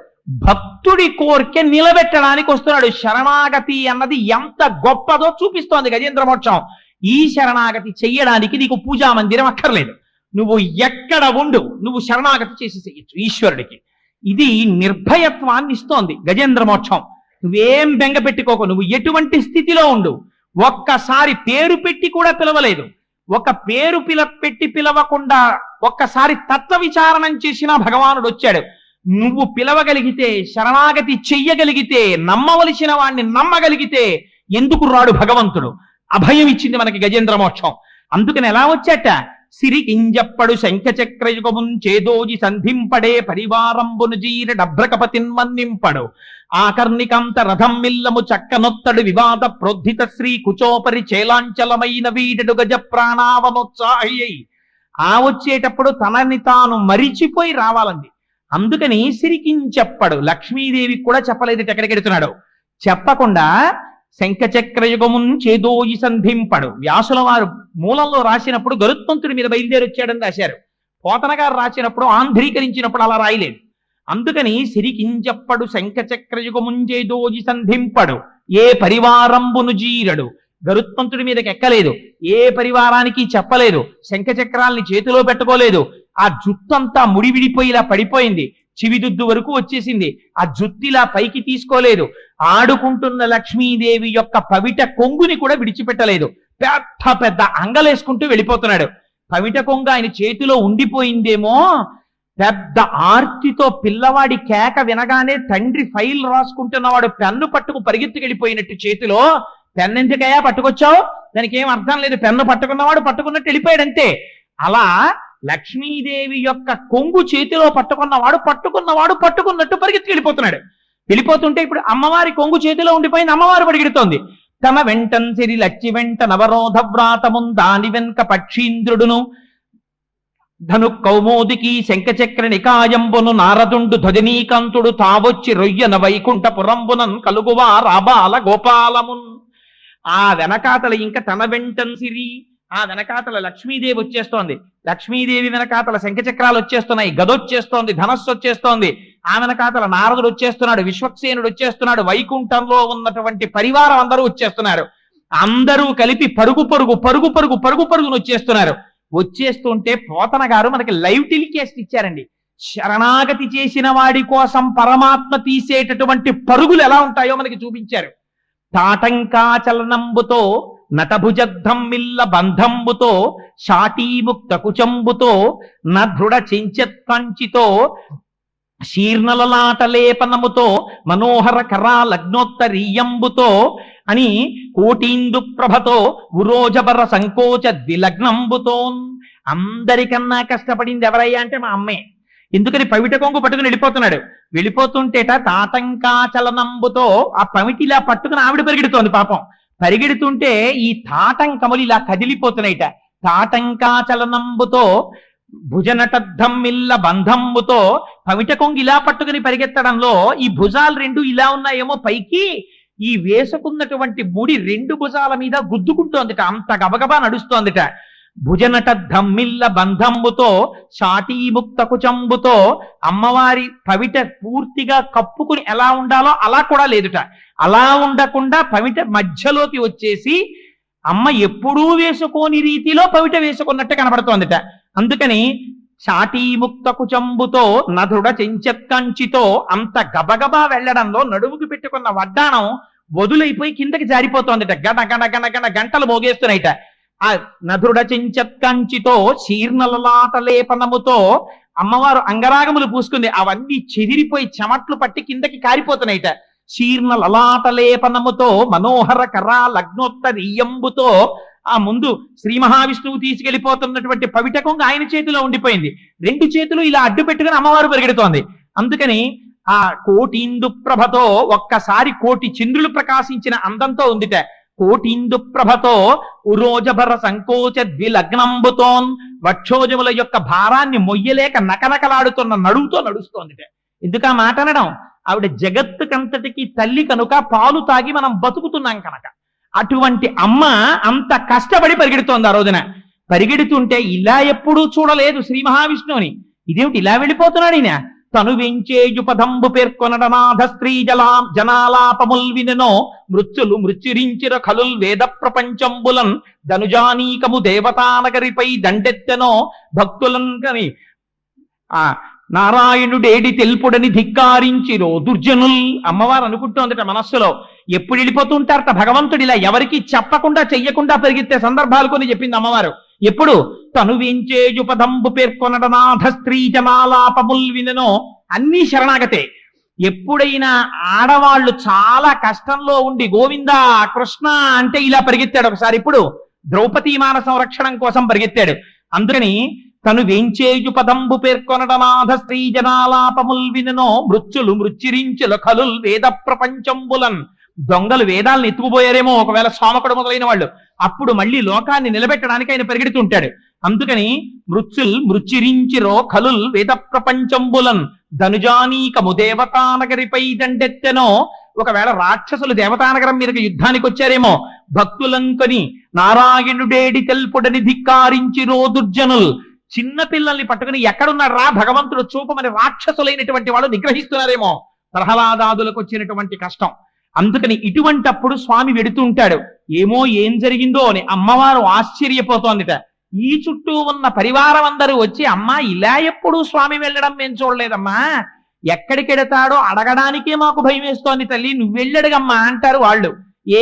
భక్తుడి కోరిక నిలబెట్టడానికి వస్తున్నాడు. శరణాగతి అన్నది ఎంత గొప్పదో చూపిస్తోంది గజేంద్ర మోక్షం. ఈ శరణాగతి చెయ్యడానికి నీకు పూజా మందిరం అక్కర్లేదు. నువ్వు ఎక్కడ ఉండు, నువ్వు శరణాగతి చేసేసేయచ్చు ఈశ్వరుడికి. ఇది నిర్భయత్వాన్ని ఇస్తోంది గజేంద్ర మోక్షం. నువ్వేం బెంగ పెట్టుకోకు, నువ్వు ఎటువంటి స్థితిలో ఉండు. ఒక్కసారి పేరు పెట్టి కూడా పిలవలేదు, ఒక పేరు పెట్టి పిలవకుండా ఒక్కసారి తత్వ విచారణం చేసిన భగవానుడు వచ్చాడు. నువ్వు పిలవగలిగితే, శరణాగతి చెయ్యగలిగితే, నమ్మవలసిన వాణ్ణి నమ్మగలిగితే ఎందుకు రాడు భగవంతుడు? అభయం ఇచ్చింది మనకి గజేంద్ర మోక్షం. అందుకని ఎలా వచ్చాట? సిరికింజప్పడు శంఖచక్రయుగమున్ చేదోజి సంధింపడే పరివారంబును జీర డభ్రకపతిన్మన్నింపడు ఆకర్ణికంత రథం మిల్లము చక్కనొత్తడు వివాద ప్రోద్ధిత శ్రీ కుచోపరి చేలాంచలమైన వీడడు గజ ప్రాణావనోత్సాహి. ఆ వచ్చేటప్పుడు తనని తాను మరిచిపోయి రావాలండి. అందుకని సిరికించెప్పడు. లక్ష్మీదేవికి కూడా చెప్పలేదు ఎక్కడికెడుతున్నాడు. చెప్పకుండా శంఖచక్రయుగమున్ చేదోయి సంధింపడు. వ్యాసుల వారు మూలంలో రాసినప్పుడు గరుత్మంతుడి మీద బయలుదేరి వచ్చాడని రాశారు. పోతన గారు రాసినప్పుడు ఆంధ్రీకరించినప్పుడు అలా రాయలేదు. అందుకని సిరికించెప్పడు శంఖచక్రయుగమున్ చేదోయి సంధింపడు ఏ పరివారంబును జీరడు. గరుత్మంతుడి మీదకి ఎక్కలేదు, ఏ పరివారానికి చెప్పలేదు, శంఖచక్రాల్ని చేతిలో పెట్టుకోలేదు. ఆ జుత్తంతా ముడివిడిపోయిలా పడిపోయింది, చివిదుద్దు వరకు వచ్చేసింది. ఆ జుత్తిలా పైకి తీసుకోలేదు. ఆడుకుంటున్న లక్ష్మీదేవి యొక్క పవిట కొంగుని కూడా విడిచిపెట్టలేదు. పెద్ద పెద్ద అంగలేసుకుంటూ వెళ్ళిపోతున్నాడు. పవిట కొంగు ఆయన చేతిలో ఉండిపోయిందేమో. పెద్ద ఆర్తితో పిల్లవాడి కేక వినగానే తండ్రి ఫైల్ రాసుకుంటున్నవాడు పెన్ను పట్టుకు పరిగెత్తుకెళ్ళిపోయినట్టు చేతిలో. పెన్ను ఎందుకయ్యా పట్టుకొచ్చావు? దానికి ఏం అర్థం లేదు. పెన్ను పట్టుకున్నవాడు పట్టుకున్నట్టు వెళ్ళిపోయాడంతే. అలా లక్ష్మీదేవి యొక్క కొంగు చేతిలో పట్టుకున్నవాడు పట్టుకున్నట్టు పరిగెత్తి వెళ్ళిపోతున్నాడు. వెళ్ళిపోతుంటే ఇప్పుడు అమ్మవారి కొంగు చేతిలో ఉండిపోయింది. అమ్మవారు పరిగెడుతోంది. తన వెంటన్ సిరి లచ్చి వెంట నవరోధ వ్రాతమున్ దాని వెనుక పక్షీంద్రుడును ధను కౌమోదికి శంఖచక్ర నికాయంబును నారదుండు ధ్వజనీకాంతుడు తావొచ్చి రొయ్యన వైకుంఠపురంబునన్ కలుగువా రాబాల గోపాలమున్. ఆ వెనకాతల ఇంకా తన వెంటన్ సిరి, ఆ వెనకాతల లక్ష్మీదేవి వచ్చేస్తోంది. లక్ష్మీదేవి వెనకాతల శంఖచక్రాలు వచ్చేస్తున్నాయి, గదొచ్చేస్తోంది, ధనస్సు వచ్చేస్తోంది. ఆ వెనకాతల నారదుడు వచ్చేస్తున్నాడు, విశ్వక్సేనుడు వచ్చేస్తున్నాడు, వైకుంఠంలో ఉన్నటువంటి పరివారం అందరూ వచ్చేస్తున్నారు. అందరూ కలిపి పరుగును వచ్చేస్తున్నారు. వచ్చేస్తుంటే పోతన గారు మనకి లైవ్ టెలికాస్ట్ ఇచ్చారండి. శరణాగతి చేసిన వాడి కోసం పరమాత్మ తీసేటటువంటి పరుగులు ఎలా ఉంటాయో మనకి చూపించారు. తాటంకాచలనంబుతో నటభుజద్ధమ్మిల్ల బంధంబుతో షాటీముక్త కుచంబుతో నృఢ చించత్కంచితో శీర్ణలలాటలేపనముతో మనోహర కరాలగ్నోత్తరీయంబుతో అని కోటీందు ప్రభతో ఉరోజబర సంకోచ ద్విలగ్నంబుతో. అందరికన్నా కష్టపడింది ఎవరయ్యా అంటే మా అమ్మే. ఎందుకని పవిట కొంగు పట్టుకుని వెళ్ళిపోతున్నాడు. వెళ్ళిపోతుంటేట తాటంకాచలనంబుతో ఆ పమిటిలా పట్టుకుని ఆవిడ పరిగెడుతోంది. పాపం పరిగెడుతుంటే ఈ తాటంకములు ఇలా కదిలిపోతున్నాయిట. తాటంకాచలనంబుతో భుజనటద్ధమ్మిల్ల బంధంబుతో పవిట కొంగు ఇలా పట్టుకుని పరిగెత్తడంలో ఈ భుజాలు రెండు ఇలా ఉన్నాయేమో పైకి, ఈ వేసుకున్నటువంటి ముడి రెండు భుజాల మీద గుద్దుకుంటోందిట. అంత గబగబా నడుస్తోందిట. భుజనటద్ధమ్మిల్ల బంధంబుతో షాటీముక్త కుచంబుతో అమ్మవారి పవిట పూర్తిగా కప్పుకుని ఎలా ఉండాలో అలా కూడా లేదుట. అలా ఉండకుండా పవిట మధ్యలోకి వచ్చేసి అమ్మ ఎప్పుడూ వేసుకోని రీతిలో పవిట వేసుకున్నట్టు కనబడుతోందిట. అందుకని షాటీముక్త కుచంబుతో నధుడ చెంచత్కంచితో అంత గబగబా వెళ్లడంలో నడుముకు పెట్టుకున్న వడ్డాణం వదులైపోయి కిందకి జారిపోతోందిట. గణ గణ గణ గణ గంటలు మోగేస్తున్నాయిట. ఆ నధుడ చెంచత్కంచితో శీర్ణలలాట లేపనముతో అమ్మవారు అంగరాగములు పూసుకుంది. అవన్నీ చెదిరిపోయి చెమట్లు పట్టి కిందకి కారిపోతున్నాయిట. శీర్ణ లలాట లేపనముతో మనోహర కరా లగ్నోత్తరీయంబుతో ఆ ముందు శ్రీ మహావిష్ణువు తీసుకెళ్లిపోతున్నటువంటి పవిట కొంగ ఆయన చేతిలో ఉండిపోయింది. రెండు చేతులు ఇలా అడ్డు పెట్టుకుని అమ్మవారు పరిగెడుతోంది. అందుకని ఆ కోటిందు ప్రభతో ఒక్కసారి కోటి చంద్రులు ప్రకాశించిన అందంతో ఉందిట. కోటిందు ప్రభతో ఉరోజభర సంకోచ ద్విలగ్నంబుతోన్ వక్షోజముల యొక్క భారాన్ని మొయ్యలేక నకనకలాడుతున్న నడువుతో నడుస్తోందిట. ఎందుకు ఆ మాట అనడం? ఆవిడ జగత్తుకంతటికి తల్లి కనుక, పాలు తాగి మనం బతుకుతున్నాం కనుక. అటువంటి అమ్మ అంత కష్టపడి పరిగెడుతోంది. ఆ రోజున పరిగెడుతుంటే ఇలా ఎప్పుడూ చూడలేదు శ్రీ మహావిష్ణువుని. ఇదేమిటి ఇలా వెళ్ళిపోతున్నాడు ఈయన? తను వెంచేయు పదంబు పేర్కొనడనాథ స్త్రీ జనాలాపముల్ వినెనో మృత్యులు మృత్యురించిర ఖలుల్ వేద ప్రపంచంబులన్ ధనుజానీకము దేవతానగరిపై దండెత్తెనో భక్తులన్ కని ఆ నారాయణుడేడి తెల్పుడని ధిక్కారించిరో దుర్జనుల్. అమ్మవారు అనుకుంటోందట మనస్సులో, ఎప్పుడు వెళ్ళిపోతుంటారట భగవంతుడు ఇలా ఎవరికి చెప్పకుండా చెయ్యకుండా పెరిగితే సందర్భాలు కొన్ని చెప్పింది అమ్మవారు. ఎప్పుడు? తను వెంచేయు పదంబు పేర్కొనడనాథ స్త్రీ జనాలాపముల్ వినెనో. అన్నీ శరణాగతే. ఎప్పుడైనా ఆడవాళ్లు చాలా కష్టంలో ఉండి గోవిందా కృష్ణ అంటే ఇలా పరిగెత్తాడు ఒకసారి. ఇప్పుడు ద్రౌపదీ మాన సంరక్షణం కోసం పరిగెత్తాడు. అందుకని తను వెంచేయు పదంబు పేర్కొనడనాథ స్త్రీ జనాలాపముల్ వినెనో మృత్యులు మృత్యురించుల ఖలుల్ వేద ప్రపంచంబులన్. దొంగలు వేదాలను ఎత్తుకుపోయారేమో ఒకవేళ సోమకుడు మొదలైన వాళ్ళు. అప్పుడు మళ్ళీ లోకాన్ని నిలబెట్టడానికి ఆయన పరిగెడుతుంటాడు. అందుకని మృత్యుల్ మృత్యురించిరో ఖలుల్ వేద ప్రపంచంబులన్ ధనుజానీకము దేవతానగరిపై దండెత్తెనో. ఒకవేళ రాక్షసులు దేవతానగరం మీదకి యుద్ధానికి వచ్చారేమో. భక్తులంకొని నారాయణుడేడి తెల్పుడని ధిక్కారించిరో దుర్జనుల్. చిన్న పిల్లల్ని పట్టుకుని ఎక్కడున్నాడు రా భగవంతుడు చూపమని రాక్షసులైనటువంటి వాళ్ళు నిగ్రహిస్తున్నారేమో. ప్రహ్లాదాదులకు వచ్చినటువంటి కష్టం. అందుకని ఇటువంటప్పుడు స్వామి వెడుతుంటాడు. ఏమో ఏం జరిగిందో అని అమ్మవారు ఆశ్చర్యపోతోందిట. ఈ చుట్టూ ఉన్న పరివారం అందరూ వచ్చి, అమ్మా ఇలా ఎప్పుడు స్వామి వెళ్ళడం మేము చూడలేదమ్మా, ఎక్కడికెడతాడో అడగడానికే మాకు భయం వేస్తోంది తల్లి, నువ్వు వెళ్ళడగమ్మా అంటారు వాళ్ళు.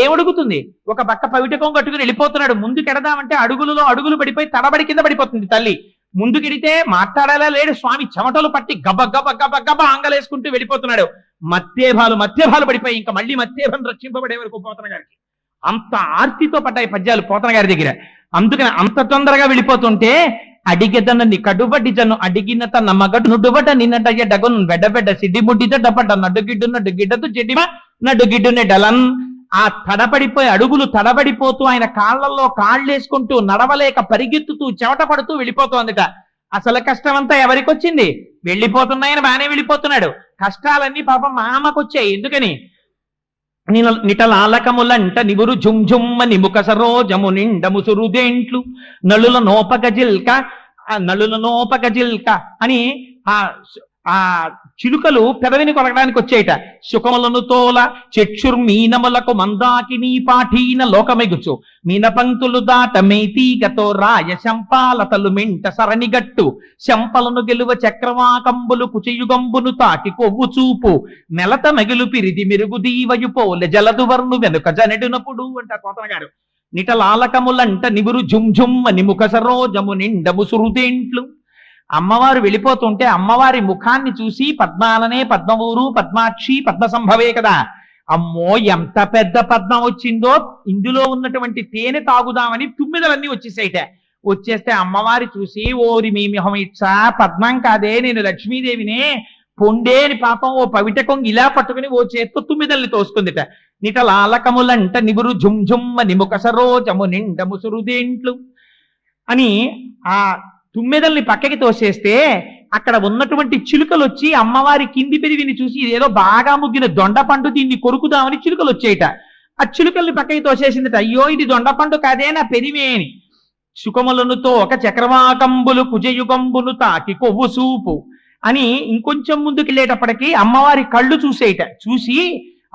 ఏమడుగుతుంది? ఒక పక్క పవిటకం కట్టుకుని వెళ్ళిపోతున్నాడు. ముందుకెడదామంటే అడుగులలో అడుగులు పడిపోయి తడబడి కింద పడిపోతుంది తల్లి. ముందుకెడితే మాట్లాడేలా లేడు స్వామి. చెమటలు పట్టి గబ గబ గబ గబ ఆంగలేసుకుంటూ వెళ్ళిపోతున్నాడు. మధ్యభాలు పడిపోయి ఇంకా మళ్ళీ మధ్యభం రక్షింపబడే వరకు పోతన గారికి అంత ఆర్తితో పడ్డాయి పద్యాలు పోతన గారి దగ్గర. అందుకని అంత తొందరగా వెళ్ళిపోతుంటే అడిగెదనని కడుబడి జను అడిగిన తన మగడు నుడుబట నిన్నడయ్య డగన్ వెడబెడ్డ సిడ్డిముడ్డిద డబడ్డ నడుగిడ్డు నడుగిడ్డదు చెడిమ నడుగిడ్డునే డలన్. ఆ తడబడిపోయి అడుగులు తడబడిపోతూ ఆయన కాళ్లలో కాళ్ళేసుకుంటూ నడవలేక పరిగెత్తుతూ చెమట పడుతూ వెళ్ళిపోతోందిట. అసలు కష్టం అంతా ఎవరికి వచ్చింది? వెళ్ళిపోతున్నాయని బాగానే వెళ్ళిపోతున్నాడు. కష్టాలన్నీ పాపం మామకొచ్చాయి. ఎందుకని? నిటలాలకములంట నివురు జుంజుమ్మ నిముక సరోజము నిండ ముసురుదేంట్లు నలుల నోపక జిల్క అని ఆ చిలుకలు పెదవిని కొలగడానికి వచ్చేట. సుఖములను తోల చెక్షుర్మీనములకు మందాకినీ పాఠీన లోకమెగుచు మీన పంక్తులు దాట మేతీగతో రాయ శంపాలతలు మెంట సరణిగట్టు శంపలను గెలువ చక్రవాకంబులు కుచయుగంబును తాకి కొవ్వు చూపు మెలత మెగులు పిరిది మెరుగు దీవయుపోలె జలదువర్ను వెనుక జనెడునప్పుడు అంట కోతన గారు. నిటలాలకములంట నివురు జుంజుమ్మ నిముఖ సరోజము నిండ ముసురుదేంట్లు. అమ్మవారు వెళ్ళిపోతుంటే అమ్మవారి ముఖాన్ని చూసి పద్మాలనే పద్మవూరు పద్మాక్షి పద్మ సంభవే కదా. అమ్మో ఎంత పెద్ద పద్మం వచ్చిందో, ఇందులో ఉన్నటువంటి తేనె తాగుదామని తుమ్మిదలన్నీ వచ్చేసాయిట. వచ్చేస్తే అమ్మవారి చూసి, ఓరి మీ మొహం ఇచ్చా, పద్మం కాదే నేను లక్ష్మీదేవినే, పొండే అని పాపం ఓ పవిట కొంగి ఇలా పట్టుకుని ఓ చేత్తో తుమ్మిదల్ని తోసుకుందిట. నిటలాలకములంట నివురు జుంజుమ్మ నిముక సరోజము నిండ ముసురుదేంట్లు అని ఆ తుమ్మెదల్ని పక్కకి తోసేస్తే అక్కడ ఉన్నటువంటి చిలుకలు వచ్చి అమ్మవారి కింది పెరివిని చూసి ఏదో బాగా ముగ్గిన దొండపండు దీన్ని కొరుకుదామని చిలుకలు వచ్చేయట. ఆ చిలుకల్ని పక్కకి తోసేసిందట. అయ్యో ఇది దొండపండు కాదే నా పెరివే అని. సుఖములనుతో ఒక చక్రవాకంబులు కుజయుగంబులు తాకి కొవ్వు సూపు అని ఇంకొంచెం ముందుకెళ్ళేటప్పటికి అమ్మవారి కళ్ళు చూసేయట. చూసి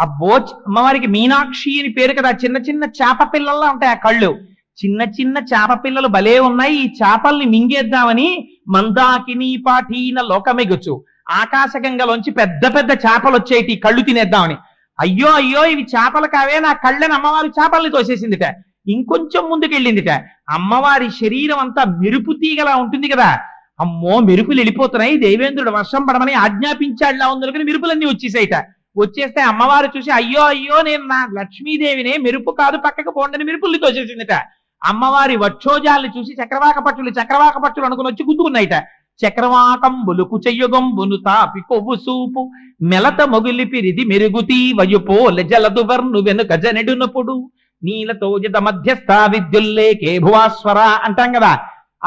అమ్మవారికి మీనాక్షి అని పేరు కదా, చిన్న చిన్న చేప పిల్లల్లా ఉంటాయి ఆ కళ్ళు. చిన్న చిన్న చేప పిల్లలు భలే ఉన్నాయి, ఈ చేపల్ని మింగేద్దామని మందాకినీ పాఠీన లోకమెగుచు ఆకాశగంగలోంచి పెద్ద పెద్ద చేపలు వచ్చేటి కళ్ళు తినేద్దామని. అయ్యో అయ్యో ఇవి చేపలు కావే నా కళ్ళని అమ్మవారి చేపల్ని తోసేసిందిట. ఇంకొంచెం ముందుకెళ్ళిందిట. అమ్మవారి శరీరం అంతా మెరుపు తీగలా ఉంటుంది కదా, అమ్మో మెరుపులు వెళ్ళిపోతున్నాయి, దేవేంద్రుడు వర్షం పడమని ఆజ్ఞాపించాడులా ఉందనుకుని మెరుపులన్నీ వచ్చేసాయిట. వచ్చేస్తే అమ్మవారు చూసి అయ్యో అయ్యో నేను నా లక్ష్మీదేవినే, మెరుపు కాదు పక్కకు పోండని మెరుపుల్ని తోచేసిందిట. అమ్మవారి వక్షోజాల్ని చూసి చక్రవాక పట్టులు అనుకుని వచ్చి గుద్దుకున్నాయిట. చక్రవాకంబులు కుచయుగంబును తాపి కొవ్వు సూపు మెలత మొగిలిపిరిది మెరుగుతీ వయుపోల జలదు వర్ణు వెనుక జనెడునప్పుడు నీలతో జత మధ్యస్థ విద్యుల్లేకే భువాస్వర అంటాం కదా.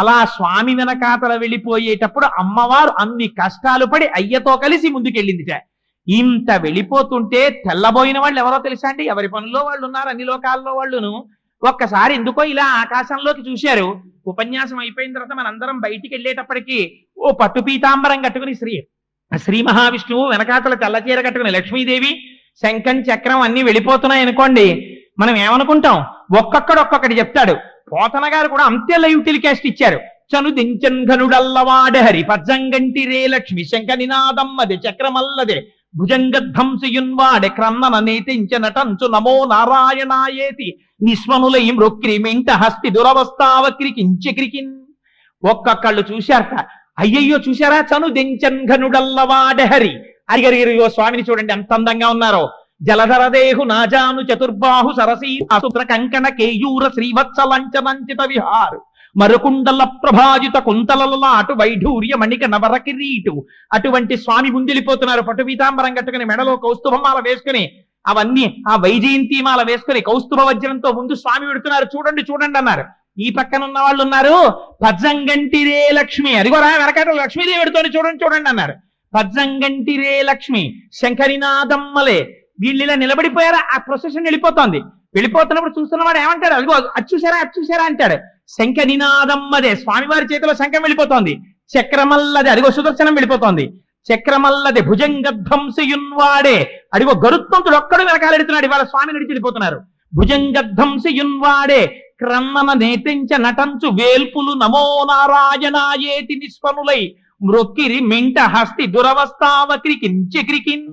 అలా స్వామి వెనకాతల వెళ్ళిపోయేటప్పుడు అమ్మవారు అన్ని కష్టాలు పడి అయ్యతో కలిసి ముందుకెళ్ళిందిట. ఇంత వెళ్ళిపోతుంటే తెల్లబోయిన వాళ్ళు ఎవరో తెలుసా అండి? ఎవరి పనుల్లో వాళ్ళు ఉన్నారు, అన్ని లోకాల్లో వాళ్ళును. ఒక్కసారి ఎందుకో ఇలా ఆకాశంలోకి చూశారు. ఉపన్యాసం అయిపోయిన తర్వాత మనందరం బయటికి వెళ్ళేటప్పటికి ఓ పట్టు పీతాంబరం కట్టుకుని శ్రీ మహావిష్ణువు, వెనకాతల తెల్లచీర కట్టుకుని లక్ష్మీదేవి, శంఖం చక్రం అన్ని వెళ్ళిపోతున్నాయి అనుకోండి. మనం ఏమనుకుంటాం? ఒక్కొక్కటి చెప్తాడు. పోతన గారు కూడా అంతే లైవ్ టెలికాస్ట్ ఇచ్చారు. చను దించన్ ఘనుడల్లవాడ హరి పజ్జంగంటి రే లక్ష్మి శంఖ నినాదమ్మది చక్రమల్లదే భుజంగధ్వంసుయున్వాడే క్రన్నన నేతించ నటంచు నమో నారాయణాయేతి నిస్మనులై మృక్రిమింట హస్తి దురవస్థావక్రికించక్రికిన్. ఒక్కొక్కళ్ళు చూశారట. అయ్యయ్యో చూశారా? చను దించన్ ఘనుడల్లవాడ హరి అరిగరిగో స్వామిని చూడండి ఎంత అందంగా ఉన్నారో. జలధరదేహు నాజాను చతుర్బాహు సరసీ అసుత్ర కంకణ కేయూర శ్రీవత్సలంచనంచిత విహారు మరుకుండల ప్రభాజిత కుంతలలాటు వైఢూర్య మణిక నవర కిరీటు. అటువంటి స్వామి ముందెళ్ళిపోతున్నారు. పట్టు పీతాంబరం కట్టుకుని మెడలో కౌస్తుభమాల వేసుకుని, అవన్నీ ఆ వైజయంతిమాల వేసుకుని కౌస్తుభ వజ్రంతో ముందు స్వామి పెడుతున్నారు. చూడండి చూడండి అన్నారు. ఈ పక్కన ఉన్న వాళ్ళు ఉన్నారు పజ్జంగంటిరే లక్ష్మి, అదిగోరా వెనకాట లక్ష్మీదేవి పెడుతోని చూడండి చూడండి అన్నారు. పజ్జంగంటిరే లక్ష్మి శంఖనినాదమ్మలే. వీళ్ళు ఇలా నిలబడిపోయారా? ఆ ప్రొసెషన్ వెళ్ళిపోతోంది. వెళ్ళిపోతున్నప్పుడు చూస్తున్నవాడు ఏమంటాడు? అదిగో అచ్చుసారా అంటాడు. శంఖ నినాదమ్మదే, స్వామివారి చేతిలో శంఖం వెళ్ళిపోతోంది. చక్రమల్లదే, అదిగో సుదర్శనం వెళ్ళిపోతోంది. చక్రమల్లదే భుజంగధ్వంసయున్వాడే, అదిగో గరుత్మంతుడు ఒక్కడు వెనకాలెడుతున్నాడు. ఇవాళ స్వామి నడిచి వెళ్ళిపోతున్నారు. భుజంగధ్వంసయున్వాడే క్రన్నన నేతించ నటంచు వేల్పులు నమో నారాయణాయేతి నిస్పనులై మృక్కిరి మింట హస్తి దురవస్థావక్రికించక్రికిన్.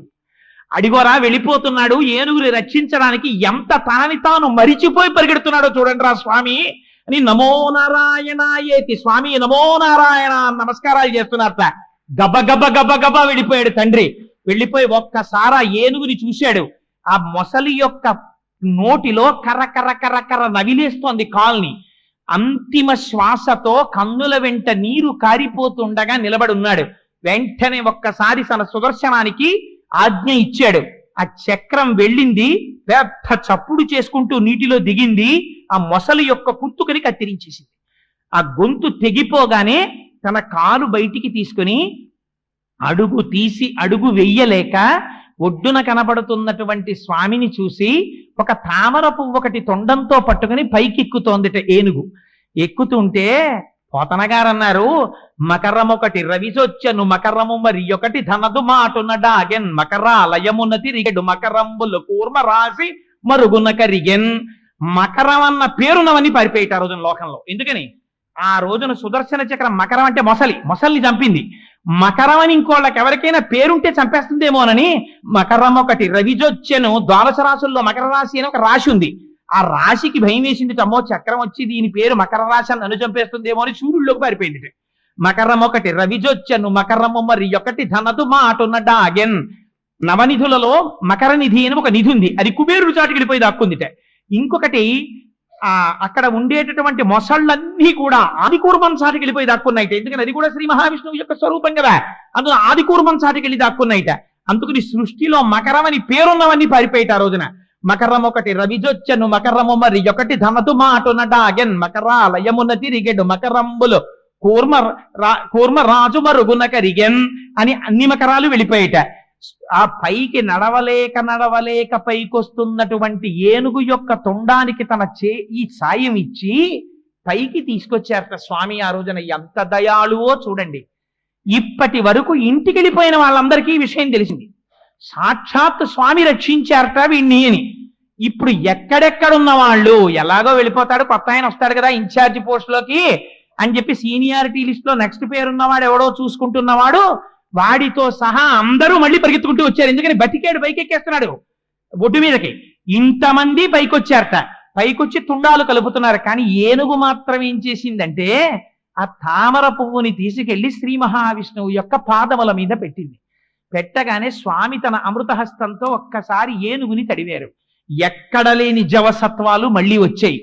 అడిగోరా వెళ్ళిపోతున్నాడు. ఏనుగుని రక్షించడానికి ఎంత తనని తాను మరిచిపోయి పరిగెడుతున్నాడో చూడండి రా స్వామి అని నమో నారాయణాయేతి, స్వామి నమో నారాయణ నమస్కారాలు చేస్తున్నారట. గబ వెళ్ళిపోయాడు తండ్రి. వెళ్ళిపోయి ఒక్కసారి ఆ ఏనుగుని చూశాడు. ఆ మొసలి యొక్క నోటిలో కర్ర నవిలేస్తోంది కాల్ని. అంతిమ శ్వాసతో కన్నుల వెంట నీరు కారిపోతుండగా నిలబడున్నాడు. వెంటనే ఒక్కసారి తన సుదర్శనానికి ఆజ్ఞ ఇచ్చాడు. ఆ చక్రం వెళ్ళింది, పెద్ద చప్పుడు చేసుకుంటూ నీటిలో దిగింది. ఆ మొసలి యొక్క కుత్తుకని కత్తిరించేసింది. ఆ గొంతు తెగిపోగానే తన కాలు బయటికి తీసుకుని అడుగు తీసి అడుగు వెయ్యలేక ఒడ్డున కనబడుతున్నటువంటి స్వామిని చూసి ఒక తామర పువ్వు ఒకటి తొండంతో పట్టుకుని పైకి ఎక్కుతోందిట ఏనుగు. ఎక్కుతుంటే పోతనగారు అన్నారు, మకరమొకటి రవిసొచ్చను మకరము మరి ఒకటి ధనదు మాటున డాగెన్ మకరాలయమున తిరిగెడు మకరంబులు కూర్మ రాసి మరుగున కరిగెన్. మకరం అన్న పేరున్నవన్నీ పారిపోయేట ఆ రోజున లోకంలో. ఎందుకని? ఆ రోజున సుదర్శన చక్రం మకరం అంటే మొసల్ని చంపింది. మకరం అని ఇంకోళ్ళకి ఎవరికైనా పేరుంటే చంపేస్తుందేమోనని మకరం ఒకటి రవిజొచ్చెను. ద్వాదశ రాశుల్లో మకర రాశి అని ఒక రాశి ఉంది. ఆ రాశికి భయం వేసింది. అమ్మో చక్రం వచ్చి దీని పేరు మకర రాశి అని నన్ను చంపేస్తుందేమో అని సూర్యుల్లోకి పారిపోయింది. మకరం ఒకటి రవిజొచ్చెను మకరము మరి ఒకటి ధనదు మాటున డాగెన్. నవనిధులలో మకర నిధి అని ఒక నిధి ఉంది. అది కుబేరుడు చాటుకి వెళ్ళిపోయి దాక్కుందిట. ఇంకొకటి అక్కడ ఉండేటటువంటి మొసళ్ళన్నీ కూడా ఆదికూర్మం సాటికి వెళ్ళిపోయి దాక్కున్నాయిట. ఎందుకంటే అది కూడా శ్రీ మహావిష్ణువు యొక్క స్వరూపం కదా. అందులో ఆదికూర్మం సాటికి వెళ్ళి దాక్కున్నాయిట. అందుకని సృష్టిలో మకరం అని పేరున్నవన్నీ పారిపోయిట ఆ రోజున. మకరం ఒకటి రవిజొచ్చను మకరము మరి ఒకటి ధనతు మాటున డాగెన్ మకరాలయమున తిరిగెడు మకరంబులు కూర్మ రాజు మరుగున కరిగెన్ అని అన్ని మకరాలు వెళ్ళిపోయిట. ఆ పైకి నడవలేక పైకొస్తున్నటువంటి ఏనుగు యొక్క తొండానికి తన ఈ సాయం ఇచ్చి పైకి తీసుకొచ్చారట స్వామి. ఆ రోజున ఎంత దయాళువో చూడండి. ఇప్పటి వరకు ఇంటికి వెళ్ళిపోయిన వాళ్ళందరికీ ఈ విషయం తెలిసింది. సాక్షాత్ స్వామి రక్షించారట వీణ్ణి అని. ఇప్పుడు ఎక్కడెక్కడున్న వాళ్ళు ఎలాగో వెళ్ళిపోతాడు, కొత్త ఆయన వస్తాడు కదా ఇన్ఛార్జి పోస్టులోకి అని చెప్పి సీనియారిటీ లిస్ట్ లో నెక్స్ట్ పేరున్నవాడు ఎవడో చూసుకుంటున్నవాడు వాడితో సహా అందరూ మళ్ళీ పరిగెత్తుకుంటూ వచ్చారు. ఎందుకని బతికేడు పైకెక్కేస్తున్నాడు ఒడ్డు మీదకి. ఇంతమంది పైకొచ్చారట. పైకొచ్చి తుండాలు కలుపుతున్నారు. కానీ ఏనుగు మాత్రం ఏం చేసిందంటే ఆ తామర పువ్వుని తీసుకెళ్లి శ్రీ మహావిష్ణువు యొక్క పాదముల మీద పెట్టింది. పెట్టగానే స్వామి తన అమృతహస్తంతో ఒక్కసారి ఏనుగుని తడివారు. ఎక్కడ లేని జవసత్వాలు మళ్ళీ వచ్చాయి.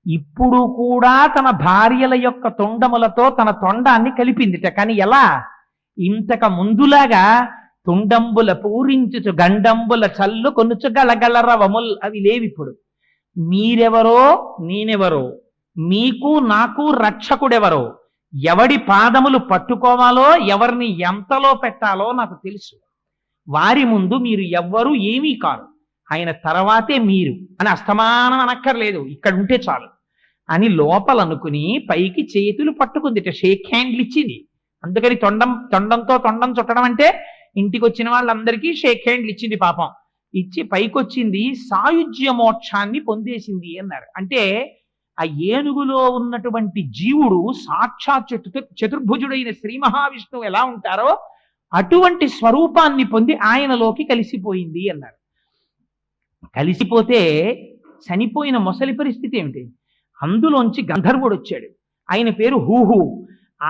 ఇప్పుడు కూడా తన భార్యల యొక్క తొండములతో తన తొండాన్ని కలిపిందిట. కానీ ఎలా? ఇంతక ముందులాగా తుండంబుల పూరించుచు గండంబుల చల్లు కొనుచు గలగలరవముల్ అవి లేవిప్పుడు. మీరెవరో నేనెవరో, మీకు నాకు రక్షకుడెవరో, ఎవడి పాదములు పట్టుకోవాలో ఎవరిని ఎంతలో పెట్టాలో నాకు తెలుసు. వారి ముందు మీరు ఎవ్వరూ ఏమీ కారు, ఆయన తర్వాతే మీరు అని అస్తమానం అనక్కర్లేదు, ఇక్కడ ఉంటే చాలు అని లోపలనుకుని పైకి చేతులు పట్టుకుందిట. షేక్ హ్యాండ్లు ఇచ్చింది. అందుకని తొండంతో తొండం చుట్టడం అంటే ఇంటికి వచ్చిన వాళ్ళందరికీ షేక్ హ్యాండ్లు ఇచ్చింది. పాపం ఇచ్చి పైకొచ్చింది, సాయుజ్య మోక్షాన్ని పొందేసింది అన్నారు. అంటే ఆ ఏనుగులో ఉన్నటువంటి జీవుడు సాక్షాత్ చతుర్భుజుడైన శ్రీ మహావిష్ణువు ఎలా ఉంటారో అటువంటి స్వరూపాన్ని పొంది ఆయనలోకి కలిసిపోయింది అన్నారు. కలిసిపోతే చనిపోయిన మొసలి పరిస్థితి ఏమిటి? అందులోంచి గంధర్వుడు వచ్చాడు. ఆయన పేరు హూహు.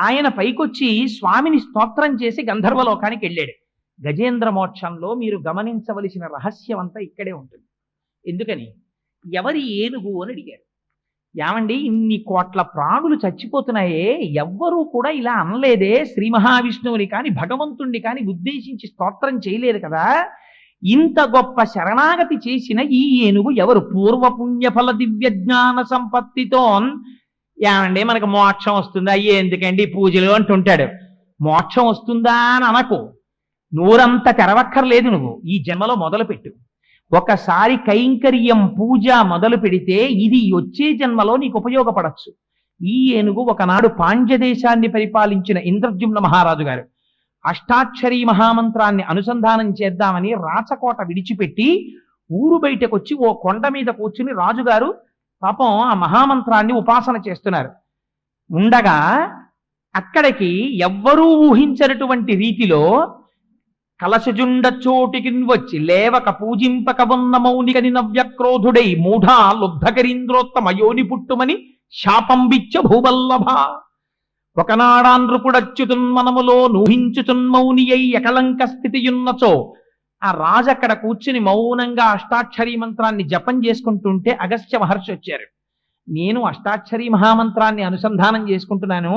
ఆయన పైకొచ్చి స్వామిని స్తోత్రం చేసి గంధర్వలోకానికి వెళ్ళాడు. గజేంద్ర మోక్షంలో మీరు గమనించవలసిన రహస్యం అంతా ఇక్కడే ఉంటుంది. ఎందుకని? ఎవరి ఏనుగు అని అడిగారు. ఏమండి, ఇన్ని కోట్ల ప్రాణులు చచ్చిపోతున్నాయే, ఎవ్వరూ కూడా ఇలా అనలేదే, శ్రీ మహావిష్ణువుని కానీ భగవంతుణ్ణి కానీ ఉద్దేశించి స్తోత్రం చేయలేదు కదా, ఇంత గొప్ప శరణాగతి చేసిన ఈ ఏనుగు ఎవరు? పూర్వపుణ్యఫల దివ్య జ్ఞాన సంపత్తితో. ఏమండి, మనకు మోక్షం వస్తుందా? ఎందుకండి పూజలు అంటుంటాడు. మోక్షం వస్తుందా అని అనకు, నోరంతా తెరవక్కర్లేదు. నువ్వు ఈ జన్మలో మొదలుపెట్టు. ఒకసారి కైంకర్యం పూజ మొదలు పెడితే ఇది వచ్చే జన్మలో నీకు ఉపయోగపడచ్చు. ఈ ఏనుగు ఒకనాడు పాండ్యదేశాన్ని పరిపాలించిన ఇంద్రద్యుమ్న మహారాజు గారు అష్టాక్షరీ మహామంత్రాన్ని అనుసంధానం చేద్దామని రాచకోట విడిచిపెట్టి ఊరు బయటకొచ్చి ఓ కొండ మీద కూర్చుని రాజుగారు పాపం ఆ మహామంత్రాన్ని ఉపాసన చేస్తున్నారు. ఉండగా అక్కడికి ఎవ్వరూ ఊహించనటువంటి రీతిలో కలశజుండ చోటికి వచ్చి లేవక పూజింపక ఉన్న మౌనికని నవ్యక్రోధుడై మూఢా లుబ్ధకరీంద్రోత్తమ యోని పుట్టుమని శాపంబిచ్చ భూవల్లభ ఒకనాడాన్రుపుడచ్యుతున్మనములో నూహించుచున్మౌని అయి ఎకలంక స్థితియున్నచో. ఆ రాజు అక్కడ కూర్చుని మౌనంగా అష్టాక్షరీ మంత్రాన్ని జపం చేసుకుంటుంటే అగస్త్య మహర్షి వచ్చారు. నేను అష్టాక్షరీ మహామంత్రాన్ని అనుసంధానం చేసుకుంటున్నాను,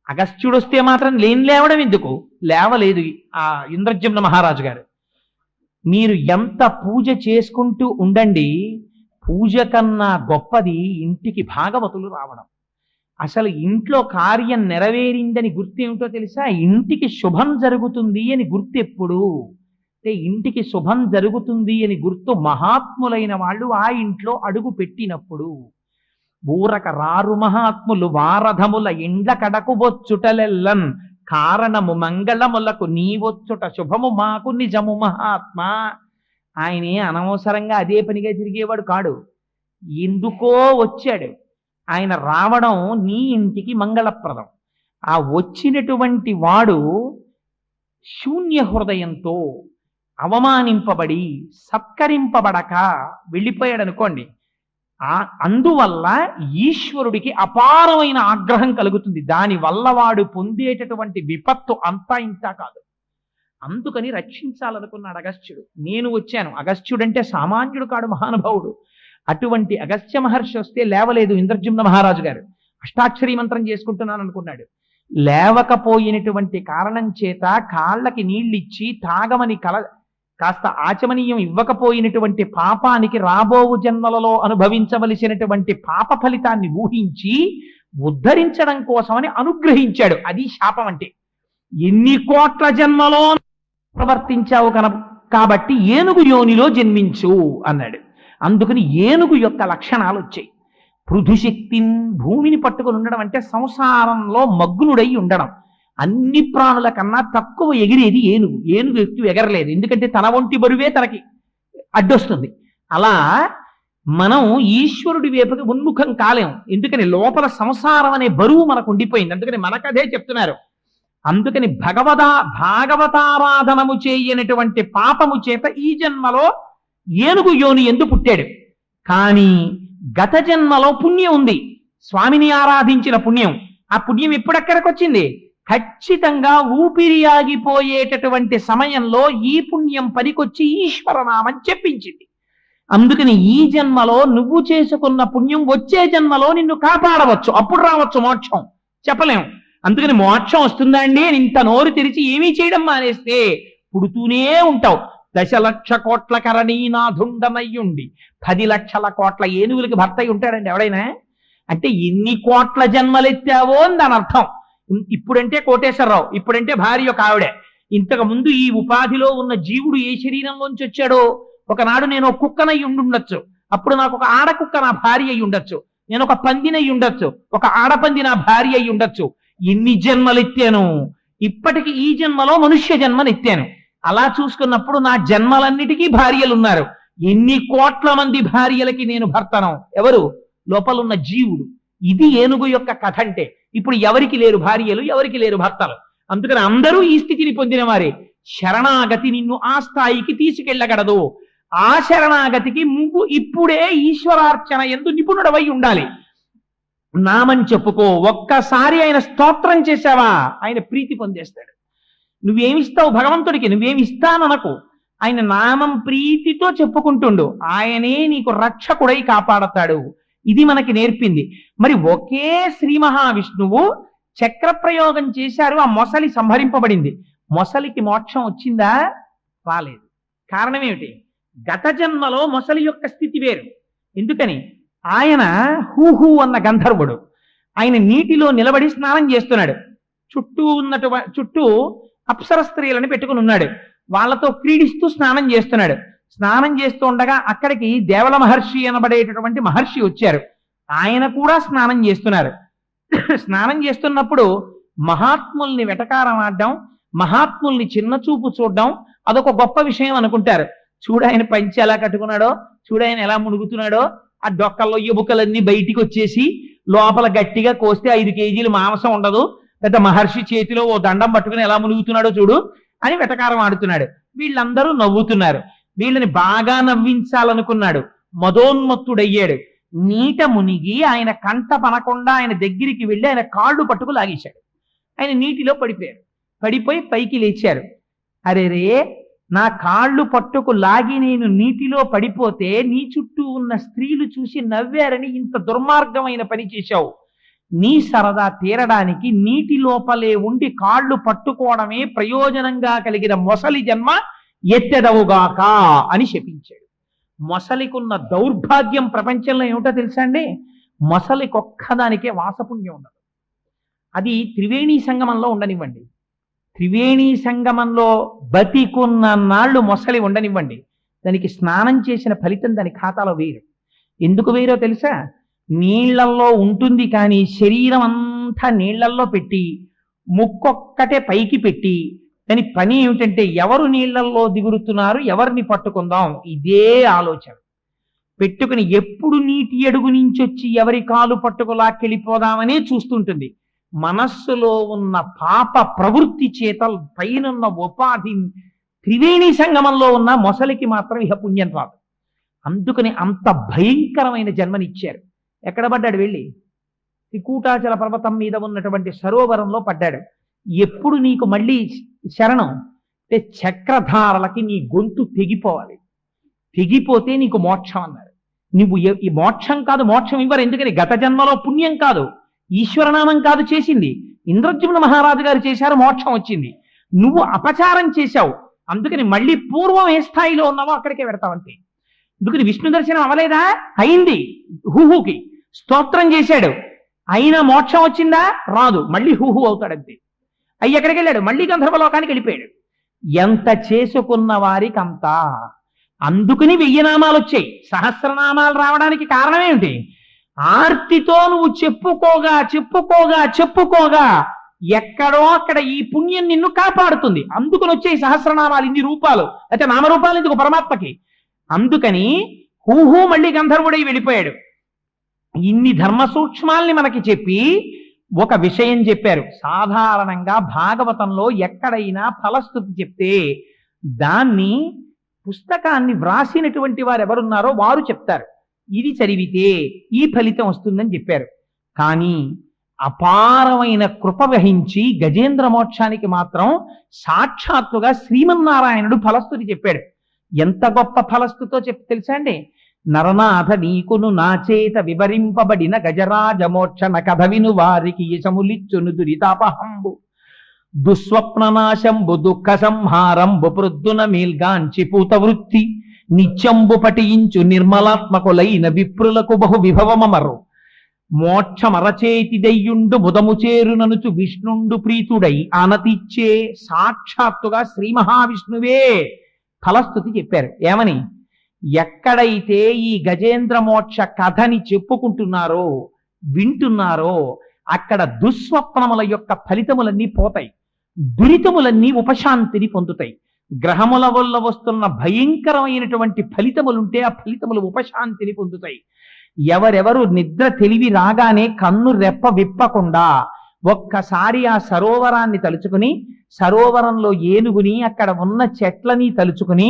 అగస్త్యుడు వస్తే మాత్రం లేవడం ఎందుకు? లేవలేదు ఆ ఇంద్రద్యుమ్న మహారాజు గారు. మీరు ఎంత పూజ చేసుకుంటూ ఉండండి, పూజ కన్నా గొప్పది ఇంటికి భాగవతులు రావడం. అసలు ఇంట్లో కార్యం నెరవేరిందని గుర్తు ఏమిటో తెలుసా? ఇంటికి శుభం జరుగుతుంది అని గుర్తు ఎప్పుడు అంటే ఇంటికి శుభం జరుగుతుంది అని గుర్తు మహాత్ములైన వాళ్ళు ఆ ఇంట్లో అడుగు పెట్టినప్పుడు. ఊరక రారు మహాత్ములు వారధముల ఇండ్ల కడకు బొచ్చుటలెల్లన్ కారణము మంగళములకు నీవొచ్చుట శుభము మాకు నిజము మహాత్మా. ఆయనే అనవసరంగా అదే పనిగా తిరిగేవాడు కాడు, ఎందుకో వచ్చాడు. ఆయన రావడం నీ ఇంటికి మంగళప్రదం. ఆ వచ్చినటువంటి వాడు శూన్య హృదయంతో అవమానింపబడి సత్కరింపబడక వెళ్ళిపోయాడు అనుకోండి, అందువల్ల ఈశ్వరుడికి అపారమైన ఆగ్రహం కలుగుతుంది. దానివల్ల వాడు పొందేటటువంటి విపత్తు అంతా ఇంతా కాదు. అందుకని రక్షించాలనుకున్నాడు అగస్త్యుడు. నేను వచ్చాను. అగస్త్యుడంటే సామాన్యుడు కాడు, మహానుభావుడు. అటువంటి అగస్త్య మహర్షి వస్తే లేవలేదు ఇంద్రద్యుమ్న మహారాజు గారు. అష్టాక్షరీ మంత్రం చేసుకుంటున్నాను అనుకున్నాడు. లేవకపోయినటువంటి కారణం చేత కాళ్ళకి నీళ్ళిచ్చి తాగమని కాస్త ఆచమనీయం ఇవ్వకపోయినటువంటి పాపానికి రాబోవు జన్మలలో అనుభవించవలసినటువంటి పాప ఫలితాన్ని ఊహించి ఉద్ధరించడం కోసమని అనుగ్రహించాడు. అది శాపం అంటే. ఎన్ని కోట్ల జన్మలో ప్రవర్తించావు కాబట్టి ఏనుగు యోనిలో జన్మించు అన్నాడు. అందుకని ఏనుగు యొక్క లక్షణాలు వచ్చాయి. పృథుశక్తిన్, భూమిని పట్టుకుని ఉండడం అంటే సంసారంలో మగ్నుడై ఉండడం. అన్ని ప్రాణుల కన్నా తక్కువ ఎగిరేది ఏనుగు. ఏనుగు ఎక్కువ ఎగరలేదు, ఎందుకంటే తన ఒంటి బరువే తనకి అడ్డొస్తుంది. అలా మనం ఈశ్వరుడి వైపుకి ఉన్ముఖం కాలేం, ఎందుకని లోపల సంసారం అనే బరువు మనకు ఉండిపోయింది. అందుకని మనకదే చెప్తున్నారు. అందుకని భాగవతారాధనము చేయనటువంటి పాపము చేత ఈ జన్మలో ఏనుగు యోని ఎందు పుట్టాడు. కానీ గత జన్మలో పుణ్యం ఉంది, స్వామిని ఆరాధించిన పుణ్యం. ఆ పుణ్యం ఎప్పుడెక్కడికి వచ్చింది? ఖచ్చితంగా ఊపిరి ఆగిపోయేటటువంటి సమయంలో ఈ పుణ్యం పనికొచ్చి ఈశ్వరనామం చెప్పించింది. అందుకని ఈ జన్మలో నువ్వు చేసుకున్న పుణ్యం వచ్చే జన్మలో నిన్ను కాపాడవచ్చు, అప్పుడు రావచ్చు మోక్షం, చెప్పలేం. అందుకని మోక్షం వస్తుందా అండి అని ఇంత నోరు తెరిచి ఏమీ చేయడం మానేస్తే పుడుతూనే ఉంటావు. 10,00,000 కోట్ల కరణీనాథుండమయ్యుండి 10 లక్షల కోట్ల ఏనుగులకి భర్త అయి ఉంటాడండి ఎవడైనా? అంటే ఎన్ని కోట్ల జన్మలెత్తావో అని దాని అర్థం. ఇప్పుడంటే కోటేశ్వరరావు, ఇప్పుడంటే భార్య ఒక ఆవిడే. ఇంతకు ముందు ఈ ఉపాధిలో ఉన్న జీవుడు ఏ శరీరంలోంచి వచ్చాడో, ఒకనాడు నేను ఒక కుక్కనై ఉండుండొచ్చు, అప్పుడు నాకు ఒక ఆడకుక్క నా భార్య అయి ఉండొచ్చు, నేను ఒక పందినై ఉండొచ్చు, ఒక ఆడపంది నా భార్య అయి ఉండొచ్చు. ఎన్ని జన్మలెత్తాను, ఇప్పటికి ఈ జన్మలో మనుష్య జన్మనెత్తాను. అలా చూసుకున్నప్పుడు నా జన్మలన్నిటికీ భార్యలు ఉన్నారు. ఎన్ని కోట్ల మంది భార్యలకి నేను భర్తను? ఎవరు? లోపలున్న జీవుడు. ఇది ఏనుగు యొక్క కథ అంటే. ఇప్పుడు ఎవరికి లేరు భార్యలు, ఎవరికి లేరు భర్తలు. అందుకని అందరూ ఈ స్థితిని పొందిన వారే. శరణాగతి నిన్ను ఆ స్థాయికి తీసుకెళ్ళగలదు. ఆ శరణాగతికి నువ్వు ఇప్పుడే ఈశ్వరార్చన ఎందు నిపుణుడవై ఉండాలి. నామం చెప్పుకో, ఒక్కసారి ఆయన స్తోత్రం చేశావా ఆయన ప్రీతి పొందేస్తాడు. నువ్వేమిస్తావు భగవంతుడికి? నువ్వేమిస్తాననకు. ఆయన నామం ప్రీతితో చెప్పుకుంటుండు, ఆయనే నీకు రక్షకుడై కాపాడతాడు. ఇది మనకి నేర్పింది. మరి ఒకే శ్రీ మహావిష్ణువు చక్ర ప్రయోగం చేశారు, ఆ మొసలి సంహరింపబడింది. మొసలికి మోక్షం వచ్చిందా? రాలేదు. కారణం ఏమిటి? గత జన్మలో మొసలి యొక్క స్థితి వేరు. ఎందుకని? ఆయన హూహు అన్న గంధర్వుడు. ఆయన నీటిలో నిలబడి స్నానం చేస్తున్నాడు. చుట్టూ అప్సర స్త్రీలను పెట్టుకుని ఉన్నాడు. వాళ్ళతో క్రీడిస్తూ స్నానం చేస్తున్నాడు. స్నానం చేస్తూ ఉండగా అక్కడికి దేవల మహర్షి అనబడేటటువంటి మహర్షి వచ్చారు. ఆయన కూడా స్నానం చేస్తున్నారు. స్నానం చేస్తున్నప్పుడు మహాత్ముల్ని వెటకారం ఆడడం, మహాత్ముల్ని చిన్న చూపు చూడడం అదొక గొప్ప విషయం అనుకుంటారు. చూడాయన పంచి ఎలా కట్టుకున్నాడో, చూడాయన ఎలా మునుగుతున్నాడో, ఆ డొక్కల్లో ఎముకలన్నీ బయటికి వచ్చేసి లోపల గట్టిగా కోస్తే 5 కేజీలు మాంసం ఉండదు, పెద్ద మహర్షి చేతిలో ఓ దండం పట్టుకుని ఎలా మునుగుతున్నాడో చూడు అని వెటకారం ఆడుతున్నాడు. వీళ్ళందరూ నవ్వుతున్నారు. వీళ్ళని బాగా నవ్వించాలనుకున్నాడు. మదోన్మత్తుడయ్యాడు. నీట మునిగి ఆయన కంట పనకుండా ఆయన దగ్గరికి వెళ్ళి ఆయన కాళ్ళు పట్టుకు లాగేశాడు. ఆయన నీటిలో పడిపోయారు. పడిపోయి పైకి లేచారు. అరే రే, నా కాళ్ళు పట్టుకు లాగి నేను నీటిలో పడిపోతే నీ చుట్టూ ఉన్న స్త్రీలు చూసి నవ్వారని ఇంత దుర్మార్గమైన పని చేశావు. నీ సరదా తీరడానికి నీటి లోపలే ఉండి కాళ్ళు పట్టుకోవడమే ప్రయోజనంగా కలిగిన మొసలి జన్మ ఎత్తెదవుగాక అని శపించాడు. మొసలికున్న దౌర్భాగ్యం ప్రపంచంలో ఏమిటో తెలుసా అండి? మొసలికొక్కదానికే వాసపుణ్యం ఉండదు. అది త్రివేణీ సంగమంలో ఉండనివ్వండి. త్రివేణీ సంగమంలో బతికున్న నాళ్ళు మొసలి ఉండనివ్వండి, దానికి స్నానం చేసిన ఫలితం దాని ఖాతాలో వేరు. ఎందుకు వేరో తెలుసా? నీళ్లల్లో ఉంటుంది కానీ శరీరం అంతా నీళ్లల్లో పెట్టి ముక్కొక్కటే పైకి పెట్టి దాని పని ఏమిటంటే ఎవరు నీళ్లల్లో దిగురుతున్నారు, ఎవరిని పట్టుకుందాం, ఇదే ఆలోచన పెట్టుకుని ఎప్పుడు నీటి అడుగు నుంచి వచ్చి ఎవరి కాలు పట్టుకు లాక్కెళ్ళిపోదామనే చూస్తుంటుంది. మనస్సులో ఉన్న పాప ప్రవృత్తి చేత పైనున్న ఉపాధి త్రివేణి సంగమంలో ఉన్న మొసలికి మాత్రం ఇహ పుణ్యం రాదు. అందుకని అంత భయంకరమైన జన్మనిచ్చారు. ఎక్కడ పడ్డాడు? వెళ్ళి త్రికూటాచల పర్వతం మీద ఉన్నటువంటి సరోవరంలో పడ్డాడు. ఎప్పుడు నీకు మళ్ళీ శరణం అంటే చక్రధారలకి నీ గొంతు తెగిపోవాలి. తెగిపోతే నీకు మోక్షం అన్నారు. నువ్వు ఈ మోక్షం కాదు, మోక్షం ఇవ్వరు. ఎందుకని? గత జన్మలో పుణ్యం కాదు, ఈశ్వరనామం కాదు చేసింది, ఇంద్రద్యుమ్న మహారాజు గారు చేశారు, మోక్షం వచ్చింది. నువ్వు అపచారం చేశావు. అందుకని మళ్ళీ పూర్వం ఏ స్థాయిలో ఉన్నావో అక్కడికే పెడతావంతే. అందుకని విష్ణు దర్శనం అవలేదా? అయింది. హూహుకి స్తోత్రం చేశాడు, అయినా మోక్షం వచ్చిందా? రాదు. మళ్ళీ హూహు అవుతాడంతే. అయ్యి ఎక్కడికి వెళ్ళాడు? మళ్ళీ గంధర్వలోకానికి వెళ్ళిపోయాడు. ఎంత చేసుకున్న వారికి అంత. అందుకని 1000 నామాలు వచ్చాయి. సహస్రనామాలు రావడానికి కారణం ఏమిటి? ఆర్తితో నువ్వు చెప్పుకోగా చెప్పుకోగా చెప్పుకోగా ఎక్కడో అక్కడ ఈ పుణ్యం నిన్ను కాపాడుతుంది. అందుకని వచ్చాయి సహస్రనామాలు, ఇన్ని రూపాలు. అయితే నామరూపాలు ఎందుకు పరమాత్మకి? అందుకని హూహు మళ్ళీ గంధర్వుడై వెళ్ళిపోయాడు. ఇన్ని ధర్మ సూక్ష్మాల్ని మనకి చెప్పి ఒక విషయం చెప్పారు. సాధారణంగా భాగవతంలో ఎక్కడైనా ఫలస్థుతి చెప్తే దాన్ని పుస్తకాన్ని వ్రాసినటువంటి వారు ఎవరున్నారో వారు చెప్తారు. ఇది చదివితే ఈ ఫలితం వస్తుందని చెప్పారు. కానీ అపారమైన కృప వహించి గజేంద్ర మోక్షానికి మాత్రం సాక్షాత్తుగా శ్రీమన్నారాయణుడు ఫలస్తుతి చెప్పాడు. ఎంత గొప్ప ఫలస్తుతో తెలుసా అండి? నరనాథ నీకును నా చేత వివరింపబడిన గజరాజ మోక్షణ కథ విను వారికి యశములిచ్చును దురితాపహంబు దుస్వప్ననాశంబు దుఃఖ సంహారంబు ప్రొద్దున మేల్గాంచి పూత వృత్తి నిత్యంబు పఠించు నిర్మలాత్మకులైన విప్రులకు బహు విభవమరు మోక్షమరచేతి దయ్యుండు ముదము చేరుననుచు విష్ణుండు ప్రీతుడై ఆనతిచ్చే సాక్షాత్తుగా శ్రీ మహావిష్ణువే ఫలస్తుతి చెప్పారు. ఏమని? ఎక్కడైతే ఈ గజేంద్ర మోక్ష కథని చెప్పుకుంటున్నారో వింటున్నారో అక్కడ దుస్వప్నముల యొక్క ఫలితములన్నీ పోతాయి, దురితములన్నీ ఉపశాంతిని పొందుతాయి. గ్రహముల వల్ల వస్తున్న భయంకరమైనటువంటి ఫలితములుంటే ఆ ఫలితములు ఉపశాంతిని పొందుతాయి. ఎవరెవరు నిద్ర తెలివి రాగానే కన్ను రెప్ప విప్పకుండా ఒక్కసారి ఆ సరోవరాన్ని తలుచుకుని, సరోవరంలో ఏనుగుని, అక్కడ ఉన్న చెట్లని తలుచుకుని,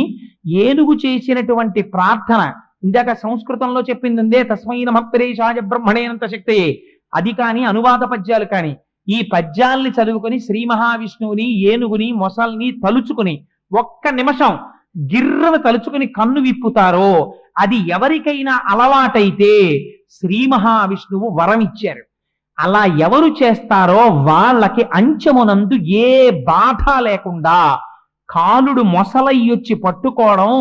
ఏనుగు చేసినటువంటి ప్రార్థన ఇందాక సంస్కృతంలో చెప్పిందే తస్మై నమః పరేశాయ బ్రహ్మణేనంత శక్తయే, అది కాని అనువాద పద్యాలు కాని ఈ పద్యాల్ని చదువుకొని శ్రీ మహావిష్ణువుని, ఏనుగుని, మొసల్ని తలుచుకుని ఒక్క నిమిషం గిర్రను తలుచుకుని కన్ను విప్పుతారో అది ఎవరికైనా అలవాటైతే శ్రీ మహావిష్ణువు వరం ఇచ్చారు. అలా ఎవరు చేస్తారో వాళ్ళకి అంచమునందు ఏ బాధ లేకుండా కాలుడు మొసలయ్యొచ్చి పట్టుకోవడం,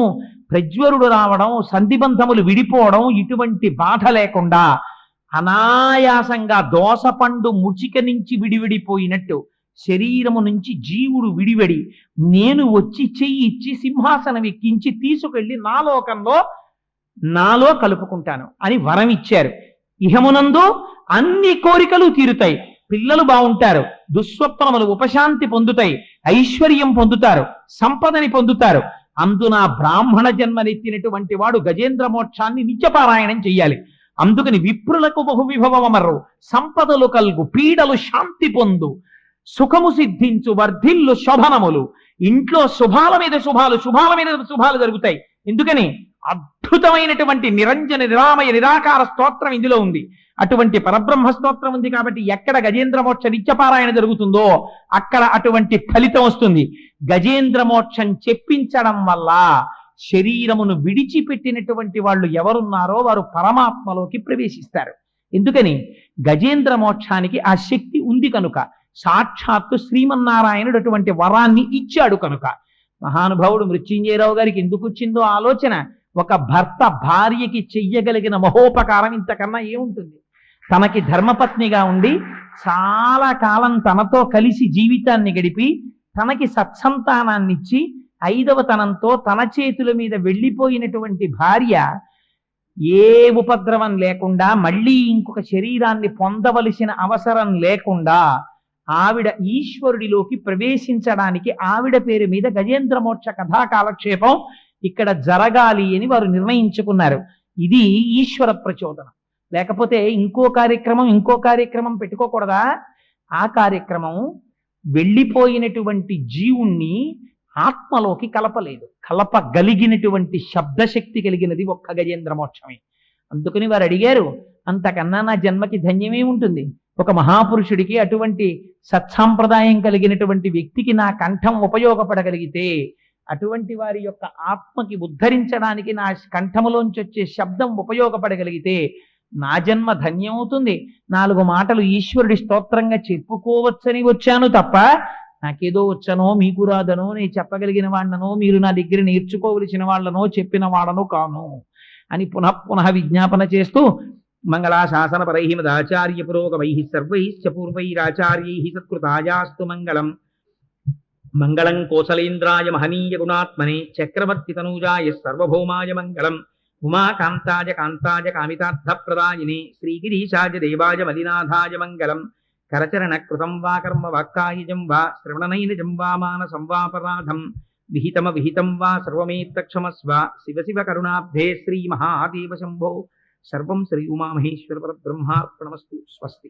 ప్రజ్వరుడు రావడం, సంధిబంధములు విడిపోవడం, ఇటువంటి బాధ లేకుండా అనాయాసంగా దోసపండు ముచిక నుంచి విడివిడిపోయినట్టు శరీరము నుంచి జీవుడు విడివడి నేను వచ్చి చెయ్యి ఇచ్చి సింహాసనం ఎక్కించి తీసుకెళ్లి నా లోకంలో నాలో కలుపుకుంటాను అని వరం ఇచ్చారు. ఇహమునందు అన్ని కోరికలు తీరుతాయి, పిల్లలు బాగుంటారు, దుస్వప్నములు ఉపశాంతి పొందుతాయి, ఐశ్వర్యం పొందుతారు, సంపదని పొందుతారు. అందున బ్రాహ్మణ జన్మనెత్తినటువంటి వాడు గజేంద్ర మోక్షాన్ని నిత్యపారాయణం చెయ్యాలి. అందుకని విప్రులకు బహు విభవమరు సంపదలు కల్గు పీడలు శాంతి పొందు సుఖము సిద్ధించు వర్ధిల్లు శోభనములు. ఇంట్లో శుభాల మీద శుభాలు, శుభాల మీద శుభాలు జరుగుతాయి. ఎందుకని? అద్భుతమైనటువంటి నిరంజన నిరామయ నిరాకార స్తోత్రం ఇందులో ఉంది. అటువంటి పరబ్రహ్మ స్తోత్రం ఉంది కాబట్టి ఎక్కడ గజేంద్ర మోక్ష నిత్యపారాయణ జరుగుతుందో అక్కడ అటువంటి ఫలితం వస్తుంది. గజేంద్ర మోక్షం చెప్పించడం వల్ల శరీరమును విడిచిపెట్టినటువంటి వాళ్ళు ఎవరున్నారో వారు పరమాత్మలోకి ప్రవేశిస్తారు. ఎందుకని? గజేంద్ర మోక్షానికి ఆ శక్తి ఉంది కనుక, సాక్షాత్తు శ్రీమన్నారాయణుడు అటువంటి వరాన్ని ఇచ్చాడు కనుక. మహానుభావుడు మృత్యుంజయరావు గారికి ఎందుకు వచ్చిందో ఆలోచన, ఒక భర్త భార్యకి చెయ్యగలిగిన మహోపకారం ఇంతకన్నా ఏముంటుంది? తనకి ధర్మపత్నిగా ఉండి చాలా కాలం తనతో కలిసి జీవితాన్ని గడిపి తనకి సత్సంతానాన్నిచ్చి 5వ తనంతో తన చేతుల మీద వెళ్ళిపోయినటువంటి భార్య ఏ ఉపద్రవం లేకుండా మళ్ళీ ఇంకొక శరీరాన్ని పొందవలసిన అవసరం లేకుండా ఆవిడ ఈశ్వరుడిలోకి ప్రవేశించడానికి ఆవిడ పేరు మీద గజేంద్ర మోక్ష కథా కాలక్షేపం ఇక్కడ జరగాలి అని వారు నిర్ణయించుకున్నారు. ఇది ఈశ్వర ప్రచోదనం. లేకపోతే ఇంకో కార్యక్రమం పెట్టుకోకూడదా? ఆ కార్యక్రమం వెళ్ళిపోయినటువంటి జీవుణ్ణి ఆత్మలోకి కలపలేదు. కలపగలిగినటువంటి శబ్దశక్తి కలిగినది ఒక్క గజేంద్ర మోక్షమే. అందుకని వారు అడిగారు, అంతకన్నా నా జన్మకి ధన్యమే ఉంటుంది? ఒక మహాపురుషుడికి, అటువంటి సత్సాంప్రదాయం కలిగినటువంటి వ్యక్తికి నా కంఠం ఉపయోగపడగలిగితే, అటువంటి వారి యొక్క ఆత్మకి ఉద్ధరించడానికి నా కంఠములోంచి వచ్చే శబ్దం ఉపయోగపడగలిగితే నా జన్మ ధన్యమవుతుంది. 4 మాటలు ఈశ్వరుడి స్తోత్రంగా చెప్పుకోవచ్చని వచ్చాను తప్ప నాకేదో వచ్చనో మీకు రాదనో నేను చెప్పగలిగిన వాళ్లనో మీరు నా దగ్గర నేర్చుకోవలసిన వాళ్లనో చెప్పిన వాళ్లను కాను అని పునః విజ్ఞాపన చేస్తూ మంగళాశాసన పరై మదాచార్య పురోగమై సర్వైశ్చ పూర్వైరాచార్యై సత్కృతాయాస్తు మంగళం. మంగళం కోసలేంద్రాయ మహనీయ గుణాత్మనే చక్రవర్తి తనూజాయ సర్వభౌమాయ మంగళం. ఉమాకాంతాయ కాంతాయ కామితార్థప్రదాయినే శ్రీగిరీశాయ దేవాయ మదినాథాయ మంగళం. కరచరణ కృతం వా కర్మ వాక్కాయజం వా శ్రవణనైనజం వా మానసం వాపరాధం విహితం వా సర్వమేత్తక్షమస్వ. శివ శివ కరుణాబ్ధే శ్రీ మహాదేవ శంభో. సర్వం శ్రీ ఉమామహేశ్వర పరబ్రహ్మార్పణమస్తు. స్వస్తి.